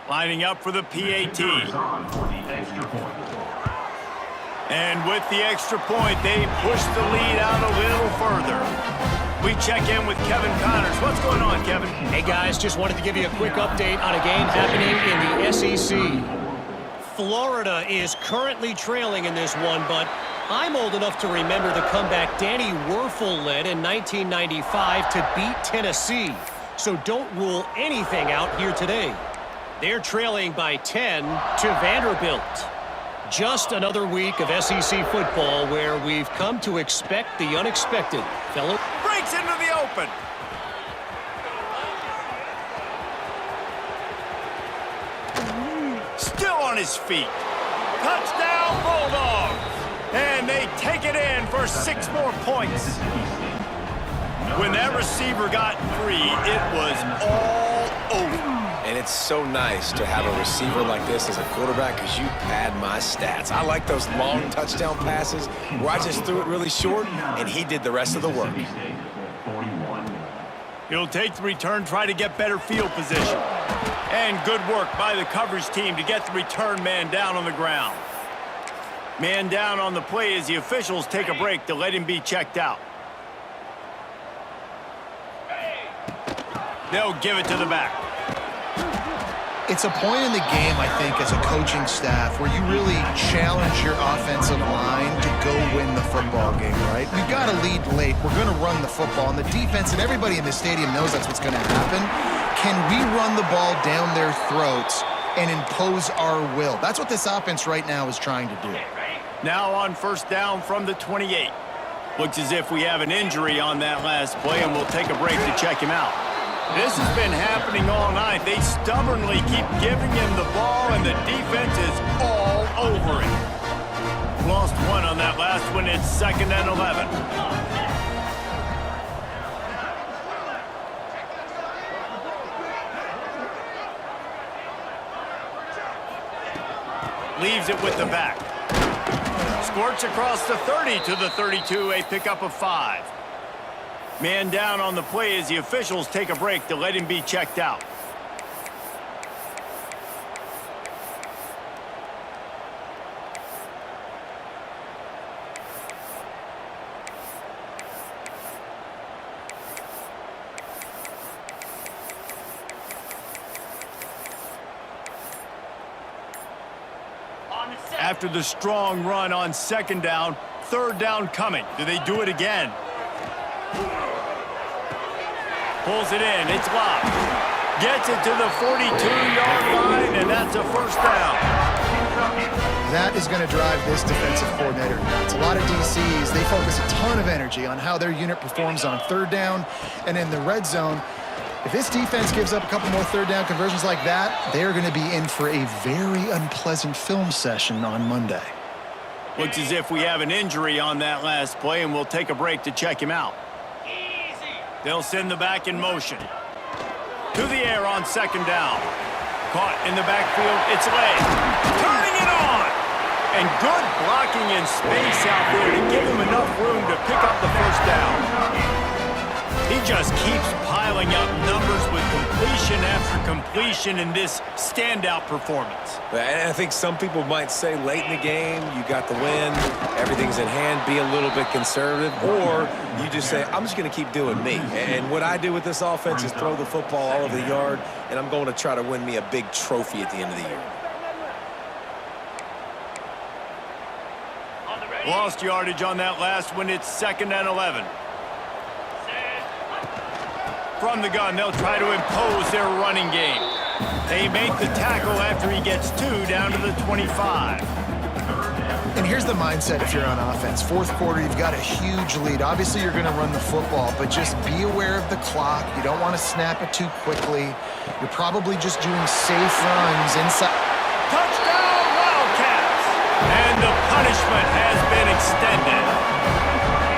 S5: Lining up for the PAT. And with the extra point, they push the lead out a little further. We check in with Kevin Connors. What's going on, Kevin?
S3: Hey, guys, just wanted to give you a quick update on a game happening in the SEC. Florida is currently trailing in this one, but I'm old enough to remember the comeback Danny Werfel led in 1995 to beat Tennessee. So don't rule anything out here today. They're trailing by 10 to Vanderbilt. Just another week of SEC football where we've come to expect the unexpected. Fellow
S5: Breaks into the open. Still on his feet. Touchdown, Bulldogs. And they take it in for 6 more points. When that receiver got free, it was all over.
S7: And it's so nice to have a receiver like this as a quarterback because you pad my stats. I like those long touchdown passes where I just threw it really short and he did the rest of the work.
S5: He'll take the return, try to get better field position. And good work by the coverage team to get the return man down on the ground. Man down on the play as the officials take a break to let him be checked out. They'll give it to the back.
S6: It's a point in the game, I think, as a coaching staff where you really challenge your offensive line to go win the football game, right? We've got to lead late. We're going to run the football. And the defense and everybody in the stadium knows that's what's going to happen. Can we run the ball down their throats and impose our will? That's what this offense right now is trying to do.
S5: Now on first down from the 28. Looks as if we have an injury on that last play, and we'll take a break to check him out. This has been happening all night. They stubbornly keep giving him the ball, and the defense is all over it. Lost one on that last one. It's 2nd and 11. Leaves it with the back. Squirts across the 30 to the 32, a pickup of 5. Man down on the play as the officials take a break to let him be checked out. After the strong run on 2nd down, 3rd down coming. Do they do it again? Pulls it in. It's locked. Gets it to the 42-yard line, and that's a first down.
S6: That is going to drive this defensive coordinator nuts. A lot of DCs, they focus a ton of energy on how their unit performs on 3rd down and in the red zone. If this defense gives up a couple more 3rd down conversions like that, they're going to be in for a very unpleasant film session on Monday.
S5: Looks as if we have an injury on that last play, and we'll take a break to check him out. They'll send the back in motion. To the air on 2nd down. Caught in the backfield. It's Lay. Turning it on. And good blocking in space out there to give him enough room to pick up the first down. He just keeps piling up numbers with completion after completion in this standout performance.
S7: And I think some people might say late in the game, you got the win, everything's in hand, be a little bit conservative, or you just say, I'm just going to keep doing me. And what I do with this offense is throw the football all over the yard, and I'm going to try to win me a big trophy at the end of the year.
S5: Lost yardage on that last one. It's 2nd and 11. From the gun, they'll try to impose their running game. They make the tackle after he gets 2 down to the 25.
S6: And here's the mindset if you're on offense. 4th quarter, you've got a huge lead. Obviously, you're going to run the football, but just be aware of the clock. You don't want to snap it too quickly. You're probably just doing safe runs inside.
S5: Touchdown, Wildcats! And the punishment has been extended.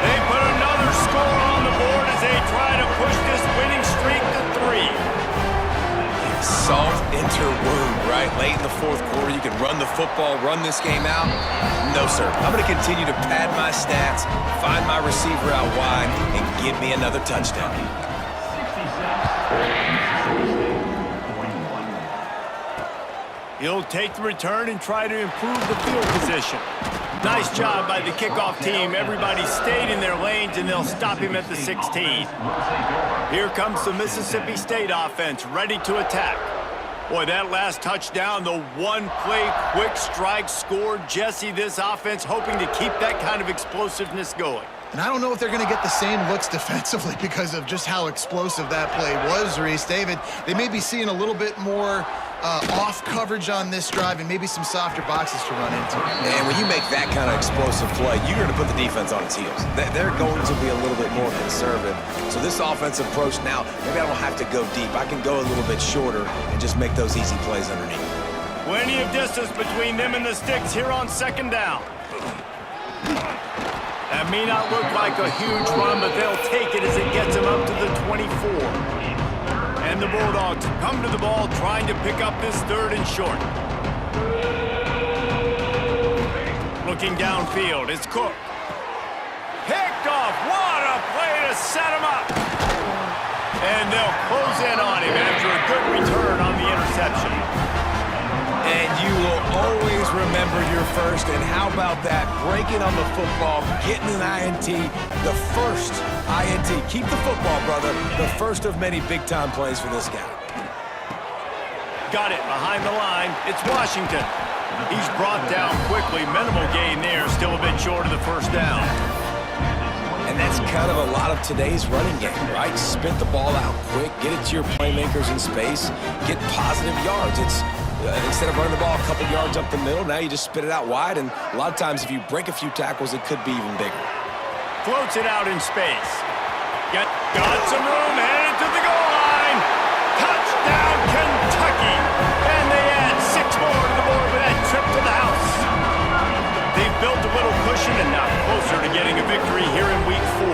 S5: They put another score on the board as they try to push this winning streak to 3.
S7: Salt enter wound, right? Late in the 4th quarter, you can run the football, run this game out. No, sir. I'm going to continue to pad my stats, find my receiver out wide, and give me another touchdown.
S5: He'll take the return and try to improve the field position. Nice job by the kickoff team. Everybody stayed in their lanes, and they'll stop him at the 16. Here comes the Mississippi State offense, ready to attack. Boy, that last touchdown, the one-play quick strike scored. Jesse, this offense hoping to keep that kind of explosiveness going.
S6: And I don't know if they're going to get the same looks defensively because of just how explosive that play was, Reese. David, they may be seeing a little bit more off coverage on this drive and maybe some softer boxes to run into.
S7: And when you make that kind of explosive play, you're going to put the defense on its heels. They're going to be a little bit more conservative. So this offensive approach now, maybe I don't have to go deep. I can go a little bit shorter and just make those easy plays underneath.
S5: Plenty of distance between them and the sticks here on second down. That may not look like a huge run, but they'll take it as it gets them up to the 24. And the Bulldogs come to the ball trying to pick up this third and short. Looking downfield, it's Cook. Picked off. What a play to set him up. And they'll close in on him after a good return on the interception.
S7: And you will always remember your first. And how about that? Breaking on the football, getting an INT, the first INT. Keep the football, brother. The first of many big-time plays for this guy.
S5: Got it behind the line. It's Washington. He's brought down quickly. Minimal gain there. Still a bit short of the first down.
S7: And that's kind of a lot of today's running game, right? Spit the ball out quick, get it to your playmakers in space, get positive yards. It's instead of running the ball a couple yards up the middle, now you just spit it out wide, and a lot of times if you break a few tackles, it could be even bigger.
S5: Floats it out in space. Got some room, headed to the goal line. Touchdown, Kentucky. And they add 6 more to the board with that trip to the house. They've built a little cushion and now closer to getting a victory here in week 4.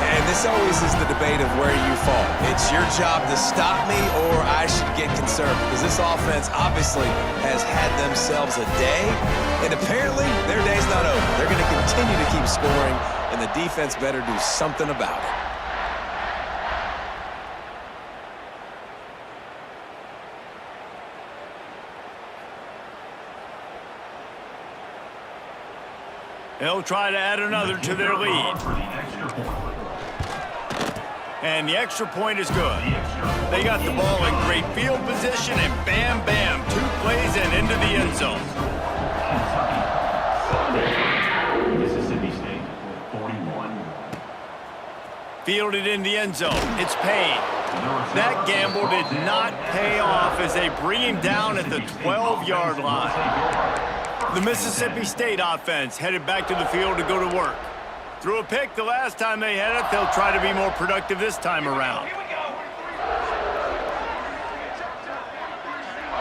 S7: And this always is the debate of where you fall. It's your job to stop me or I should get concerned because this offense obviously has had themselves a day, and apparently their day's not over. They're going to continue to keep scoring, and the defense better do something about it.
S5: They'll try to add another to their lead. And the extra point is good. They got the ball in great field position, and bam, bam, 2 plays and into the end zone.
S8: Mississippi State, 41.
S5: Fielded in the end zone. It's Payne. That gamble did not pay off as they bring him down at the 12-yard line. The Mississippi State offense headed back to the field to go to work. Threw a pick the last time they had it. They'll try to be more productive this time around.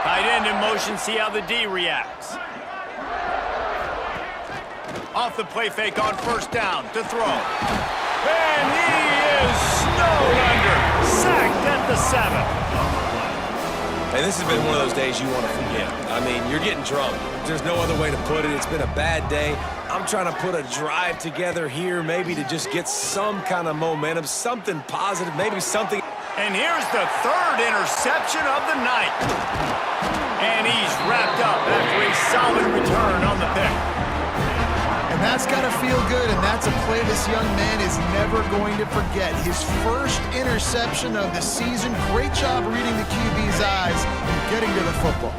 S5: Tight end in motion, see how the D reacts. Off the play fake on first down to throw. And he is snowed under. Sacked at the 7.
S7: And this has been one of those days you want to forget. I mean, you're getting drunk. There's no other way to put it. It's been a bad day. I'm trying to put a drive together here, maybe to just get some kind of momentum, something positive, maybe something.
S5: And here's the 3rd interception of the night. And he's wrapped up after a solid return on the pick.
S6: And that's got to feel good, and that's a play this young man is never going to forget. His first interception of the season. Great job reading the QB's eyes and getting to the football.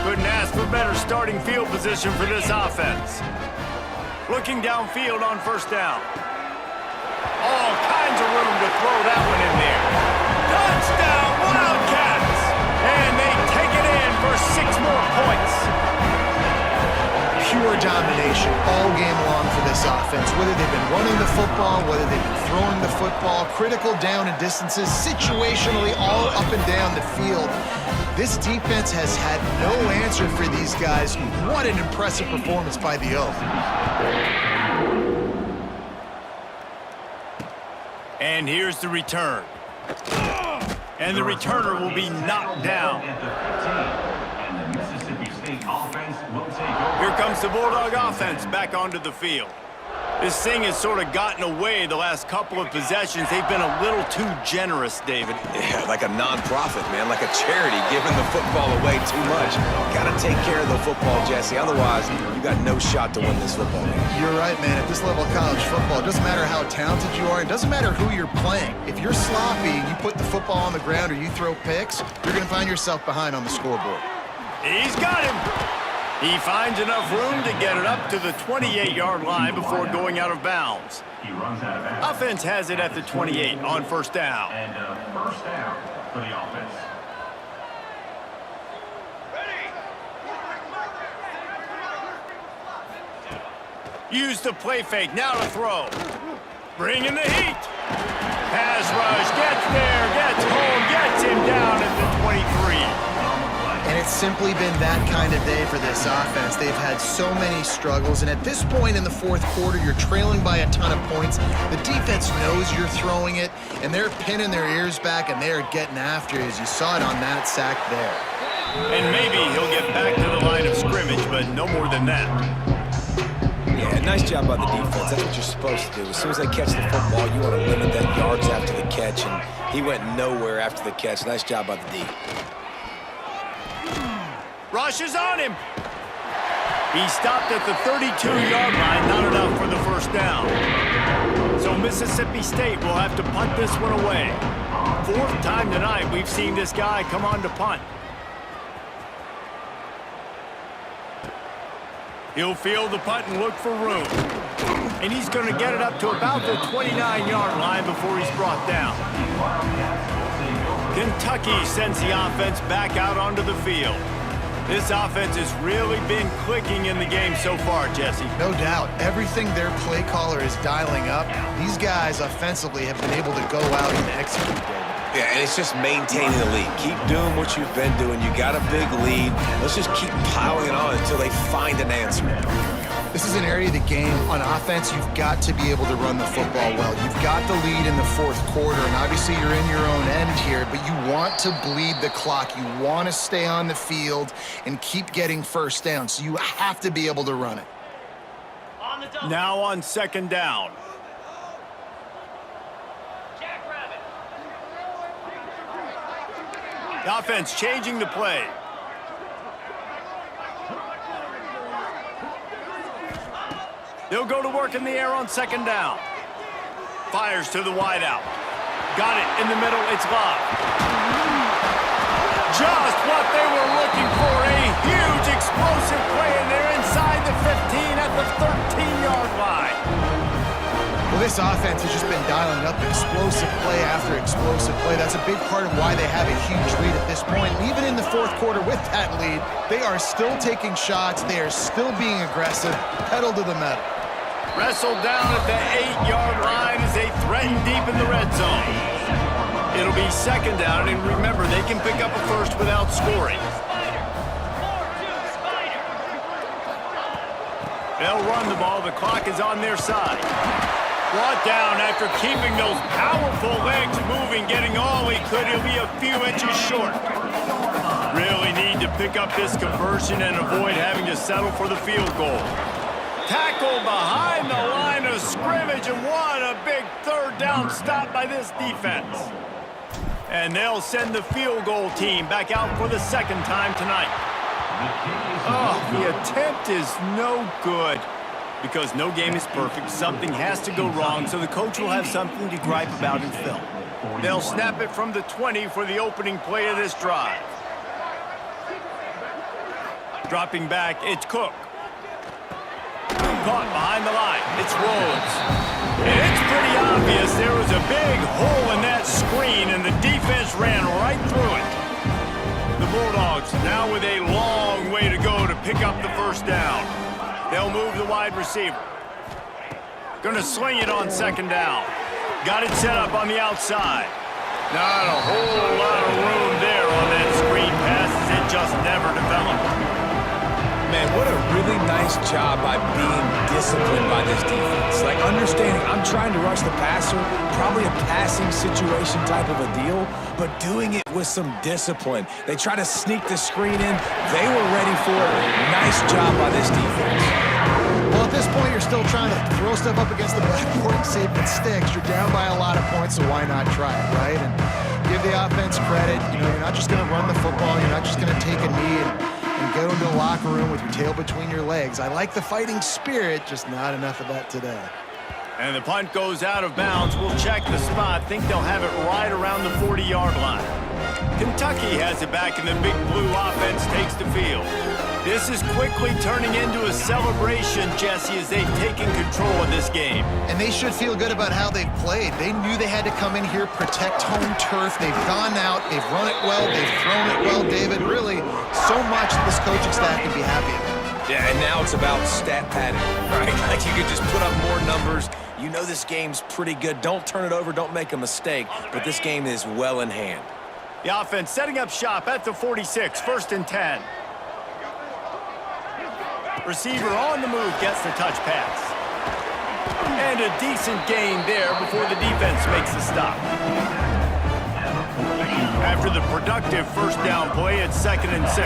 S5: Couldn't ask for better starting field position for this offense. Looking downfield on first down. All kinds of room to throw that one in there. Touchdown, Wildcats! And they take it in for 6 more points.
S6: Pure domination all game long for this offense. Whether they've been running the football, whether they've been throwing the football, critical down and distances, situationally all up and down the field. This defense has had no answer for these guys. What an impressive performance by the Oak.
S5: And here's the return. And the returner will be knocked down.
S8: And the Mississippi State offense will take over.
S5: Here comes the Bulldog offense back onto the field. This thing has sort of gotten away the last couple of possessions. They've been a little too generous, David.
S7: Yeah, like a non-profit, man, like a charity, giving the football away too much. Got to take care of the football, Jesse. Otherwise, you got no shot to win this football game.
S6: You're right, man. At this level of college football, it doesn't matter how talented you are. It doesn't matter who you're playing. If you're sloppy and you put the football on the ground or you throw picks, you're going to find yourself behind on the scoreboard.
S5: He's got him. He finds enough room to get it up to the 28-yard line before going out of bounds.
S8: He runs out of bounds.
S5: Offense has it at the 28 on first down.
S8: And first down for the offense.
S5: Use the play fake, now to throw. Bring in the heat. Pass rush, gets there, gets home, gets him down at the 23.
S6: And it's simply been that kind of day for this offense. They've had so many struggles, and at this point in the fourth quarter, you're trailing by a ton of points. The defense knows you're throwing it, and they're pinning their ears back, and they're getting after you, as you saw it on that sack there.
S5: And maybe he'll get back to the line of scrimmage, but no more than that.
S7: Yeah, nice job by the defense. That's what you're supposed to do. As soon as they catch the football, you want to limit that yards after the catch, and he went nowhere after the catch. Nice job by the D.
S5: Rush is on him. He stopped at the 32-yard line, not enough for the first down. So Mississippi State will have to punt this one away. Fourth time tonight we've seen this guy come on to punt. He'll field the punt and look for room. And he's going to get it up to about the 29-yard line before he's brought down. Kentucky sends the offense back out onto the field. This offense has really been clicking in the game so far, Jesse.
S6: No doubt. Everything their play caller is dialing up, these guys offensively have been able to go out and execute.
S7: Yeah, and it's just maintaining the lead. Keep doing what you've been doing. You got a big lead. Let's just keep piling it on until they find an answer.
S6: This is an area of the game on offense you've got to be able to run the football well. You've got the lead in the fourth quarter, and obviously you're in your own end here, but you want to bleed the clock. You want to stay on the field and keep getting first down, so you have to be able to run it.
S5: Now on second down. The offense changing the play. They'll go to work in the air on second down. Fires to the wideout. Got it in the middle. It's locked. Just what they were looking for. A huge explosive play, and they're inside the 15 at the 13-yard line.
S6: Well, this offense has just been dialing up explosive play after explosive play. That's a big part of why they have a huge lead at this point. And even in the fourth quarter with that lead, they are still taking shots. They are still being aggressive. Pedal to the metal.
S5: Wrestled down at the 8-yard line as they threaten deep in the red zone. It'll be second down, and remember, they can pick up a first without scoring. They'll run the ball. The clock is on their side. Brought down after keeping those powerful legs moving, getting all he could. He'll be a few inches short. Really need to pick up this conversion and avoid having to settle for the field goal. Tackle behind the line of scrimmage, and what a big third down stop by this defense. And they'll send the field goal team back out for the second time tonight. Oh, the attempt is no good. Because no game is perfect, something has to go wrong, so the coach will have something to gripe about in film. They'll snap it from the 20 for the opening play of this drive. Dropping back, it's Cook. Caught behind the line. It's Rhodes. And it's pretty obvious there was a big hole in that screen, and the defense ran right through it. The Bulldogs now with a long way to go to pick up the first down. They'll move the wide receiver. Gonna sling it on second down. Got it set up on the outside. Not a whole lot of room there on that screen pass, as it just never developed.
S7: Man, what a really nice job by being disciplined by this defense. Like, understanding I'm trying to rush the passer, probably a passing situation type of a deal, but doing it with some discipline. They try to sneak the screen in. They were ready for it. Nice job by this defense.
S6: Well, at this point, you're still trying to throw stuff up against the backboard and see if it sticks. You're down by a lot of points, so why not try it, right? And give the offense credit. You know, you're not just going to run the football. You're not just going to take a knee and go into the locker room with your tail between your legs. I like the fighting spirit, just not enough of that today.
S5: And the punt goes out of bounds. We'll check the spot. Think they'll have it right around the 40-yard line. Kentucky has it back, and the Big Blue offense takes the field. This is quickly turning into a celebration, Jesse, as they've taken control of this game.
S6: And they should feel good about how they've played. They knew they had to come in here, protect home turf. They've gone out, they've run it well, they've thrown it well, David. Really, so much this coaching staff can be happy about.
S7: Yeah, and now it's about stat padding, right? Like you could just put up more numbers. You know this game's pretty good. Don't turn it over, don't make a mistake, but this game is well in hand.
S5: The offense setting up shop at the 46, 1st and 10. Receiver on the move gets the touch pass. And a decent gain there before the defense makes the stop. After the productive first down play, it's 2nd and 6.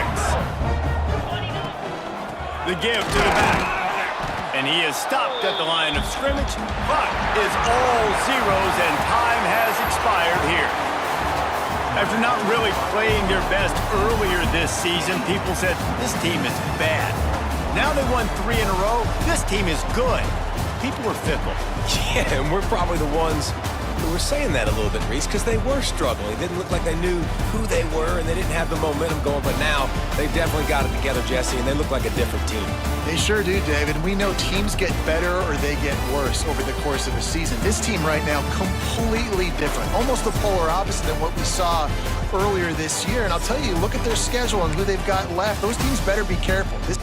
S5: The give to the back. And he is stopped at the line of scrimmage. Clock is all zeros and time has expired here. After not really playing their best earlier this season, people said this team is bad. Now they won 3 in a row. This team is good. People are fickle.
S7: Yeah, and we're probably the ones who were saying that a little bit, Reese, because they were struggling. It didn't look like they knew who they were, and they didn't have the momentum going. But now they've definitely got it together, Jesse, and they look like a different team.
S6: They sure do, David. We know teams get better or they get worse over the course of a season. This team right now, completely different. Almost the polar opposite than what we saw earlier this year. And I'll tell you, look at their schedule and who they've got left. Those teams better be careful. This